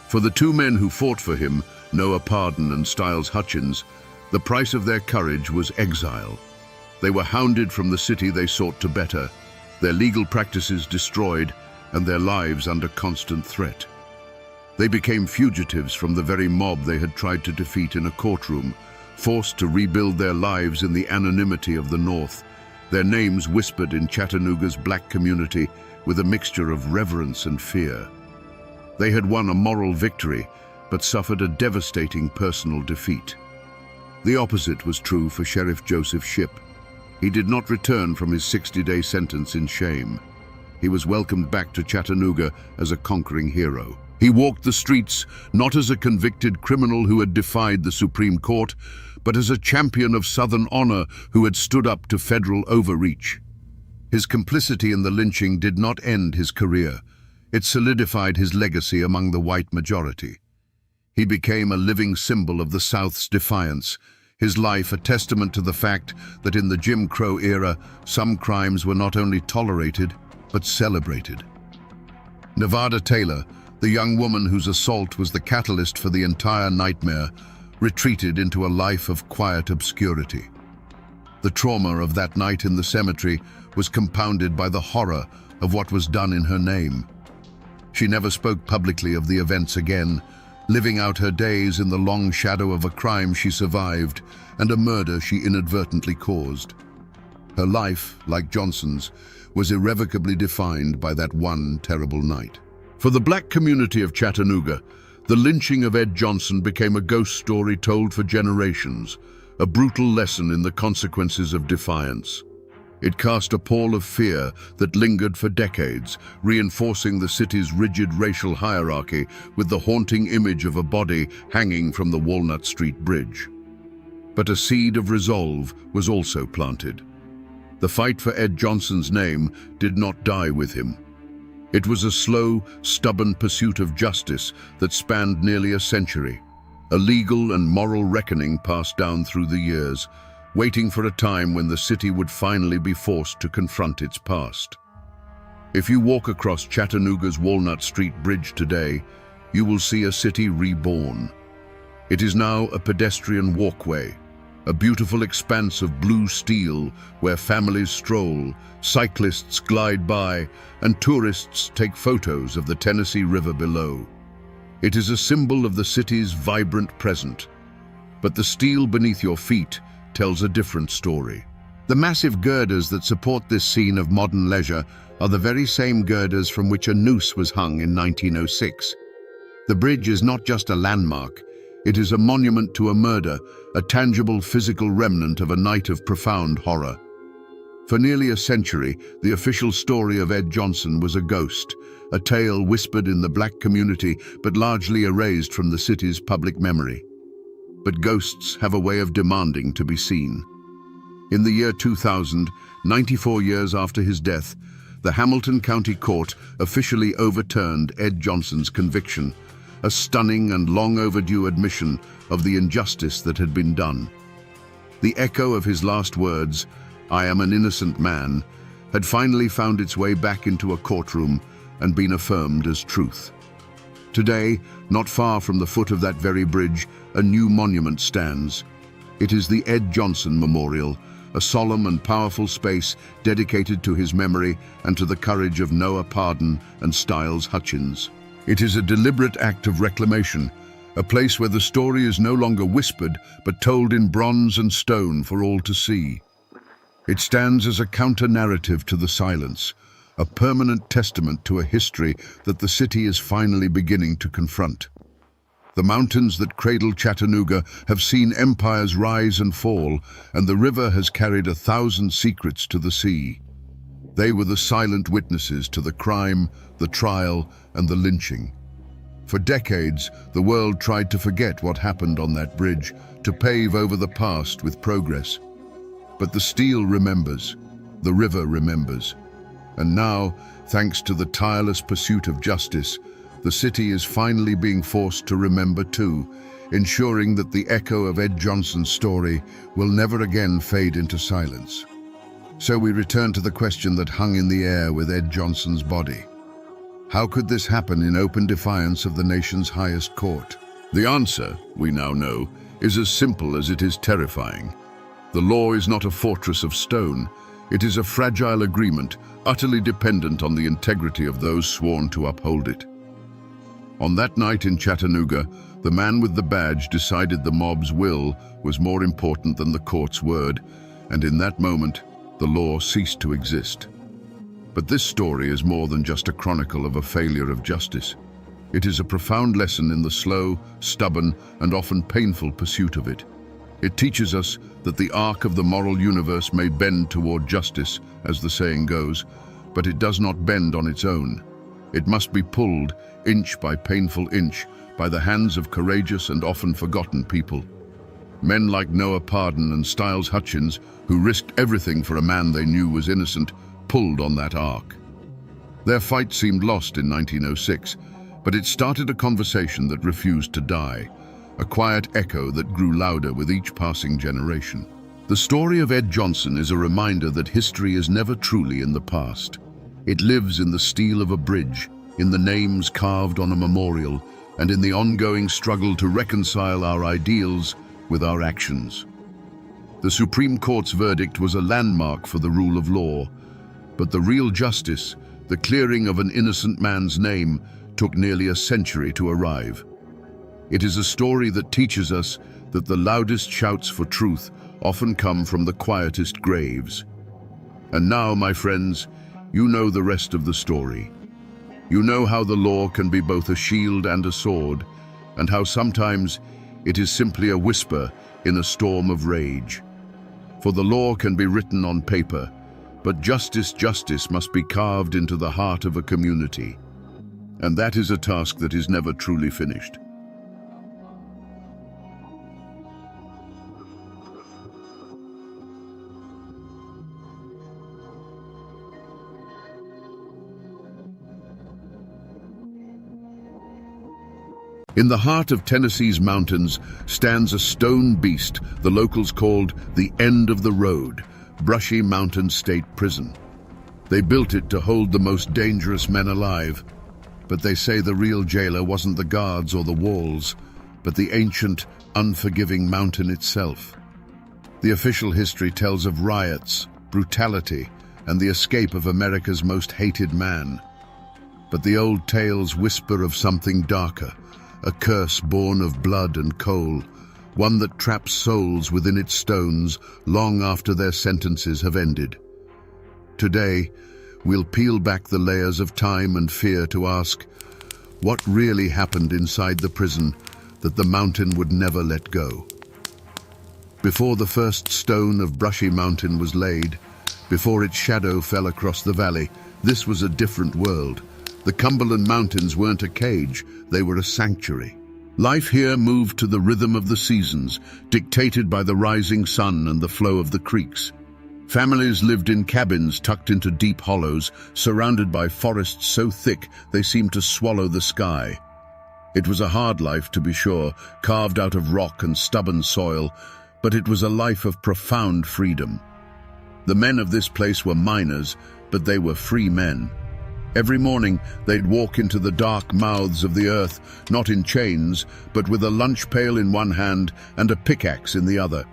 For the 2 men who fought for him, Noah Pardon and Styles Hutchins, the price of their courage was exile. They were hounded from the city they sought to better, their legal practices destroyed, and their lives under constant threat. They became fugitives from the very mob they had tried to defeat in a courtroom, forced to rebuild their lives in the anonymity of the North, their names whispered in Chattanooga's black community with a mixture of reverence and fear. They had won a moral victory, but suffered a devastating personal defeat. The opposite was true for Sheriff Joseph Shipp. He did not return from his 60-day sentence in shame. He was welcomed back to Chattanooga as a conquering hero. He walked the streets not as a convicted criminal who had defied the Supreme Court, but as a champion of Southern honor who had stood up to federal overreach. His complicity in the lynching did not end his career. It solidified his legacy among the white majority. He became a living symbol of the South's defiance, his life a testament to the fact that in the Jim Crow era, some crimes were not only tolerated, but celebrated. Nevada Taylor, the young woman whose assault was the catalyst for the entire nightmare, retreated into a life of quiet obscurity. The trauma of that night in the cemetery was compounded by the horror of what was done in her name. She never spoke publicly of the events again, living out her days in the long shadow of a crime she survived and a murder she inadvertently caused. Her life, like Johnson's, was irrevocably defined by that one terrible night. For the black community of Chattanooga, the lynching of Ed Johnson became a ghost story told for generations, a brutal lesson in the consequences of defiance. It cast a pall of fear that lingered for decades, reinforcing the city's rigid racial hierarchy with the haunting image of a body hanging from the Walnut Street Bridge. But a seed of resolve was also planted. The fight for Ed Johnson's name did not die with him. It was a slow, stubborn pursuit of justice that spanned nearly a century, a legal and moral reckoning passed down through the years, waiting for a time when the city would finally be forced to confront its past. If you walk across Chattanooga's Walnut Street Bridge today, you will see a city reborn. It is now a pedestrian walkway, a beautiful expanse of blue steel where families stroll, cyclists glide by, and tourists take photos of the Tennessee River below. It is a symbol of the city's vibrant present. But the steel beneath your feet tells a different story. The massive girders that support this scene of modern leisure are the very same girders from which a noose was hung in 1906. The bridge is not just a landmark, it is a monument to a murder, a tangible physical remnant of a night of profound horror. For nearly a century, the official story of Ed Johnson was a ghost, a tale whispered in the black community but largely erased from the city's public memory. But ghosts have a way of demanding to be seen. In the year 2000, 94 years after his death, the Hamilton County Court officially overturned Ed Johnson's conviction, a stunning and long overdue admission of the injustice that had been done. The echo of his last words, "I am an innocent man," had finally found its way back into a courtroom and been affirmed as truth. Today, not far from the foot of that very bridge, a new monument stands. It is the Ed Johnson Memorial, a solemn and powerful space dedicated to his memory and to the courage of Noah Pardon and Styles Hutchins. It is a deliberate act of reclamation, a place where the story is no longer whispered but told in bronze and stone for all to see. It stands as a counter-narrative to the silence, a permanent testament to a history that the city is finally beginning to confront. The mountains that cradle Chattanooga have seen empires rise and fall, and the river has carried 1,000 secrets to the sea. They were the silent witnesses to the crime, the trial, and the lynching. For decades, the world tried to forget what happened on that bridge, to pave over the past with progress. But the steel remembers, the river remembers. And now, thanks to the tireless pursuit of justice, the city is finally being forced to remember too, ensuring that the echo of Ed Johnson's story will never again fade into silence. So we return to the question that hung in the air with Ed Johnson's body. How could this happen in open defiance of the nation's highest court? The answer, we now know, is as simple as it is terrifying. The law is not a fortress of stone. It is a fragile agreement, utterly dependent on the integrity of those sworn to uphold it. On that night in Chattanooga, the man with the badge decided the mob's will was more important than the court's word, and in that moment, the law ceased to exist. But this story is more than just a chronicle of a failure of justice. It is a profound lesson in the slow, stubborn, and often painful pursuit of it. It teaches us that the arc of the moral universe may bend toward justice, as the saying goes, but it does not bend on its own. It must be pulled, inch by painful inch, by the hands of courageous and often forgotten people. Men like Noah Pardon and Styles Hutchins, who risked everything for a man they knew was innocent, pulled on that arc. Their fight seemed lost in 1906, but it started a conversation that refused to die, a quiet echo that grew louder with each passing generation. The story of Ed Johnson is a reminder that history is never truly in the past. It lives in the steel of a bridge, in the names carved on a memorial, and in the ongoing struggle to reconcile our ideals with our actions. The Supreme Court's verdict was a landmark for the rule of law, but the real justice, the clearing of an innocent man's name, took nearly a century to arrive. It is a story that teaches us that the loudest shouts for truth often come from the quietest graves. And now, my friends, you know the rest of the story. You know how the law can be both a shield and a sword, and how sometimes it is simply a whisper in a storm of rage. For the law can be written on paper, but justice must be carved into the heart of a community. And that is a task that is never truly finished. In the heart of Tennessee's mountains stands a stone beast the locals called the End of the Road, Brushy Mountain State Prison. They built it to hold the most dangerous men alive, but they say the real jailer wasn't the guards or the walls, but the ancient, unforgiving mountain itself. The official history tells of riots, brutality, and the escape of America's most hated man. But the old tales whisper of something darker, a curse born of blood and coal, one that traps souls within its stones long after their sentences have ended. Today, we'll peel back the layers of time and fear to ask, what really happened inside the prison that the mountain would never let go? Before the first stone of Brushy Mountain was laid, before its shadow fell across the valley, this was a different world. The Cumberland Mountains weren't a cage, they were a sanctuary. Life here moved to the rhythm of the seasons, dictated by the rising sun and the flow of the creeks. Families lived in cabins tucked into deep hollows, surrounded by forests so thick they seemed to swallow the sky. It was a hard life, to be sure, carved out of rock and stubborn soil, but it was a life of profound freedom. The men of this place were miners, but they were free men. Every morning they'd walk into the dark mouths of the earth, not in chains, but with a lunch pail in one hand and a pickaxe in the other.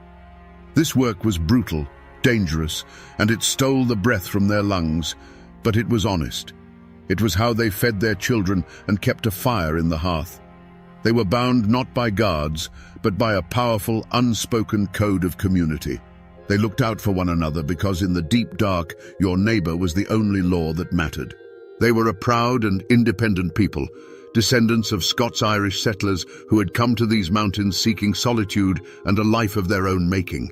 This work was brutal, dangerous, and it stole the breath from their lungs, but it was honest. It was how they fed their children and kept a fire in the hearth. They were bound not by guards, but by a powerful, unspoken code of community. They looked out for one another because in the deep dark, your neighbor was the only law that mattered. They were a proud and independent people, descendants of Scots-Irish settlers who had come to these mountains seeking solitude and a life of their own making.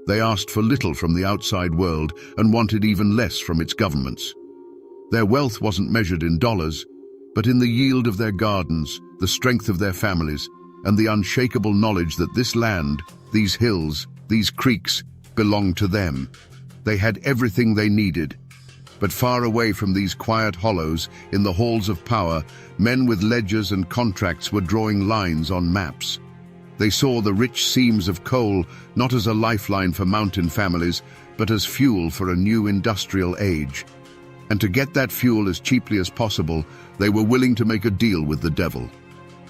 They asked for little from the outside world and wanted even less from its governments. Their wealth wasn't measured in dollars, but in the yield of their gardens, the strength of their families, and the unshakable knowledge that this land, these hills, these creeks, belonged to them. They had everything they needed. But far away from these quiet hollows, in the halls of power, men with ledgers and contracts were drawing lines on maps. They saw the rich seams of coal not as a lifeline for mountain families, but as fuel for a new industrial age. And to get that fuel as cheaply as possible, they were willing to make a deal with the devil.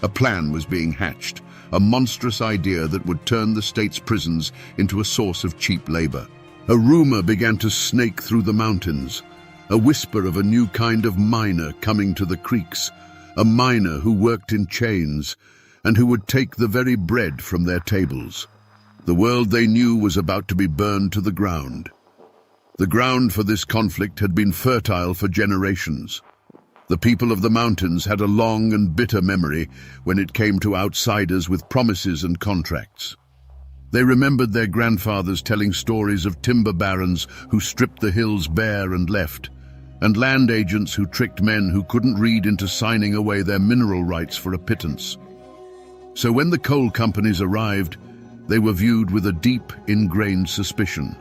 A plan was being hatched, a monstrous idea that would turn the state's prisons into a source of cheap labor. A rumor began to snake through the mountains, a whisper of a new kind of miner coming to the creeks, a miner who worked in chains and who would take the very bread from their tables. The world they knew was about to be burned to the ground. The ground for this conflict had been fertile for generations. The people of the mountains had a long and bitter memory when it came to outsiders with promises and contracts. They remembered their grandfathers telling stories of timber barons who stripped the hills bare and left, and land agents who tricked men who couldn't read into signing away their mineral rights for a pittance. So when the coal companies arrived, they were viewed with a deep, ingrained suspicion.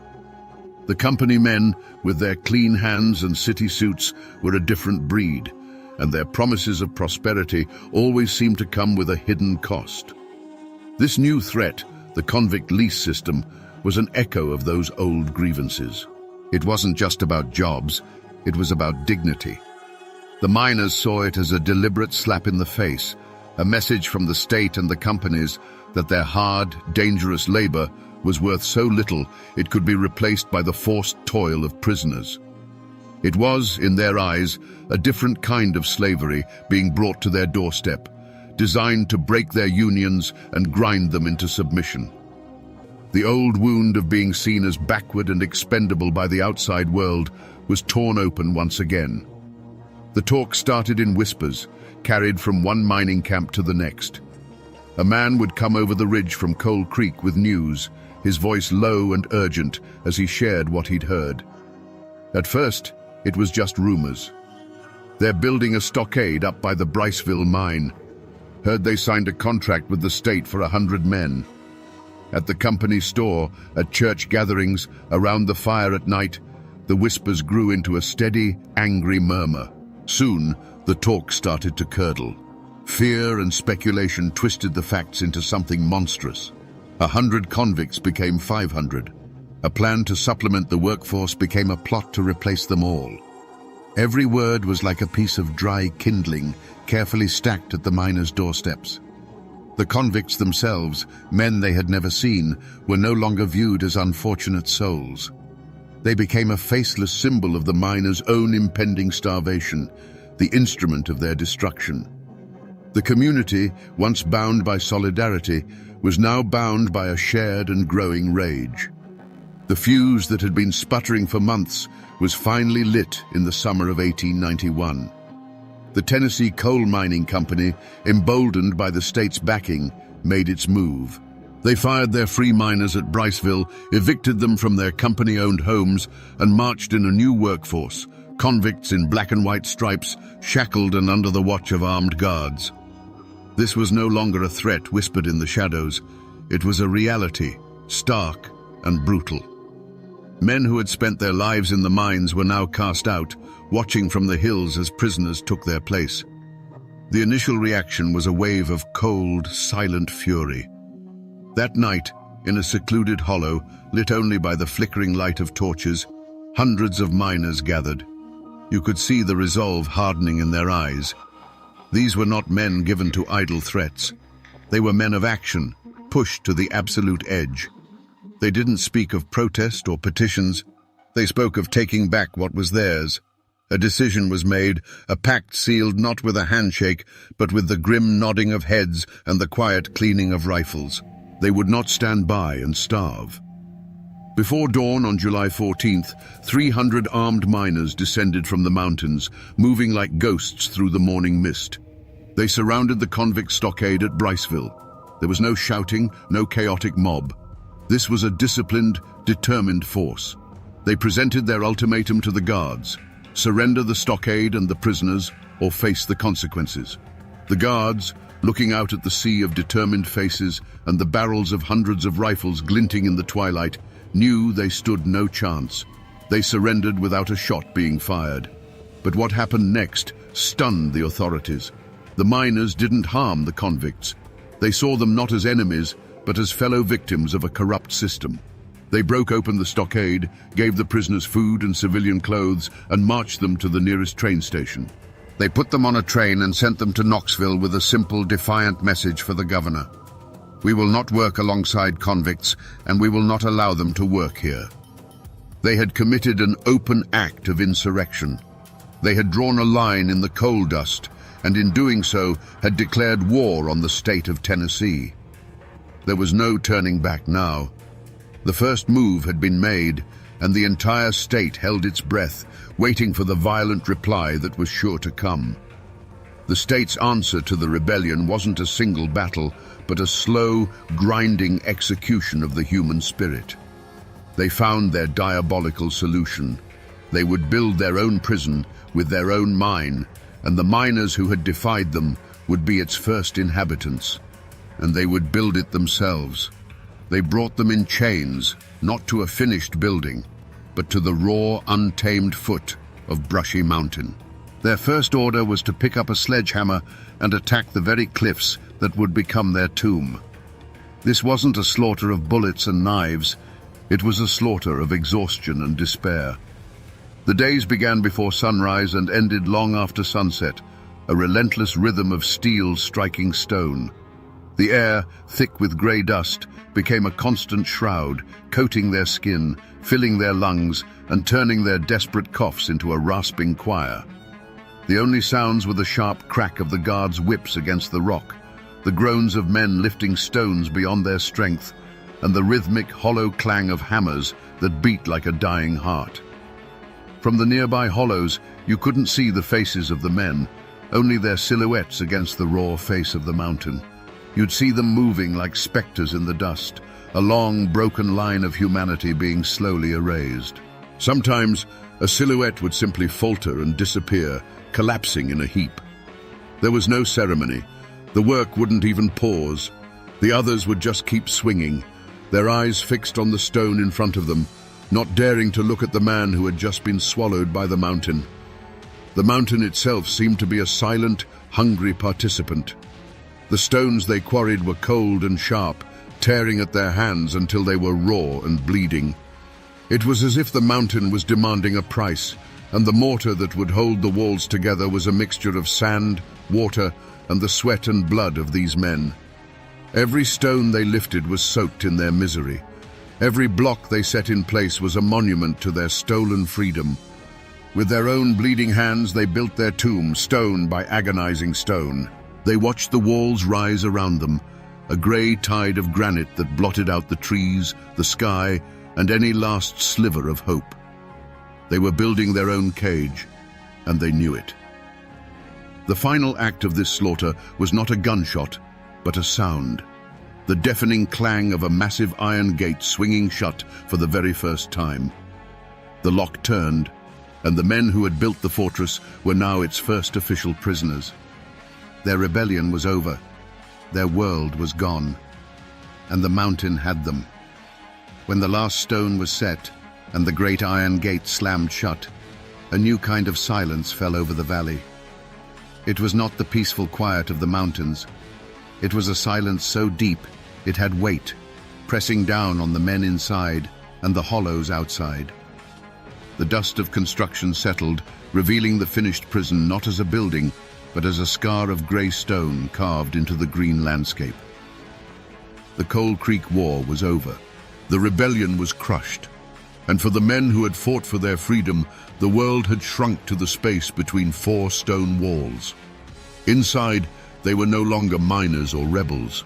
The company men, with their clean hands and city suits, were a different breed, and their promises of prosperity always seemed to come with a hidden cost. This new threat, the convict lease system, was an echo of those old grievances. It wasn't just about jobs, it was about dignity. The miners saw it as a deliberate slap in the face, a message from the state and the companies that their hard, dangerous labor was worth so little it could be replaced by the forced toil of prisoners. It was, in their eyes, a different kind of slavery being brought to their doorstep, designed to break their unions and grind them into submission. The old wound of being seen as backward and expendable by the outside world was torn open once again. The talk started in whispers, carried from one mining camp to the next. A man would come over the ridge from Coal Creek with news, his voice low and urgent as he shared what he'd heard. At first, it was just rumors. They're building a stockade up by the Briceville mine. Heard they signed a contract with the state for 100 men. At the company store, at church gatherings, around the fire at night, the whispers grew into a steady, angry murmur. Soon, the talk started to curdle. Fear and speculation twisted the facts into something monstrous. 100 convicts became 500. A plan to supplement the workforce became a plot to replace them all. Every word was like a piece of dry kindling, carefully stacked at the miners' doorsteps. The convicts themselves, men they had never seen, were no longer viewed as unfortunate souls. They became a faceless symbol of the miners' own impending starvation, the instrument of their destruction. The community, once bound by solidarity, was now bound by a shared and growing rage. The fuse that had been sputtering for months was finally lit in the summer of 1891. The Tennessee Coal Mining Company, emboldened by the state's backing, made its move. They fired their free miners at Briceville, evicted them from their company-owned homes, and marched in a new workforce, convicts in black and white stripes, shackled and under the watch of armed guards. This was no longer a threat whispered in the shadows. It was a reality, stark and brutal. Men who had spent their lives in the mines were now cast out, watching from the hills as prisoners took their place. The initial reaction was a wave of cold, silent fury. That night, in a secluded hollow, lit only by the flickering light of torches, hundreds of miners gathered. You could see the resolve hardening in their eyes. These were not men given to idle threats. They were men of action, pushed to the absolute edge. They didn't speak of protest or petitions. They spoke of taking back what was theirs. A decision was made, a pact sealed not with a handshake, but with the grim nodding of heads and the quiet cleaning of rifles. They would not stand by and starve. Before dawn on July 14th, 300 armed miners descended from the mountains, moving like ghosts through the morning mist. They surrounded the convict stockade at Briceville. There was no shouting, no chaotic mob. This was a disciplined, determined force. They presented their ultimatum to the guards: surrender the stockade and the prisoners, or face the consequences. The guards, looking out at the sea of determined faces and the barrels of hundreds of rifles glinting in the twilight, knew they stood no chance. They surrendered without a shot being fired. But what happened next stunned the authorities. The miners didn't harm the convicts. They saw them not as enemies, but as fellow victims of a corrupt system. They broke open the stockade, gave the prisoners food and civilian clothes, and marched them to the nearest train station. They put them on a train and sent them to Knoxville with a simple, defiant message for the governor. We will not work alongside convicts, and we will not allow them to work here. They had committed an open act of insurrection. They had drawn a line in the coal dust, and in doing so had declared war on the state of Tennessee. There was no turning back now. The first move had been made, and the entire state held its breath, waiting for the violent reply that was sure to come. The state's answer to the rebellion wasn't a single battle, but a slow, grinding execution of the human spirit. They found their diabolical solution. They would build their own prison with their own mine, and the miners who had defied them would be its first inhabitants. And they would build it themselves. They brought them in chains, not to a finished building, but to the raw, untamed foot of Brushy Mountain. Their first order was to pick up a sledgehammer and attack the very cliffs that would become their tomb. This wasn't a slaughter of bullets and knives. It was a slaughter of exhaustion and despair. The days began before sunrise and ended long after sunset, a relentless rhythm of steel striking stone. The air, thick with grey dust, became a constant shroud, coating their skin, filling their lungs, and turning their desperate coughs into a rasping choir. The only sounds were the sharp crack of the guards' whips against the rock, the groans of men lifting stones beyond their strength, and the rhythmic, hollow clang of hammers that beat like a dying heart. From the nearby hollows, you couldn't see the faces of the men, only their silhouettes against the raw face of the mountain. You'd see them moving like specters in the dust, a long, broken line of humanity being slowly erased. Sometimes, a silhouette would simply falter and disappear, collapsing in a heap. There was no ceremony. The work wouldn't even pause. The others would just keep swinging, their eyes fixed on the stone in front of them, not daring to look at the man who had just been swallowed by the mountain. The mountain itself seemed to be a silent, hungry participant. The stones they quarried were cold and sharp, tearing at their hands until they were raw and bleeding. It was as if the mountain was demanding a price, and the mortar that would hold the walls together was a mixture of sand, water, and the sweat and blood of these men. Every stone they lifted was soaked in their misery. Every block they set in place was a monument to their stolen freedom. With their own bleeding hands, they built their tomb, stone by agonizing stone. They watched the walls rise around them, a grey tide of granite that blotted out the trees, the sky, and any last sliver of hope. They were building their own cage, and they knew it. The final act of this slaughter was not a gunshot, but a sound. The deafening clang of a massive iron gate swinging shut for the very first time. The lock turned, and the men who had built the fortress were now its first official prisoners. Their rebellion was over. Their world was gone, and the mountain had them. When the last stone was set, and the great iron gate slammed shut, a new kind of silence fell over the valley. It was not the peaceful quiet of the mountains. It was a silence so deep it had weight, pressing down on the men inside and the hollows outside. The dust of construction settled, revealing the finished prison not as a building, but as a scar of grey stone carved into the green landscape. The Cold Creek War was over. The rebellion was crushed. And for the men who had fought for their freedom, the world had shrunk to the space between four stone walls. Inside, they were no longer miners or rebels.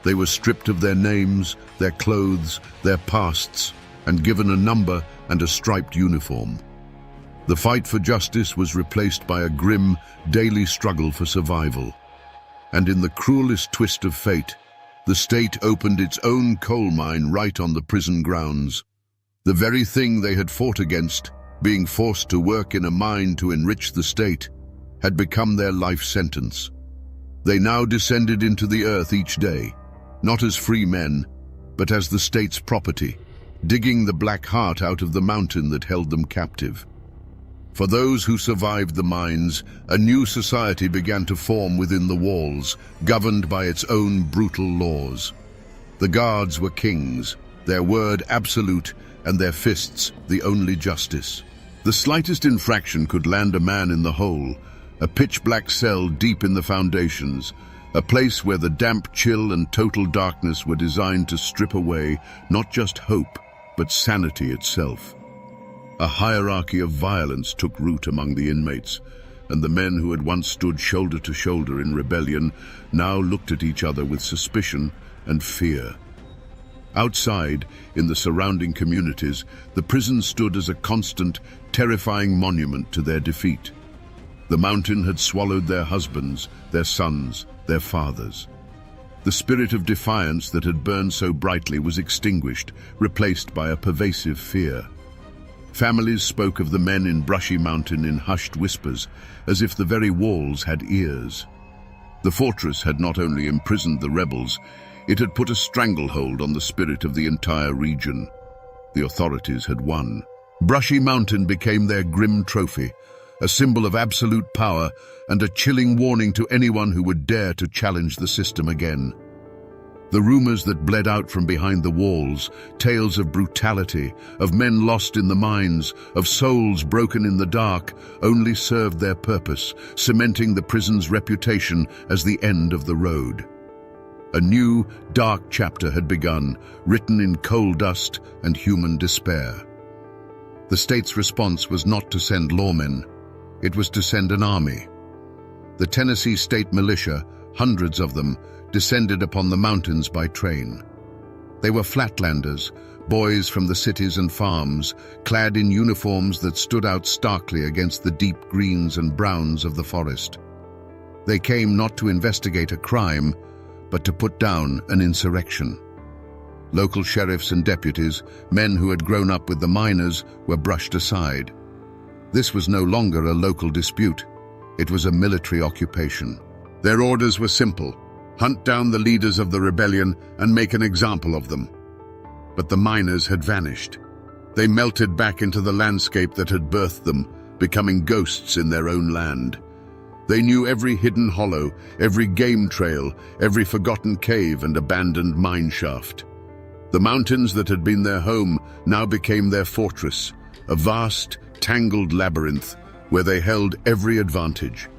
They were stripped of their names, their clothes, their pasts, and given a number and a striped uniform. The fight for justice was replaced by a grim, daily struggle for survival. And in the cruelest twist of fate, the state opened its own coal mine right on the prison grounds. The very thing they had fought against, being forced to work in a mine to enrich the state, had become their life sentence. They now descended into the earth each day, not as free men, but as the state's property, digging the black heart out of the mountain that held them captive. For those who survived the mines, a new society began to form within the walls, governed by its own brutal laws. The guards were kings, their word absolute, and their fists the only justice. The slightest infraction could land a man in the hole, a pitch-black cell deep in the foundations, a place where the damp chill and total darkness were designed to strip away not just hope, but sanity itself. A hierarchy of violence took root among the inmates, and the men who had once stood shoulder to shoulder in rebellion now looked at each other with suspicion and fear. Outside, in the surrounding communities, the prison stood as a constant, terrifying monument to their defeat. The mountain had swallowed their husbands, their sons, their fathers. The spirit of defiance that had burned so brightly was extinguished, replaced by a pervasive fear. Families spoke of the men in Brushy Mountain in hushed whispers, as if the very walls had ears. The fortress had not only imprisoned the rebels, it had put a stranglehold on the spirit of the entire region. The authorities had won. Brushy Mountain became their grim trophy, a symbol of absolute power and a chilling warning to anyone who would dare to challenge the system again. The rumors that bled out from behind the walls, tales of brutality, of men lost in the mines, of souls broken in the dark, only served their purpose, cementing the prison's reputation as the end of the road. A new, dark chapter had begun, written in coal dust and human despair. The state's response was not to send lawmen, it was to send an army. The Tennessee State Militia, hundreds of them, descended upon the mountains by train. They were flatlanders, boys from the cities and farms, clad in uniforms that stood out starkly against the deep greens and browns of the forest. They came not to investigate a crime, but to put down an insurrection. Local sheriffs and deputies, men who had grown up with the miners, were brushed aside. This was no longer a local dispute. It was a military occupation. Their orders were simple: hunt down the leaders of the rebellion and make an example of them. But the miners had vanished. They melted back into the landscape that had birthed them, becoming ghosts in their own land. They knew every hidden hollow, every game trail, every forgotten cave and abandoned mine shaft. The mountains that had been their home now became their fortress, a vast, tangled labyrinth where they held every advantage.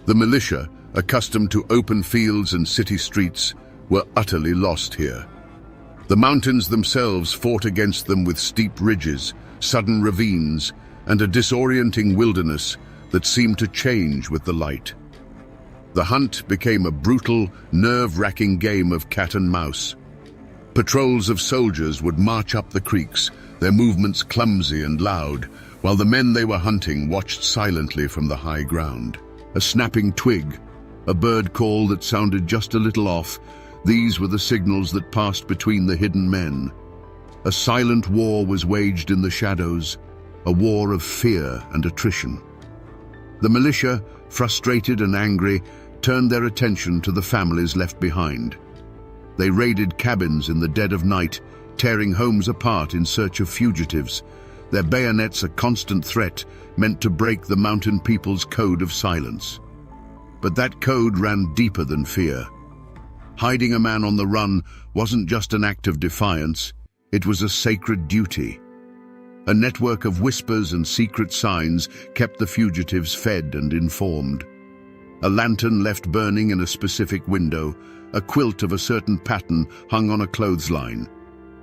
The militia, accustomed to open fields and city streets, were utterly lost here. The mountains themselves fought against them with steep ridges, sudden ravines, and a disorienting wilderness that seemed to change with the light. The hunt became a brutal, nerve-wracking game of cat and mouse. Patrols of soldiers would march up the creeks, their movements clumsy and loud, while the men they were hunting watched silently from the high ground. A snapping twig, a bird call that sounded just a little off, these were the signals that passed between the hidden men. A silent war was waged in the shadows, a war of fear and attrition. The militia, frustrated and angry, turned their attention to the families left behind. They raided cabins in the dead of night, tearing homes apart in search of fugitives, their bayonets a constant threat meant to break the mountain people's code of silence. But that code ran deeper than fear. Hiding a man on the run wasn't just an act of defiance, it was a sacred duty. A network of whispers and secret signs kept the fugitives fed and informed. A lantern left burning in a specific window, a quilt of a certain pattern hung on a clothesline.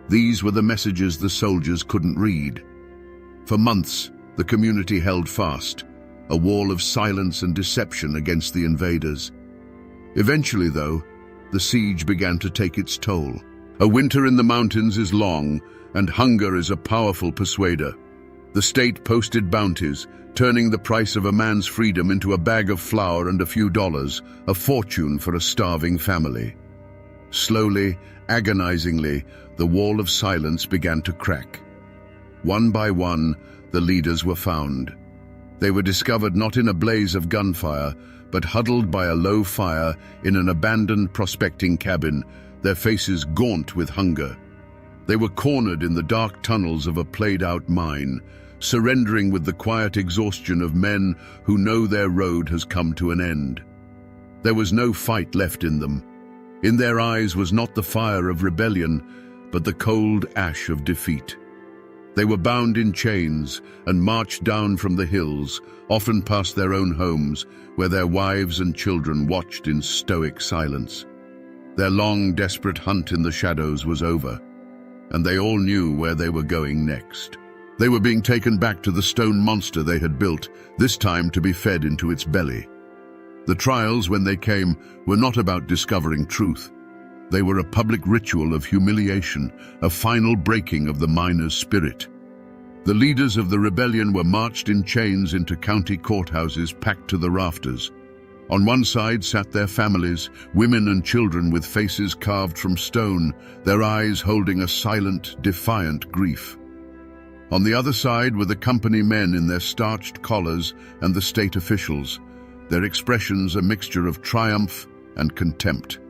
These were the messages the soldiers couldn't read. For months, the community held fast, a wall of silence and deception against the invaders. Eventually, though, the siege began to take its toll. A winter in the mountains is long, and hunger is a powerful persuader. The state posted bounties, turning the price of a man's freedom into a bag of flour and a few dollars, a fortune for a starving family. Slowly, agonizingly, the wall of silence began to crack. One by one, the leaders were found. They were discovered not in a blaze of gunfire, but huddled by a low fire in an abandoned prospecting cabin, their faces gaunt with hunger. They were cornered in the dark tunnels of a played-out mine, surrendering with the quiet exhaustion of men who know their road has come to an end. There was no fight left in them. In their eyes was not the fire of rebellion, but the cold ash of defeat. They were bound in chains and marched down from the hills, often past their own homes, where their wives and children watched in stoic silence. Their long, desperate hunt in the shadows was over, and they all knew where they were going next. They were being taken back to the stone monster they had built, this time to be fed into its belly. The trials, when they came, were not about discovering truth. They were a public ritual of humiliation, a final breaking of the miner's spirit. The leaders of the rebellion were marched in chains into county courthouses packed to the rafters. On one side sat their families, women and children with faces carved from stone, their eyes holding a silent, defiant grief. On the other side were the company men in their starched collars and the state officials, their expressions a mixture of triumph and contempt.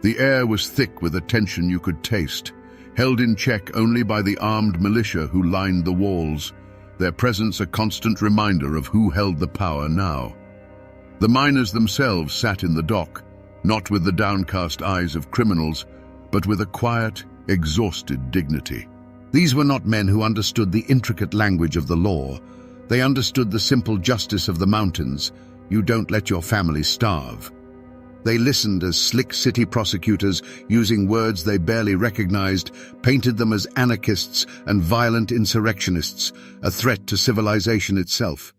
The air was thick with a tension you could taste, held in check only by the armed militia who lined the walls, their presence a constant reminder of who held the power now. The miners themselves sat in the dock, not with the downcast eyes of criminals, but with a quiet, exhausted dignity. These were not men who understood the intricate language of the law. They understood the simple justice of the mountains. You don't let your family starve. They listened as slick city prosecutors, using words they barely recognized, painted them as anarchists and violent insurrectionists, a threat to civilization itself.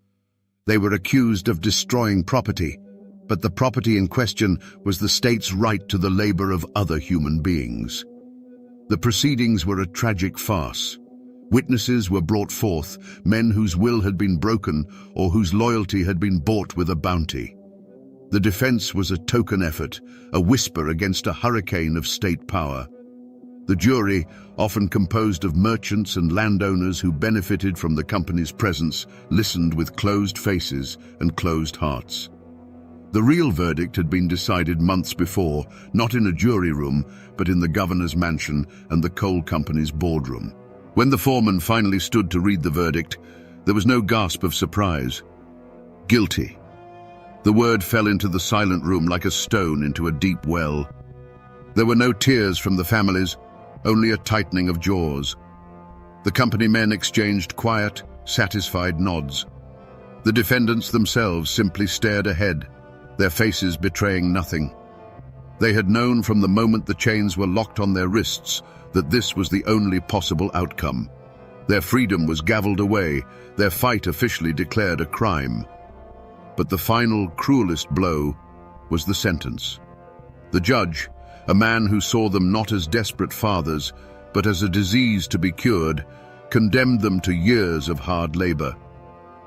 They were accused of destroying property, but the property in question was the state's right to the labor of other human beings. The proceedings were a tragic farce. Witnesses were brought forth, men whose will had been broken or whose loyalty had been bought with a bounty. The defense was a token effort, a whisper against a hurricane of state power. The jury, often composed of merchants and landowners who benefited from the company's presence, listened with closed faces and closed hearts. The real verdict had been decided months before, not in a jury room, but in the governor's mansion and the coal company's boardroom. When the foreman finally stood to read the verdict, there was no gasp of surprise. Guilty. The word fell into the silent room like a stone into a deep well. There were no tears from the families, only a tightening of jaws. The company men exchanged quiet, satisfied nods. The defendants themselves simply stared ahead, their faces betraying nothing. They had known from the moment the chains were locked on their wrists that this was the only possible outcome. Their freedom was gavelled away, their fight officially declared a crime. But the final, cruelest blow was the sentence. The judge, a man who saw them not as desperate fathers, but as a disease to be cured, condemned them to years of hard labor.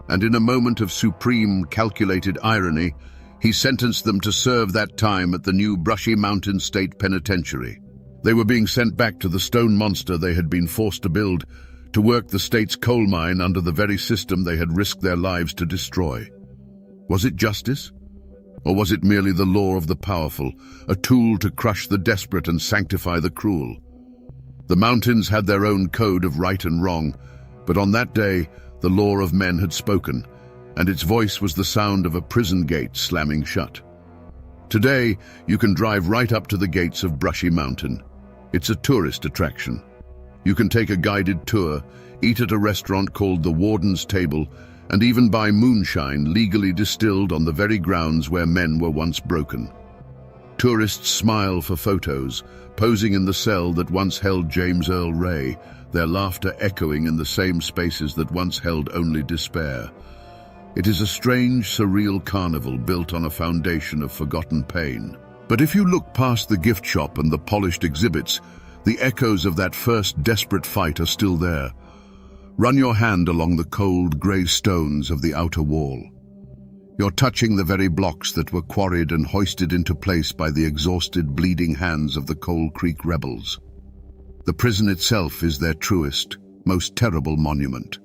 And in a moment of supreme, calculated irony, he sentenced them to serve that time at the new Brushy Mountain State Penitentiary. They were being sent back to the stone monster they had been forced to build, to work the state's coal mine under the very system they had risked their lives to destroy. Was it justice? Or was it merely the law of the powerful, a tool to crush the desperate and sanctify the cruel? The mountains had their own code of right and wrong, but on that day, the law of men had spoken, and its voice was the sound of a prison gate slamming shut. Today, you can drive right up to the gates of Brushy Mountain. It's a tourist attraction. You can take a guided tour, eat at a restaurant called the Warden's Table, and even buy moonshine legally distilled on the very grounds where men were once broken. Tourists smile for photos, posing in the cell that once held James Earl Ray, their laughter echoing in the same spaces that once held only despair. It is a strange, surreal carnival built on a foundation of forgotten pain. But if you look past the gift shop and the polished exhibits, the echoes of that first desperate fight are still there. Run your hand along the cold, grey stones of the outer wall. You're touching the very blocks that were quarried and hoisted into place by the exhausted, bleeding hands of the Coal Creek rebels. The prison itself is their truest, most terrible monument.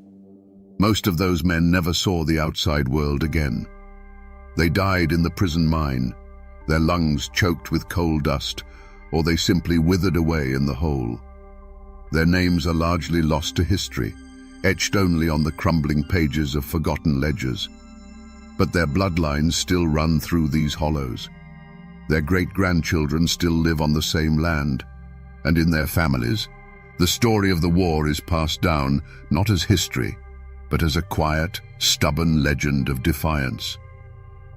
Most of those men never saw the outside world again. They died in the prison mine, their lungs choked with coal dust, or they simply withered away in the hole. Their names are largely lost to history, etched only on the crumbling pages of forgotten ledgers. But their bloodlines still run through these hollows. Their great-grandchildren still live on the same land, and in their families, the story of the war is passed down not as history, but as a quiet, stubborn legend of defiance.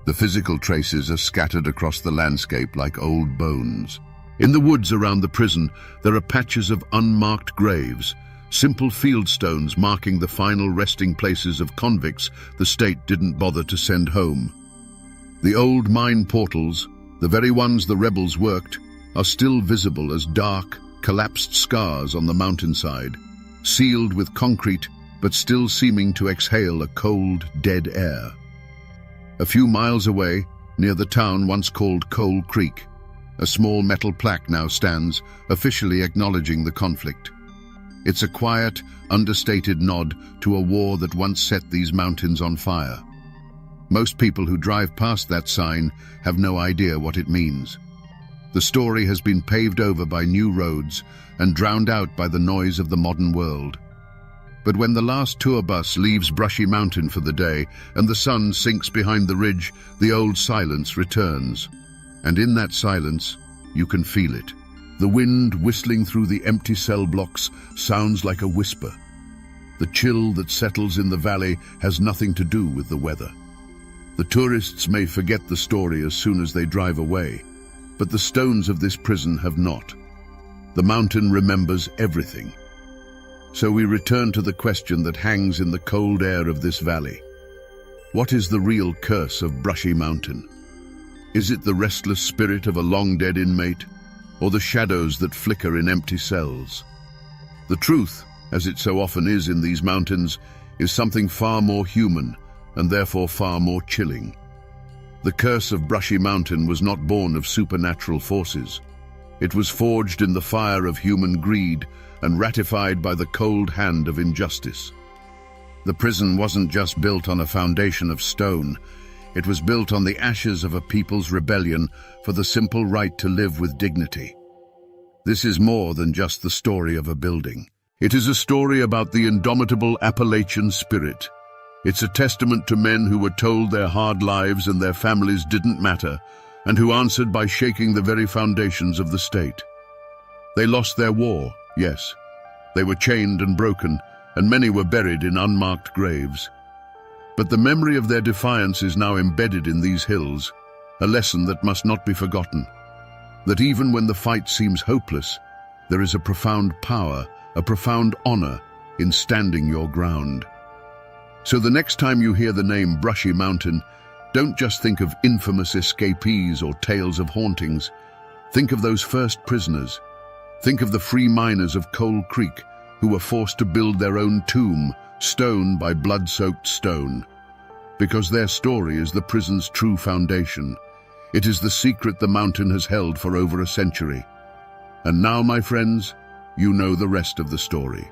The physical traces are scattered across the landscape like old bones. In the woods around the prison, there are patches of unmarked graves, simple field stones marking the final resting places of convicts the state didn't bother to send home. The old mine portals, the very ones the rebels worked, are still visible as dark, collapsed scars on the mountainside, sealed with concrete but still seeming to exhale a cold, dead air. A few miles away, near the town once called Coal Creek, a small metal plaque now stands, officially acknowledging the conflict. It's a quiet, understated nod to a war that once set these mountains on fire. Most people who drive past that sign have no idea what it means. The story has been paved over by new roads and drowned out by the noise of the modern world. But when the last tour bus leaves Brushy Mountain for the day and the sun sinks behind the ridge, the old silence returns. And in that silence, you can feel it. The wind whistling through the empty cell blocks sounds like a whisper. The chill that settles in the valley has nothing to do with the weather. The tourists may forget the story as soon as they drive away, but the stones of this prison have not. The mountain remembers everything. So we return to the question that hangs in the cold air of this valley. What is the real curse of Brushy Mountain? Is it the restless spirit of a long-dead inmate, or the shadows that flicker in empty cells? The truth, as it so often is in these mountains, is something far more human and therefore far more chilling. The curse of Brushy Mountain was not born of supernatural forces. It was forged in the fire of human greed and ratified by the cold hand of injustice. The prison wasn't just built on a foundation of stone. It was built on the ashes of a people's rebellion for the simple right to live with dignity. This is more than just the story of a building. It is a story about the indomitable Appalachian spirit. It's a testament to men who were told their hard lives and their families didn't matter, and who answered by shaking the very foundations of the state. They lost their war, yes. They were chained and broken, and many were buried in unmarked graves. But the memory of their defiance is now embedded in these hills, a lesson that must not be forgotten. That even when the fight seems hopeless, there is a profound power, a profound honor in standing your ground. So the next time you hear the name Brushy Mountain, don't just think of infamous escapees or tales of hauntings. Think of those first prisoners. Think of the free miners of Coal Creek who were forced to build their own tomb, stone by blood-soaked stone. Because their story is the prison's true foundation. It is the secret the mountain has held for over a century. And now, my friends, you know the rest of the story.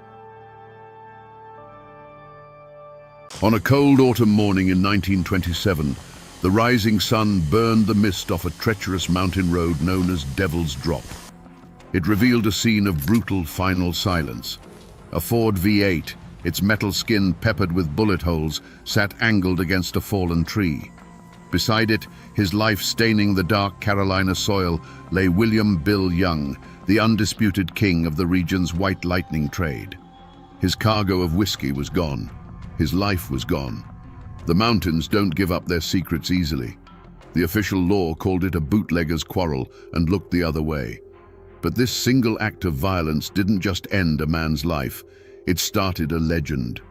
On a cold autumn morning in 1927, The rising sun burned the mist off a treacherous mountain road known as Devil's Drop. It revealed a scene of brutal final silence. A Ford V8, its metal skin peppered with bullet holes, sat angled against a fallen tree. Beside it, his life staining the dark Carolina soil, lay William Bill Young, the undisputed king of the region's white lightning trade. His cargo of whiskey was gone. His life was gone. The mountains don't give up their secrets easily. The official law called it a bootlegger's quarrel and looked the other way. But this single act of violence didn't just end a man's life. It started a legend.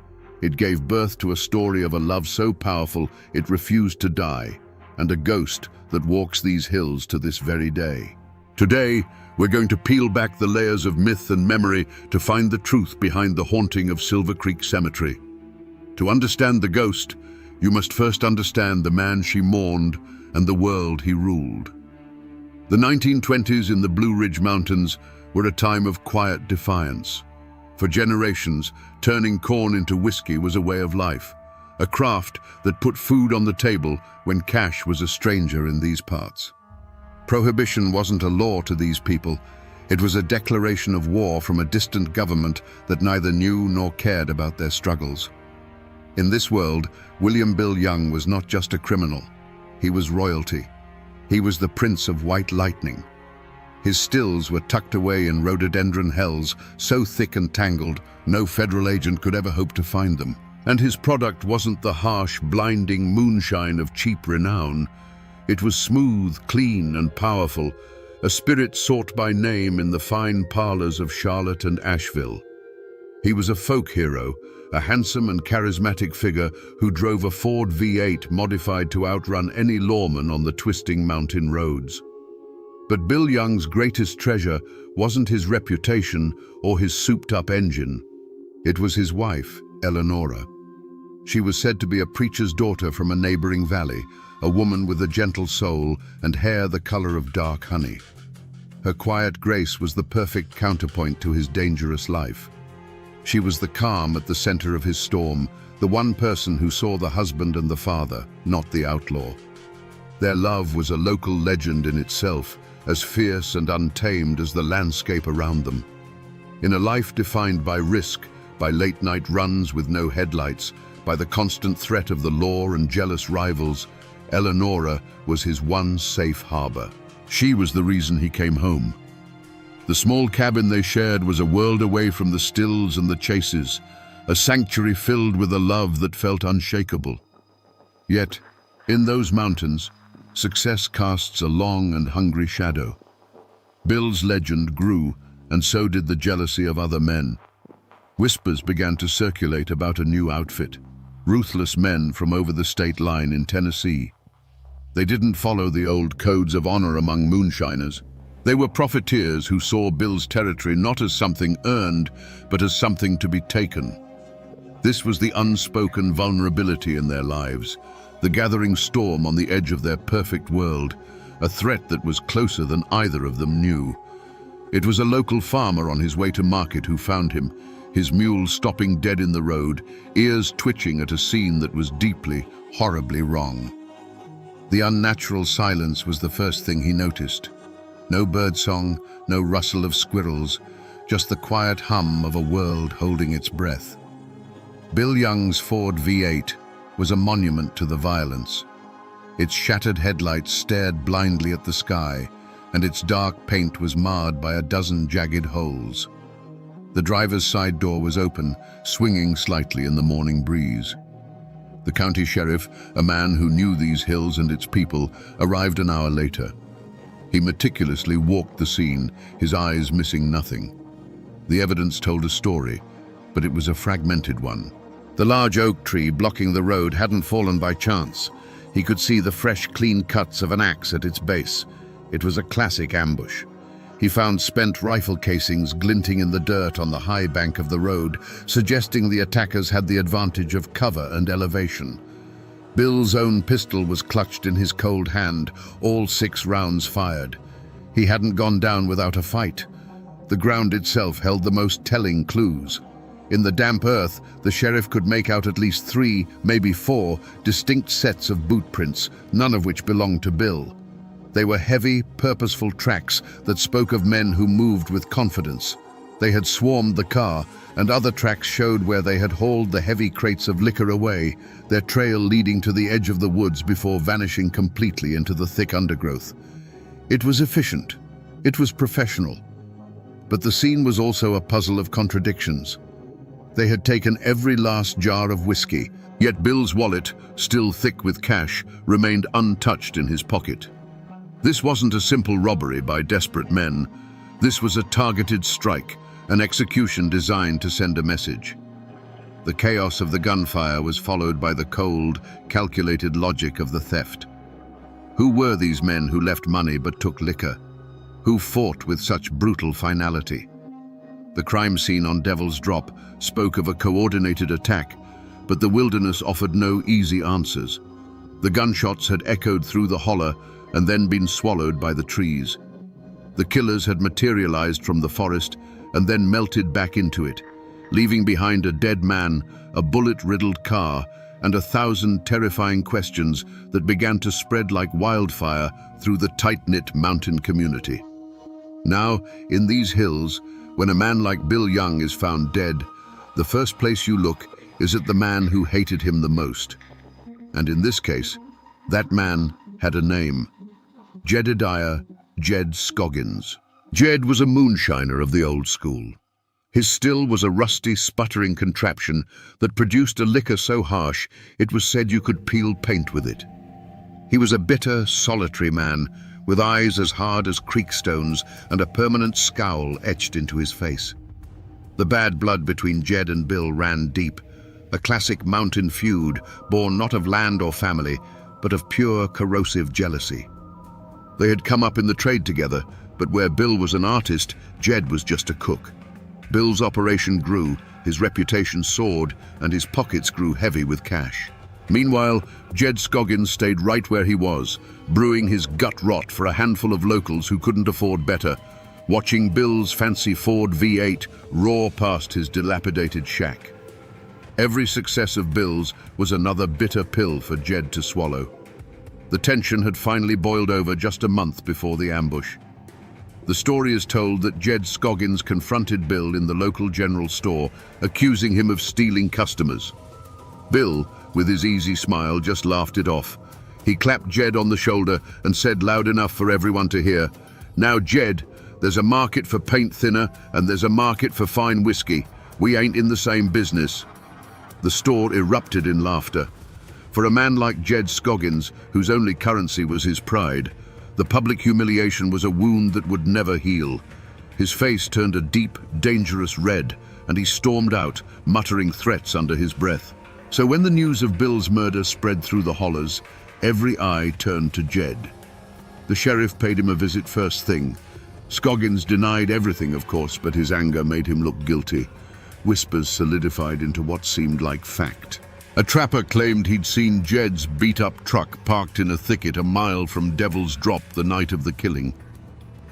It gave birth to a story of a love so powerful it refused to die, and a ghost that walks these hills to this very day. Today, we're going to peel back the layers of myth and memory to find the truth behind the haunting of Silver Creek Cemetery. To understand the ghost, you must first understand the man she mourned and the world he ruled. The 1920s in the Blue Ridge Mountains were a time of quiet defiance. For generations, turning corn into whiskey was a way of life, a craft that put food on the table when cash was a stranger in these parts. Prohibition wasn't a law to these people. It was a declaration of war from a distant government that neither knew nor cared about their struggles. In this world, William Bill Young was not just a criminal. He was royalty. He was the Prince of White Lightning. His stills were tucked away in rhododendron hells, so thick and tangled, no federal agent could ever hope to find them. And his product wasn't the harsh, blinding moonshine of cheap renown. It was smooth, clean, and powerful, a spirit sought by name in the fine parlors of Charlotte and Asheville. He was a folk hero, a handsome and charismatic figure who drove a Ford V8 modified to outrun any lawman on the twisting mountain roads. But Bill Young's greatest treasure wasn't his reputation or his souped-up engine. It was his wife, Eleanora. She was said to be a preacher's daughter from a neighboring valley, a woman with a gentle soul and hair the color of dark honey. Her quiet grace was the perfect counterpoint to his dangerous life. She was the calm at the center of his storm, the one person who saw the husband and the father, not the outlaw. Their love was a local legend in itself, as fierce and untamed as the landscape around them. In a life defined by risk, by late-night runs with no headlights, by the constant threat of the law and jealous rivals, Eleanora was his one safe harbor. She was the reason he came home. The small cabin they shared was a world away from the stills and the chases, a sanctuary filled with a love that felt unshakable. Yet, in those mountains, success casts a long and hungry shadow. Bill's legend grew, and so did the jealousy of other men. Whispers began to circulate about a new outfit, ruthless men from over the state line in Tennessee. They didn't follow the old codes of honor among moonshiners. They were profiteers who saw Bill's territory not as something earned, but as something to be taken. This was the unspoken vulnerability in their lives, the gathering storm on the edge of their perfect world, a threat that was closer than either of them knew. It was a local farmer on his way to market who found him, his mule stopping dead in the road, ears twitching at a scene that was deeply, horribly wrong. The unnatural silence was the first thing he noticed. No birdsong, no rustle of squirrels, just the quiet hum of a world holding its breath. Bill Young's Ford V8 was a monument to the violence. Its shattered headlights stared blindly at the sky, and its dark paint was marred by a dozen jagged holes. The driver's side door was open, swinging slightly in the morning breeze. The county sheriff, a man who knew these hills and its people, arrived an hour later. He meticulously walked the scene, his eyes missing nothing. The evidence told a story, but it was a fragmented one. The large oak tree blocking the road hadn't fallen by chance. He could see the fresh, clean cuts of an axe at its base. It was a classic ambush. He found spent rifle casings glinting in the dirt on the high bank of the road, suggesting the attackers had the advantage of cover and elevation. Bill's own pistol was clutched in his cold hand, all 6 rounds fired. He hadn't gone down without a fight. The ground itself held the most telling clues. In the damp earth, the sheriff could make out at least 3, maybe 4, distinct sets of boot prints, none of which belonged to Bill. They were heavy, purposeful tracks that spoke of men who moved with confidence. They had swarmed the car, and other tracks showed where they had hauled the heavy crates of liquor away, their trail leading to the edge of the woods before vanishing completely into the thick undergrowth. It was efficient. It was professional. But the scene was also a puzzle of contradictions. They had taken every last jar of whiskey, yet Bill's wallet, still thick with cash, remained untouched in his pocket. This wasn't a simple robbery by desperate men. This was a targeted strike, an execution designed to send a message. The chaos of the gunfire was followed by the cold, calculated logic of the theft. Who were these men who left money but took liquor? Who fought with such brutal finality? The crime scene on Devil's Drop spoke of a coordinated attack, but the wilderness offered no easy answers. The gunshots had echoed through the holler and then been swallowed by the trees. The killers had materialized from the forest and then melted back into it, leaving behind a dead man, a bullet-riddled car, and 1,000 terrifying questions that began to spread like wildfire through the tight-knit mountain community. Now, in these hills, when a man like Bill Young is found dead, the first place you look is at the man who hated him the most. And in this case, that man had a name: Jedediah "Jed" Scoggins. Jed was a moonshiner of the old school. His still was a rusty, sputtering contraption that produced a liquor so harsh it was said you could peel paint with it. He was a bitter, solitary man, with eyes as hard as creek stones and a permanent scowl etched into his face. The bad blood between Jed and Bill ran deep, a classic mountain feud born not of land or family, but of pure, corrosive jealousy. They had come up in the trade together, but where Bill was an artist, Jed was just a cook. Bill's operation grew, his reputation soared, and his pockets grew heavy with cash. Meanwhile, Jed Scoggins stayed right where he was, brewing his gut rot for a handful of locals who couldn't afford better, watching Bill's fancy Ford V8 roar past his dilapidated shack. Every success of Bill's was another bitter pill for Jed to swallow. The tension had finally boiled over just a month before the ambush. The story is told that Jed Scoggins confronted Bill in the local general store, accusing him of stealing customers. Bill, with his easy smile, just laughed it off. He clapped Jed on the shoulder and said loud enough for everyone to hear, "Now, Jed, there's a market for paint thinner and there's a market for fine whiskey. We ain't in the same business." The store erupted in laughter. For a man like Jed Scoggins, whose only currency was his pride, the public humiliation was a wound that would never heal. His face turned a deep, dangerous red, and he stormed out, muttering threats under his breath. So when the news of Bill's murder spread through the hollers, every eye turned to Jed. The sheriff paid him a visit first thing. Scoggins denied everything, of course, but his anger made him look guilty. Whispers solidified into what seemed like fact. A trapper claimed he'd seen Jed's beat-up truck parked in a thicket a mile from Devil's Drop the night of the killing.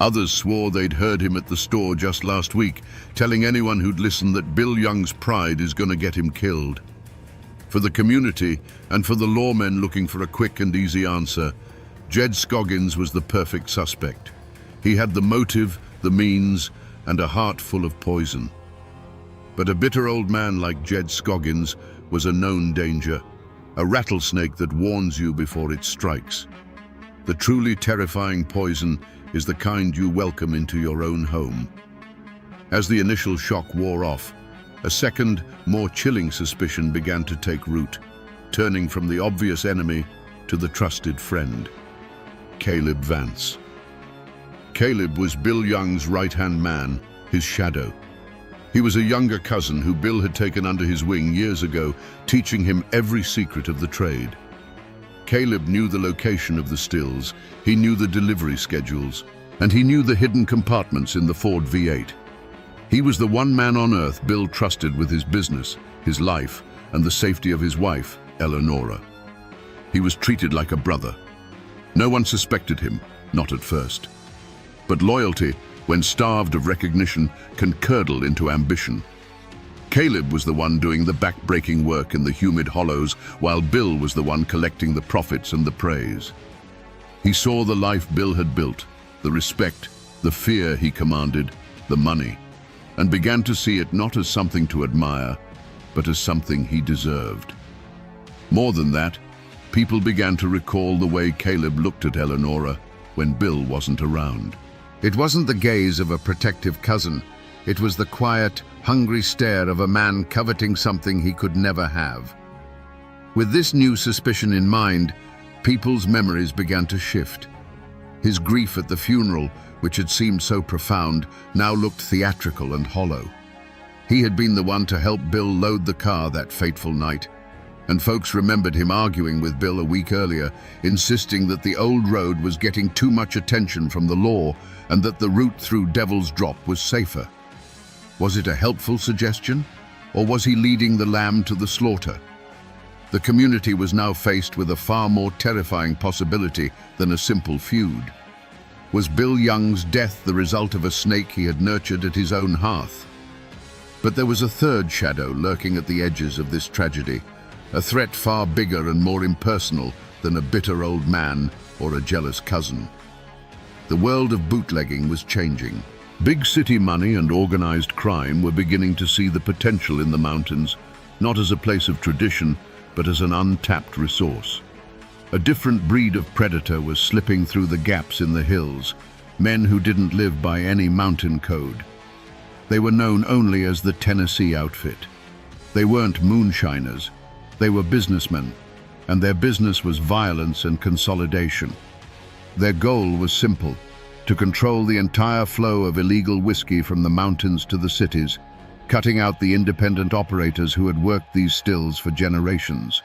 Others swore they'd heard him at the store just last week, telling anyone who'd listen that Bill Young's pride is gonna get him killed. For the community, and for the lawmen looking for a quick and easy answer, Jed Scoggins was the perfect suspect. He had the motive, the means, and a heart full of poison. But a bitter old man like Jed Scoggins was a known danger, a rattlesnake that warns you before it strikes. The truly terrifying poison is the kind you welcome into your own home. As the initial shock wore off, a second, more chilling suspicion began to take root, turning from the obvious enemy to the trusted friend, Caleb Vance. Caleb was Bill Young's right-hand man, his shadow. He was a younger cousin who Bill had taken under his wing years ago, teaching him every secret of the trade. Caleb knew the location of the stills, he knew the delivery schedules, and he knew the hidden compartments in the Ford V8. He was the one man on earth Bill trusted with his business, his life, and the safety of his wife, Eleonora. He was treated like a brother. No one suspected him, not at first. But loyalty, when starved of recognition, can curdle into ambition. Caleb was the one doing the back-breaking work in the humid hollows, while Bill was the one collecting the profits and the praise. He saw the life Bill had built, the respect, the fear he commanded, the money, and began to see it not as something to admire, but as something he deserved. More than that, people began to recall the way Caleb looked at Eleonora when Bill wasn't around. It wasn't the gaze of a protective cousin. It was the quiet, hungry stare of a man coveting something he could never have. With this new suspicion in mind, people's memories began to shift. His grief at the funeral, which had seemed so profound, now looked theatrical and hollow. He had been the one to help Bill load the car that fateful night, and folks remembered him arguing with Bill a week earlier, insisting that the old road was getting too much attention from the law and that the route through Devil's Drop was safer. Was it a helpful suggestion, or was he leading the lamb to the slaughter? The community was now faced with a far more terrifying possibility than a simple feud. Was Bill Young's death the result of a snake he had nurtured at his own hearth? But there was a third shadow lurking at the edges of this tragedy, a threat far bigger and more impersonal than a bitter old man or a jealous cousin. The world of bootlegging was changing. Big city money and organized crime were beginning to see the potential in the mountains, not as a place of tradition, but as an untapped resource. A different breed of predator was slipping through the gaps in the hills, men who didn't live by any mountain code. They were known only as the Tennessee outfit. They weren't moonshiners, they were businessmen, and their business was violence and consolidation. Their goal was simple: to control the entire flow of illegal whiskey from the mountains to the cities, cutting out the independent operators who had worked these stills for generations.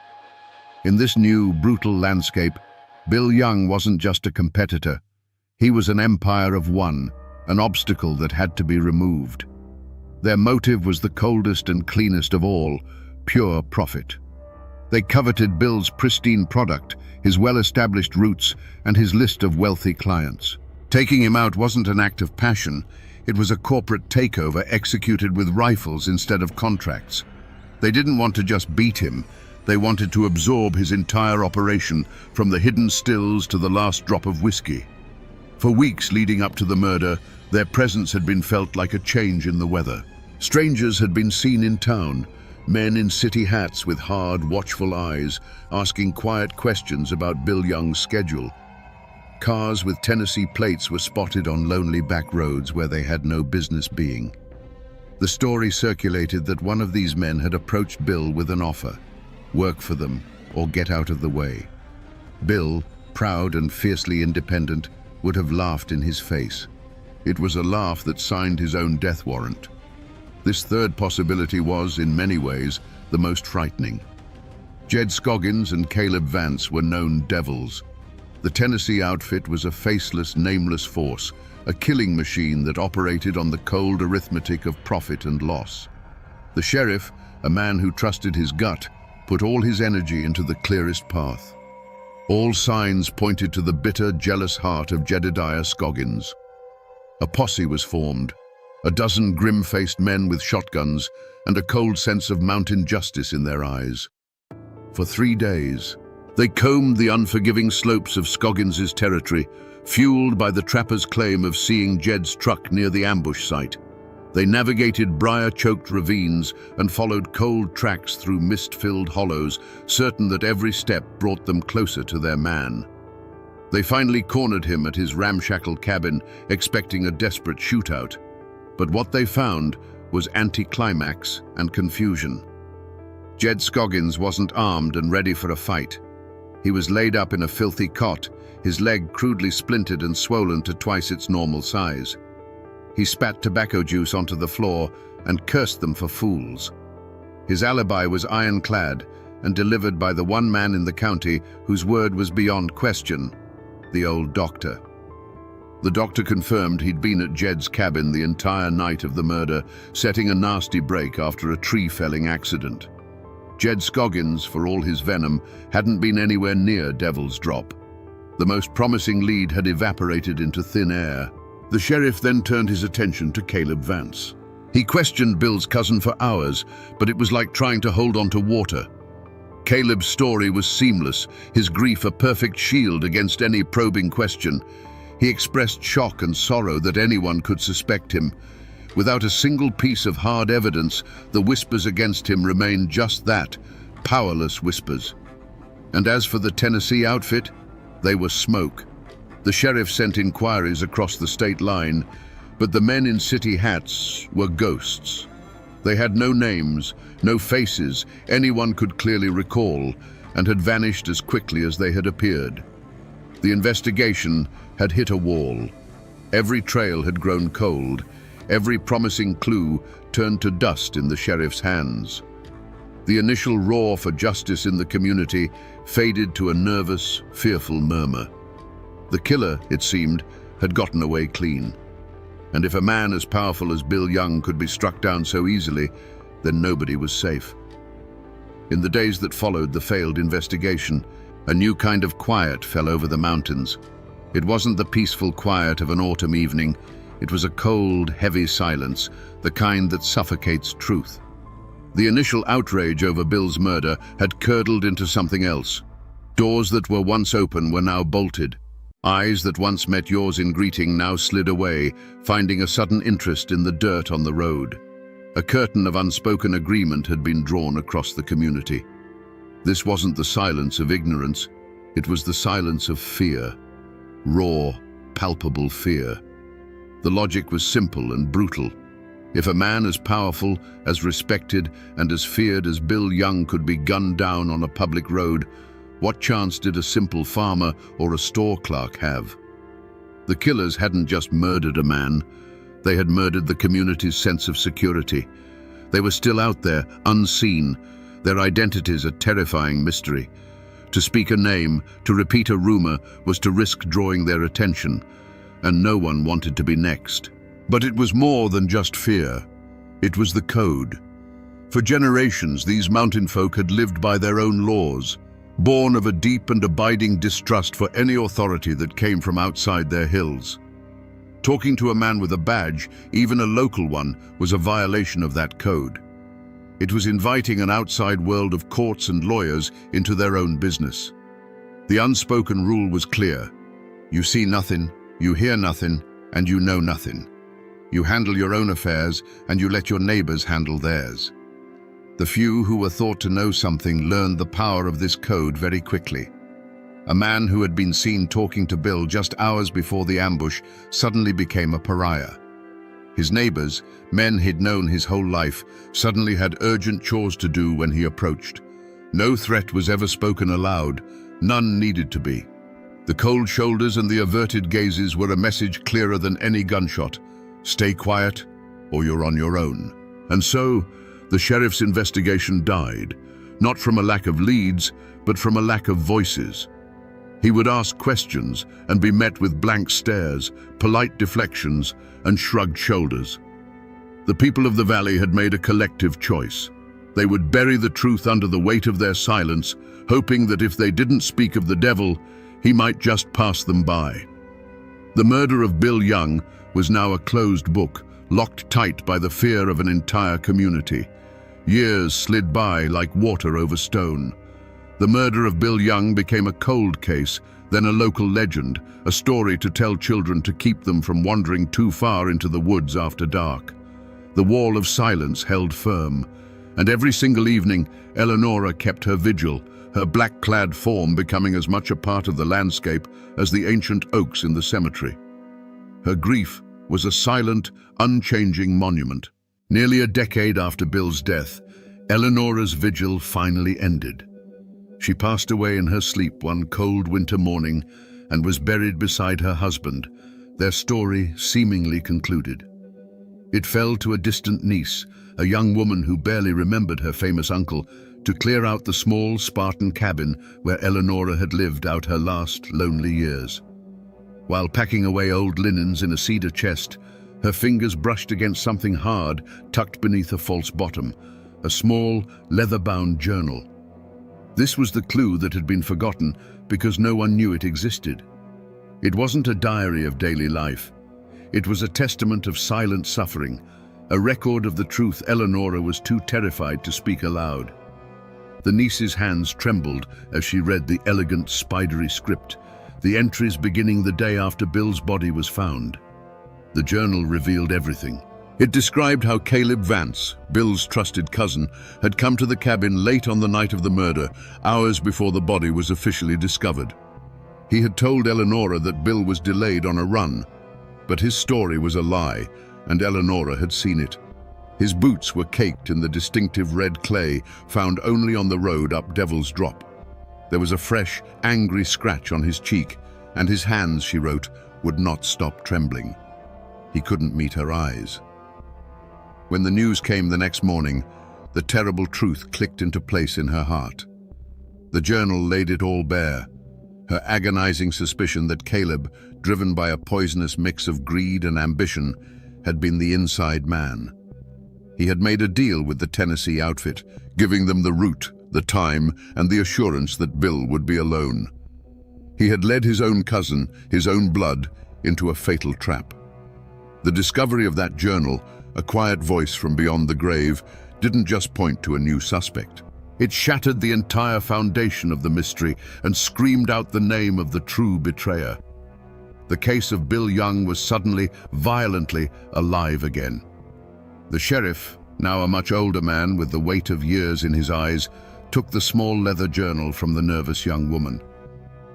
In this new, brutal landscape, Bill Young wasn't just a competitor. He was an empire of one, an obstacle that had to be removed. Their motive was the coldest and cleanest of all: pure profit. They coveted Bill's pristine product, his well-established routes, and his list of wealthy clients. Taking him out wasn't an act of passion, it was a corporate takeover executed with rifles instead of contracts. They didn't want to just beat him, they wanted to absorb his entire operation, from the hidden stills to the last drop of whiskey. For weeks leading up to the murder, their presence had been felt like a change in the weather. Strangers had been seen in town, men in city hats with hard, watchful eyes, asking quiet questions about Bill Young's schedule. Cars with Tennessee plates were spotted on lonely back roads where they had no business being. The story circulated that one of these men had approached Bill with an offer: work for them or get out of the way. Bill, proud and fiercely independent, would have laughed in his face. It was a laugh that signed his own death warrant. This third possibility was, in many ways, the most frightening. Jed Scoggins and Caleb Vance were known devils. The Tennessee outfit was a faceless, nameless force, a killing machine that operated on the cold arithmetic of profit and loss. The sheriff, a man who trusted his gut, put all his energy into the clearest path. All signs pointed to the bitter, jealous heart of Jedediah Scoggins. A posse was formed, a dozen grim-faced men with shotguns and a cold sense of mountain justice in their eyes. For 3 days, they combed the unforgiving slopes of Scoggins' territory, fueled by the trapper's claim of seeing Jed's truck near the ambush site. They navigated briar-choked ravines and followed cold tracks through mist-filled hollows, certain that every step brought them closer to their man. They finally cornered him at his ramshackle cabin, expecting a desperate shootout. But what they found was anticlimax and confusion. Jed Scoggins wasn't armed and ready for a fight. He was laid up in a filthy cot, his leg crudely splintered and swollen to twice its normal size. He spat tobacco juice onto the floor and cursed them for fools. His alibi was ironclad and delivered by the one man in the county whose word was beyond question: the old doctor. The doctor confirmed he'd been at Jed's cabin the entire night of the murder, setting a nasty break after a tree-felling accident. Jed Scoggins, for all his venom, hadn't been anywhere near Devil's Drop. The most promising lead had evaporated into thin air. The sheriff then turned his attention to Caleb Vance. He questioned Bill's cousin for hours, but it was like trying to hold on to water. Caleb's story was seamless, his grief a perfect shield against any probing question. He expressed shock and sorrow that anyone could suspect him. Without a single piece of hard evidence, the whispers against him remained just that, powerless whispers. And as for the Tennessee outfit, they were smoke. The sheriff sent inquiries across the state line, but the men in city hats were ghosts. They had no names, no faces anyone could clearly recall, and had vanished as quickly as they had appeared. The investigation had hit a wall. Every trail had grown cold, every promising clue turned to dust in the sheriff's hands. The initial roar for justice in the community faded to a nervous, fearful murmur. The killer, it seemed, had gotten away clean. And if a man as powerful as Bill Young could be struck down so easily, then nobody was safe. In the days that followed the failed investigation, a new kind of quiet fell over the mountains. It wasn't the peaceful quiet of an autumn evening. It was a cold, heavy silence, the kind that suffocates truth. The initial outrage over Bill's murder had curdled into something else. Doors that were once open were now bolted. Eyes that once met yours in greeting now slid away, finding a sudden interest in the dirt on the road. A curtain of unspoken agreement had been drawn across the community. This wasn't the silence of ignorance, it was the silence of fear. Raw, palpable fear. The logic was simple and brutal. If a man as powerful, as respected, and as feared as Bill Young could be gunned down on a public road, what chance did a simple farmer or a store clerk have? The killers hadn't just murdered a man, they had murdered the community's sense of security. They were still out there, unseen, their identities a terrifying mystery. To speak a name, to repeat a rumor, was to risk drawing their attention, and no one wanted to be next. But it was more than just fear. It was the code. For generations, these mountain folk had lived by their own laws, born of a deep and abiding distrust for any authority that came from outside their hills. Talking to a man with a badge, even a local one, was a violation of that code. It was inviting an outside world of courts and lawyers into their own business. The unspoken rule was clear. You see nothing, you hear nothing, and you know nothing. You handle your own affairs, and you let your neighbors handle theirs. The few who were thought to know something learned the power of this code very quickly. A man who had been seen talking to Bill just hours before the ambush suddenly became a pariah. His neighbors, men he'd known his whole life, suddenly had urgent chores to do when he approached. No threat was ever spoken aloud, none needed to be. The cold shoulders and the averted gazes were a message clearer than any gunshot. Stay quiet, or you're on your own. And so, the sheriff's investigation died, not from a lack of leads, but from a lack of voices. He would ask questions and be met with blank stares, polite deflections, and shrugged shoulders. The people of the valley had made a collective choice. They would bury the truth under the weight of their silence, hoping that if they didn't speak of the devil, he might just pass them by. The murder of Bill Young was now a closed book, locked tight by the fear of an entire community. Years slid by like water over stone. The murder of Bill Young became a cold case, then a local legend, a story to tell children to keep them from wandering too far into the woods after dark. The wall of silence held firm, and every single evening, Eleonora kept her vigil, her black-clad form becoming as much a part of the landscape as the ancient oaks in the cemetery. Her grief was a silent, unchanging monument. Nearly a decade after Bill's death, Eleonora's vigil finally ended. She passed away in her sleep one cold winter morning and was buried beside her husband, their story seemingly concluded. It fell to a distant niece, a young woman who barely remembered her famous uncle, to clear out the small Spartan cabin where Eleonora had lived out her last lonely years. While packing away old linens in a cedar chest, her fingers brushed against something hard tucked beneath a false bottom, a small, leather-bound journal. This was the clue that had been forgotten because no one knew it existed. It wasn't a diary of daily life. It was a testament of silent suffering, a record of the truth Eleanora was too terrified to speak aloud. The niece's hands trembled as she read the elegant, spidery script, the entries beginning the day after Bill's body was found. The journal revealed everything. It described how Caleb Vance, Bill's trusted cousin, had come to the cabin late on the night of the murder, hours before the body was officially discovered. He had told Eleanora that Bill was delayed on a run, but his story was a lie, and Eleanora had seen it. His boots were caked in the distinctive red clay found only on the road up Devil's Drop. There was a fresh, angry scratch on his cheek, and his hands, she wrote, would not stop trembling. He couldn't meet her eyes. When the news came the next morning, the terrible truth clicked into place in her heart. The journal laid it all bare. Her agonizing suspicion that Caleb, driven by a poisonous mix of greed and ambition, had been the inside man. He had made a deal with the Tennessee outfit, giving them the route, the time, and the assurance that Bill would be alone. He had led his own cousin, his own blood, into a fatal trap. The discovery of that journal, a quiet voice from beyond the grave, didn't just point to a new suspect. It shattered the entire foundation of the mystery and screamed out the name of the true betrayer. The case of Bill Young was suddenly, violently alive again. The sheriff, now a much older man with the weight of years in his eyes, took the small leather journal from the nervous young woman.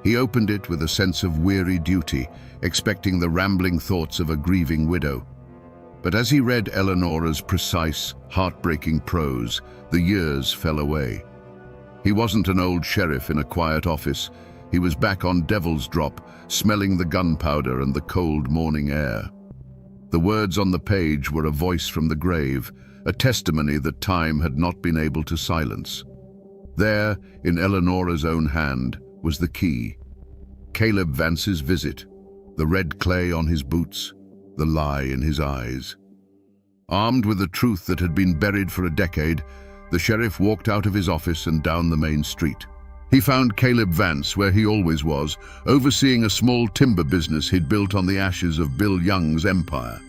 He opened it with a sense of weary duty, expecting the rambling thoughts of a grieving widow. But as he read Eleanora's precise, heartbreaking prose, the years fell away. He wasn't an old sheriff in a quiet office. He was back on Devil's Drop, smelling the gunpowder and the cold morning air. The words on the page were a voice from the grave, a testimony that time had not been able to silence. There, in Eleanora's own hand, was the key. Caleb Vance's visit, the red clay on his boots, the lie in his eyes. Armed with the truth that had been buried for a decade, the sheriff walked out of his office and down the main street. He found Caleb Vance where he always was, overseeing a small timber business he'd built on the ashes of Bill Young's empire.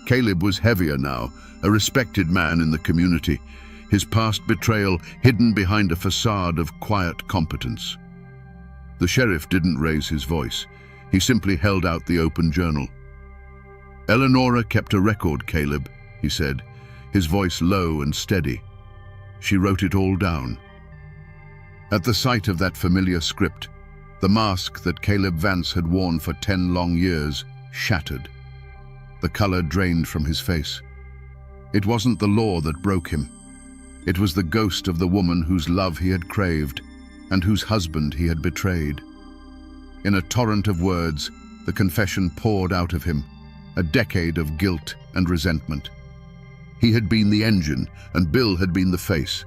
Caleb was heavier now, a respected man in the community, his past betrayal hidden behind a facade of quiet competence. The sheriff didn't raise his voice. He simply held out the open journal. "Eleanora kept a record, Caleb," he said, his voice low and steady. "She wrote it all down." At the sight of that familiar script, the mask that Caleb Vance had worn for 10 long years shattered. The color drained from his face. It wasn't the law that broke him. It was the ghost of the woman whose love he had craved and whose husband he had betrayed. In a torrent of words, the confession poured out of him, a decade of guilt and resentment. He had been the engine, and Bill had been the face.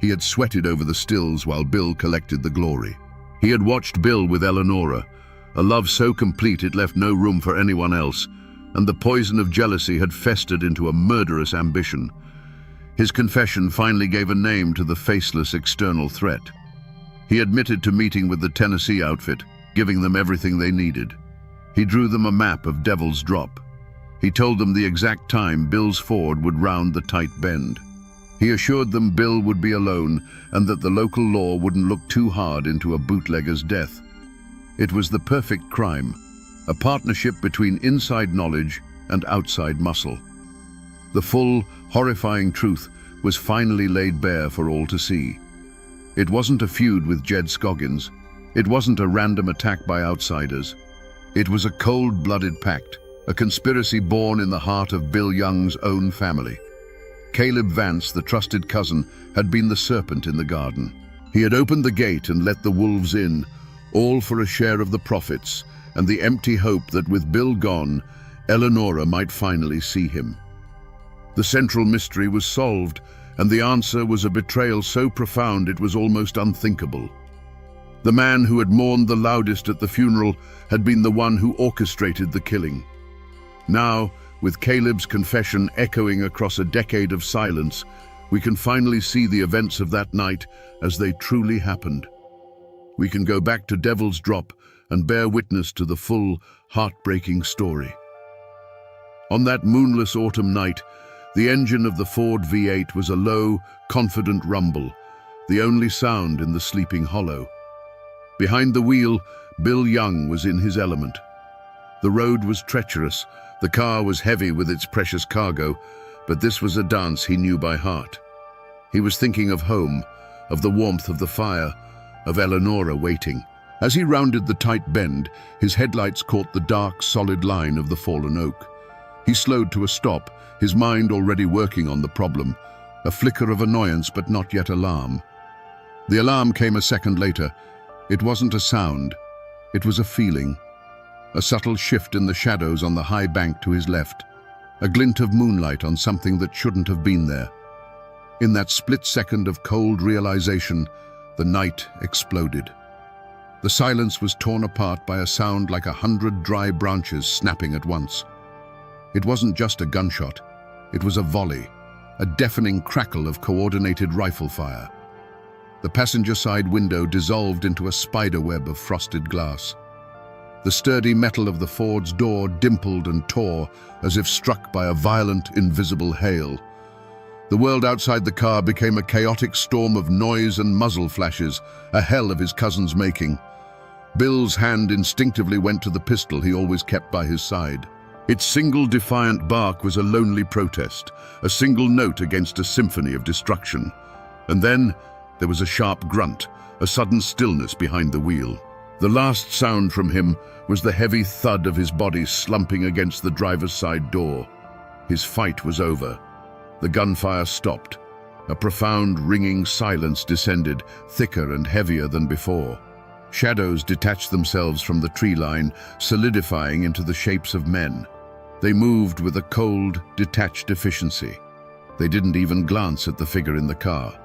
He had sweated over the stills while Bill collected the glory. He had watched Bill with Eleanora, a love so complete it left no room for anyone else, and the poison of jealousy had festered into a murderous ambition. His confession finally gave a name to the faceless external threat. He admitted to meeting with the Tennessee outfit, giving them everything they needed. He drew them a map of Devil's Drop. He told them the exact time Bill's Ford would round the tight bend. He assured them Bill would be alone and that the local law wouldn't look too hard into a bootlegger's death. It was the perfect crime, a partnership between inside knowledge and outside muscle. The full, horrifying truth was finally laid bare for all to see. It wasn't a feud with Jed Scoggins. It wasn't a random attack by outsiders. It was a cold-blooded pact, a conspiracy born in the heart of Bill Young's own family. Caleb Vance, the trusted cousin, had been the serpent in the garden. He had opened the gate and let the wolves in, all for a share of the profits and the empty hope that with Bill gone, Eleanora might finally see him. The central mystery was solved, and the answer was a betrayal so profound it was almost unthinkable. The man who had mourned the loudest at the funeral had been the one who orchestrated the killing. Now, with Caleb's confession echoing across a decade of silence, we can finally see the events of that night as they truly happened. We can go back to Devil's Drop and bear witness to the full, heartbreaking story. On that moonless autumn night, The engine of the Ford V8 was a low, confident rumble, the only sound in the sleeping hollow. Behind the wheel, Bill Young was in his element. The road was treacherous, the car was heavy with its precious cargo, but this was a dance he knew by heart. He was thinking of home, of the warmth of the fire, of Eleonora waiting. As he rounded the tight bend, his headlights caught the dark, solid line of the fallen oak. He slowed to a stop, his mind already working on the problem, a flicker of annoyance but not yet alarm. The alarm came a second later. It wasn't a sound, it was a feeling. A subtle shift in the shadows on the high bank to his left, a glint of moonlight on something that shouldn't have been there. In that split second of cold realization, the night exploded. The silence was torn apart by a sound like 100 dry branches snapping at once. It wasn't just a gunshot, it was a volley, a deafening crackle of coordinated rifle fire. The passenger side window dissolved into a spider web of frosted glass. The sturdy metal of the Ford's door dimpled and tore as if struck by a violent, invisible hail. The world outside the car became a chaotic storm of noise and muzzle flashes, a hell of his cousin's making. Bill's hand instinctively went to the pistol he always kept by his side. Its single defiant bark was a lonely protest, a single note against a symphony of destruction. And then there was a sharp grunt, a sudden stillness behind the wheel. The last sound from him was the heavy thud of his body slumping against the driver's side door. His fight was over. The gunfire stopped. A profound, ringing silence descended, thicker and heavier than before. Shadows detached themselves from the tree line, solidifying into the shapes of men. They moved with a cold, detached efficiency. They didn't even glance at the figure in the car.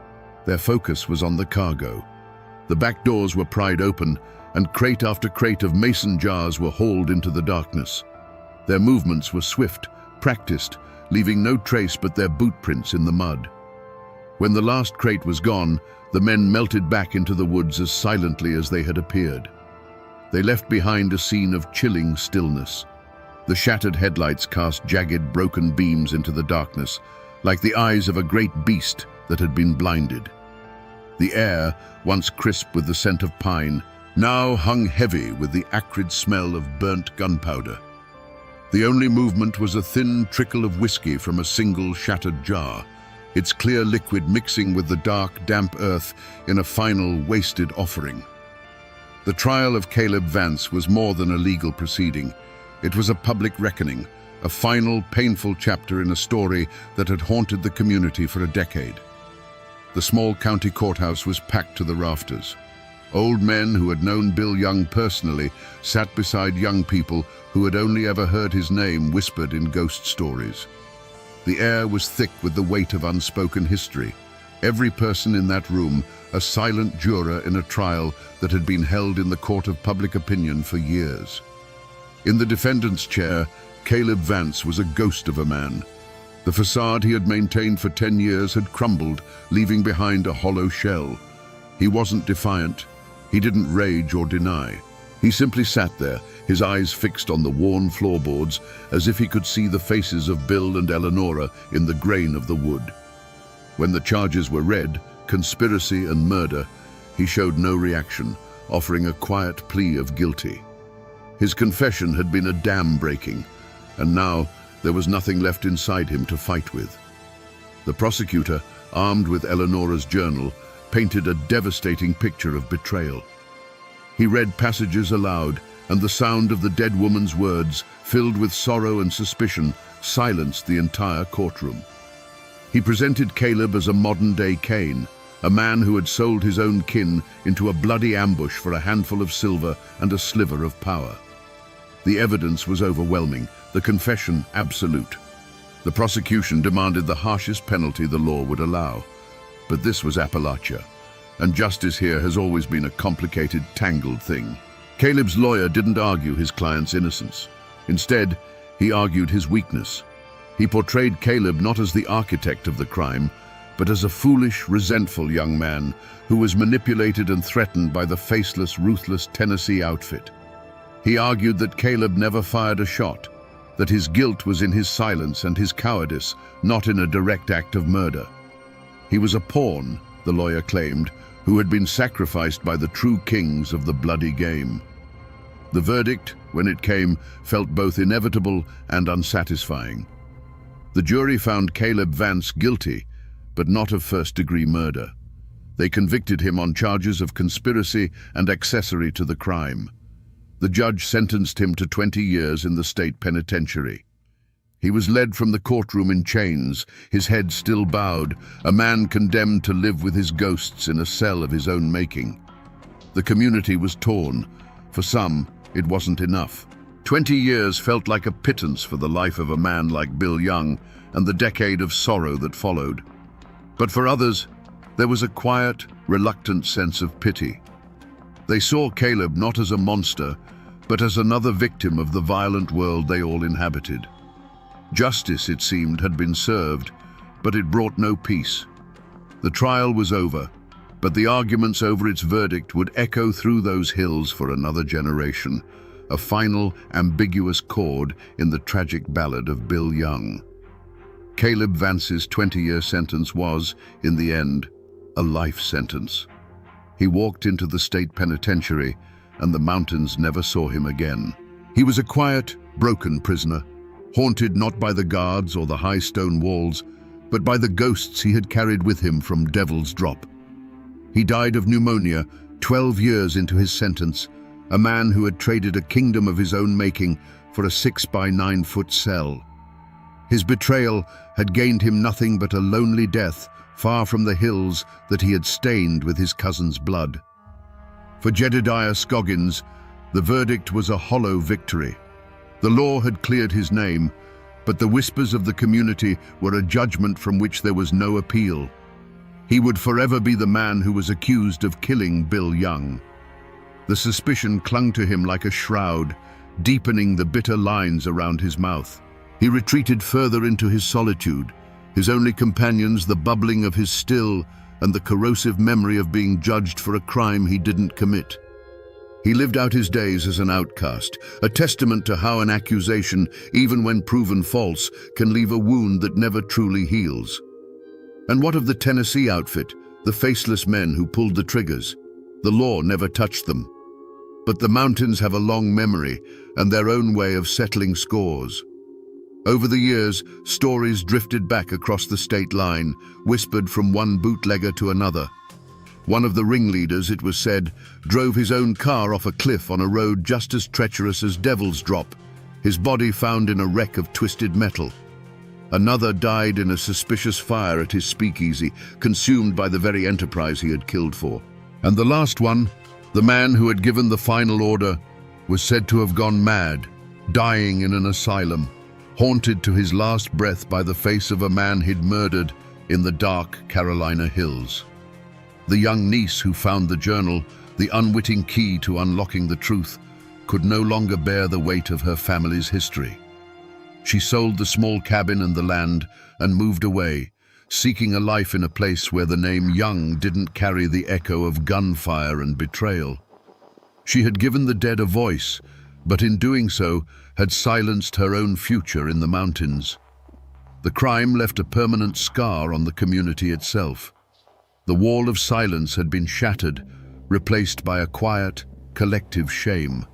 Their focus was on the cargo. The back doors were pried open, and crate after crate of mason jars were hauled into the darkness. Their movements were swift, practiced, leaving no trace but their boot prints in the mud. When the last crate was gone, the men melted back into the woods as silently as they had appeared. They left behind a scene of chilling stillness. The shattered headlights cast jagged, broken beams into the darkness, like the eyes of a great beast that had been blinded. The air, once crisp with the scent of pine, now hung heavy with the acrid smell of burnt gunpowder. The only movement was a thin trickle of whiskey from a single shattered jar, its clear liquid mixing with the dark, damp earth in a final, wasted offering. The trial of Caleb Vance was more than a legal proceeding. It was a public reckoning, a final, painful chapter in a story that had haunted the community for a decade. The small county courthouse was packed to the rafters. Old men who had known Bill Young personally sat beside young people who had only ever heard his name whispered in ghost stories. The air was thick with the weight of unspoken history. Every person in that room, a silent juror in a trial that had been held in the court of public opinion for years. In the defendant's chair, Caleb Vance was a ghost of a man. The facade he had maintained for 10 years had crumbled, leaving behind a hollow shell. He wasn't defiant. He didn't rage or deny. He simply sat there, his eyes fixed on the worn floorboards, as if he could see the faces of Bill and Eleonora in the grain of the wood. When the charges were read, conspiracy and murder, he showed no reaction, offering a quiet plea of guilty. His confession had been a dam breaking, and now there was nothing left inside him to fight with. The prosecutor, armed with Eleonora's journal, painted a devastating picture of betrayal. He read passages aloud, and the sound of the dead woman's words, filled with sorrow and suspicion, silenced the entire courtroom. He presented Caleb as a modern-day Cain, a man who had sold his own kin into a bloody ambush for a handful of silver and a sliver of power. The evidence was overwhelming, the confession absolute. The prosecution demanded the harshest penalty the law would allow. But this was Appalachia, and justice here has always been a complicated, tangled thing. Caleb's lawyer didn't argue his client's innocence. Instead, he argued his weakness. He portrayed Caleb not as the architect of the crime, but as a foolish, resentful young man who was manipulated and threatened by the faceless, ruthless Tennessee outfit. He argued that Caleb never fired a shot, that his guilt was in his silence and his cowardice, not in a direct act of murder. He was a pawn, the lawyer claimed, who had been sacrificed by the true kings of the bloody game. The verdict, when it came, felt both inevitable and unsatisfying. The jury found Caleb Vance guilty, but not of first-degree murder. They convicted him on charges of conspiracy and accessory to the crime. The judge sentenced him to 20 years in the state penitentiary. He was led from the courtroom in chains, his head still bowed, a man condemned to live with his ghosts in a cell of his own making. The community was torn. For some, it wasn't enough. 20 years felt like a pittance for the life of a man like Bill Young and the decade of sorrow that followed. But for others, there was a quiet, reluctant sense of pity. They saw Caleb not as a monster, but as another victim of the violent world they all inhabited. Justice, it seemed, had been served, but it brought no peace. The trial was over, but the arguments over its verdict would echo through those hills for another generation, a final, ambiguous chord in the tragic ballad of Bill Young. Caleb Vance's 20-year sentence was, in the end, a life sentence. He walked into the state penitentiary, and the mountains never saw him again. He was a quiet, broken prisoner, haunted not by the guards or the high stone walls, but by the ghosts he had carried with him from Devil's Drop. He died of pneumonia 12 years into his sentence, a man who had traded a kingdom of his own making for a 6-by-9-foot cell. His betrayal had gained him nothing but a lonely death far from the hills that he had stained with his cousin's blood. For Jedediah Scoggins, the verdict was a hollow victory. The law had cleared his name, but the whispers of the community were a judgment from which there was no appeal. He would forever be the man who was accused of killing Bill Young. The suspicion clung to him like a shroud, deepening the bitter lines around his mouth. He retreated further into his solitude, his only companions the bubbling of his still and the corrosive memory of being judged for a crime he didn't commit. He lived out his days as an outcast, a testament to how an accusation, even when proven false, can leave a wound that never truly heals. And what of the Tennessee outfit, the faceless men who pulled the triggers? The law never touched them. But the mountains have a long memory and their own way of settling scores. Over the years, stories drifted back across the state line, whispered from one bootlegger to another. One of the ringleaders, it was said, drove his own car off a cliff on a road just as treacherous as Devil's Drop, his body found in a wreck of twisted metal. Another died in a suspicious fire at his speakeasy, consumed by the very enterprise he had killed for. And the last one, the man who had given the final order, was said to have gone mad, dying in an asylum, haunted to his last breath by the face of a man he'd murdered in the dark Carolina hills. The young niece who found the journal, the unwitting key to unlocking the truth, could no longer bear the weight of her family's history. She sold the small cabin and the land and moved away, seeking a life in a place where the name Young didn't carry the echo of gunfire and betrayal. She had given the dead a voice, but in doing so had silenced her own future in the mountains. The crime left a permanent scar on the community itself. The wall of silence had been shattered, replaced by a quiet, collective shame.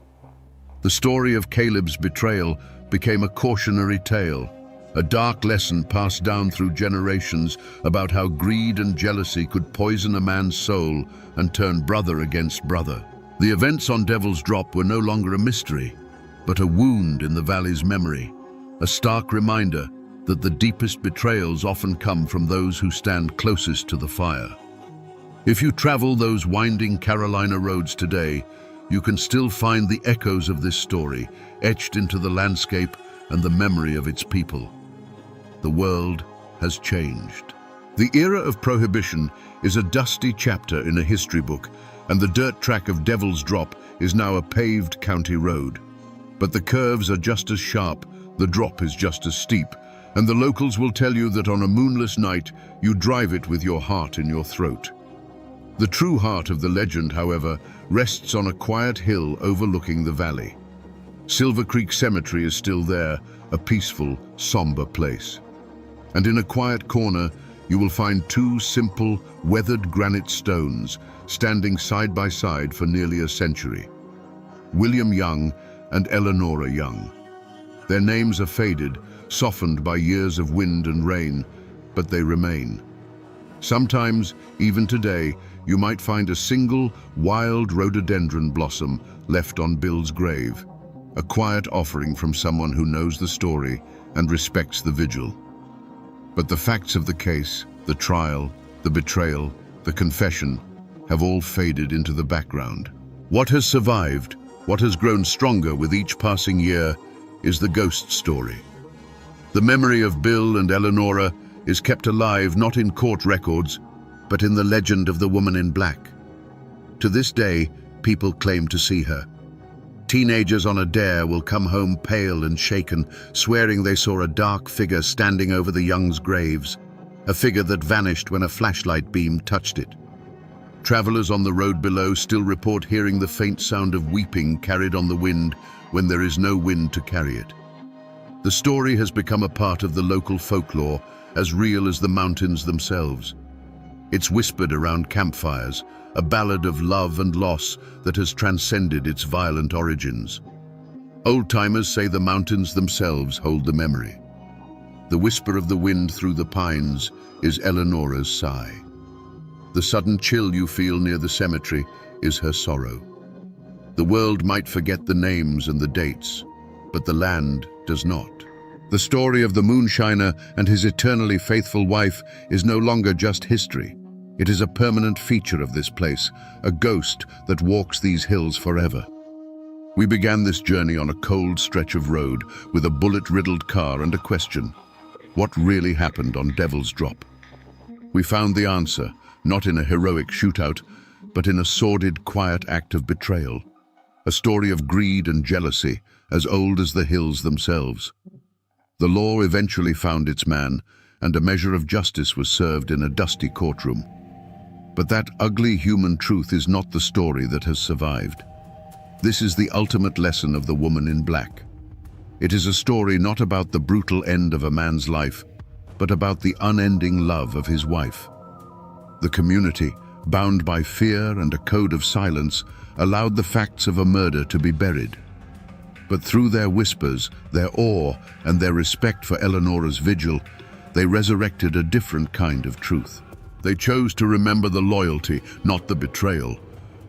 The story of Caleb's betrayal became a cautionary tale, a dark lesson passed down through generations about how greed and jealousy could poison a man's soul and turn brother against brother. The events on Devil's Drop were no longer a mystery, but a wound in the valley's memory, a stark reminder that the deepest betrayals often come from those who stand closest to the fire. If you travel those winding Carolina roads today, you can still find the echoes of this story etched into the landscape and the memory of its people. The world has changed. The era of Prohibition is a dusty chapter in a history book, and the dirt track of Devil's Drop is now a paved county road. But the curves are just as sharp, the drop is just as steep, and the locals will tell you that on a moonless night, you drive it with your heart in your throat. The true heart of the legend, however, rests on a quiet hill overlooking the valley. Silver Creek Cemetery is still there, a peaceful, somber place. And in a quiet corner, you will find two simple, weathered granite stones standing side by side for nearly a century. William Young and Eleanora Young. Their names are faded, softened by years of wind and rain, but they remain. Sometimes, even today, you might find a single, wild rhododendron blossom left on Bill's grave, a quiet offering from someone who knows the story and respects the vigil. But the facts of the case, the trial, the betrayal, the confession, have all faded into the background. What has survived, what has grown stronger with each passing year, is the ghost story. The memory of Bill and Eleanora is kept alive not in court records, but in the legend of the woman in black. To this day, people claim to see her. Teenagers on a dare will come home pale and shaken, swearing they saw a dark figure standing over the Youngs' graves, a figure that vanished when a flashlight beam touched it. Travelers on the road below still report hearing the faint sound of weeping carried on the wind when there is no wind to carry it. The story has become a part of the local folklore, as real as the mountains themselves. It's whispered around campfires, a ballad of love and loss that has transcended its violent origins. Old-timers say the mountains themselves hold the memory. The whisper of the wind through the pines is Eleanora's sigh. The sudden chill you feel near the cemetery is her sorrow. The world might forget the names and the dates, but the land does not. The story of the moonshiner and his eternally faithful wife is no longer just history. It is a permanent feature of this place, a ghost that walks these hills forever. We began this journey on a cold stretch of road with a bullet-riddled car and a question: what really happened on Devil's Drop? We found the answer, not in a heroic shootout, but in a sordid, quiet act of betrayal. A story of greed and jealousy, as old as the hills themselves. The law eventually found its man, and a measure of justice was served in a dusty courtroom. But that ugly human truth is not the story that has survived. This is the ultimate lesson of the woman in black. It is a story not about the brutal end of a man's life, but about the unending love of his wife. The community, bound by fear and a code of silence, allowed the facts of a murder to be buried. But through their whispers, their awe, and their respect for Eleanora's vigil, they resurrected a different kind of truth. They chose to remember the loyalty, not the betrayal.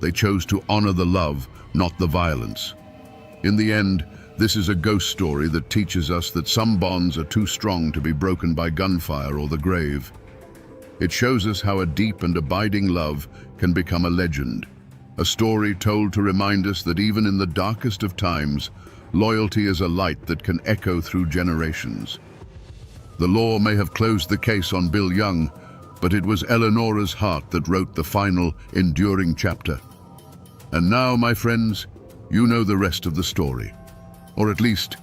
They chose to honor the love, not the violence. In the end, this is a ghost story that teaches us that some bonds are too strong to be broken by gunfire or the grave. It shows us how a deep and abiding love can become a legend, a story told to remind us that even in the darkest of times, loyalty is a light that can echo through generations. The law may have closed the case on Bill Young, but it was Eleanora's heart that wrote the final, enduring chapter. And now, my friends, you know the rest of the story. Or at least,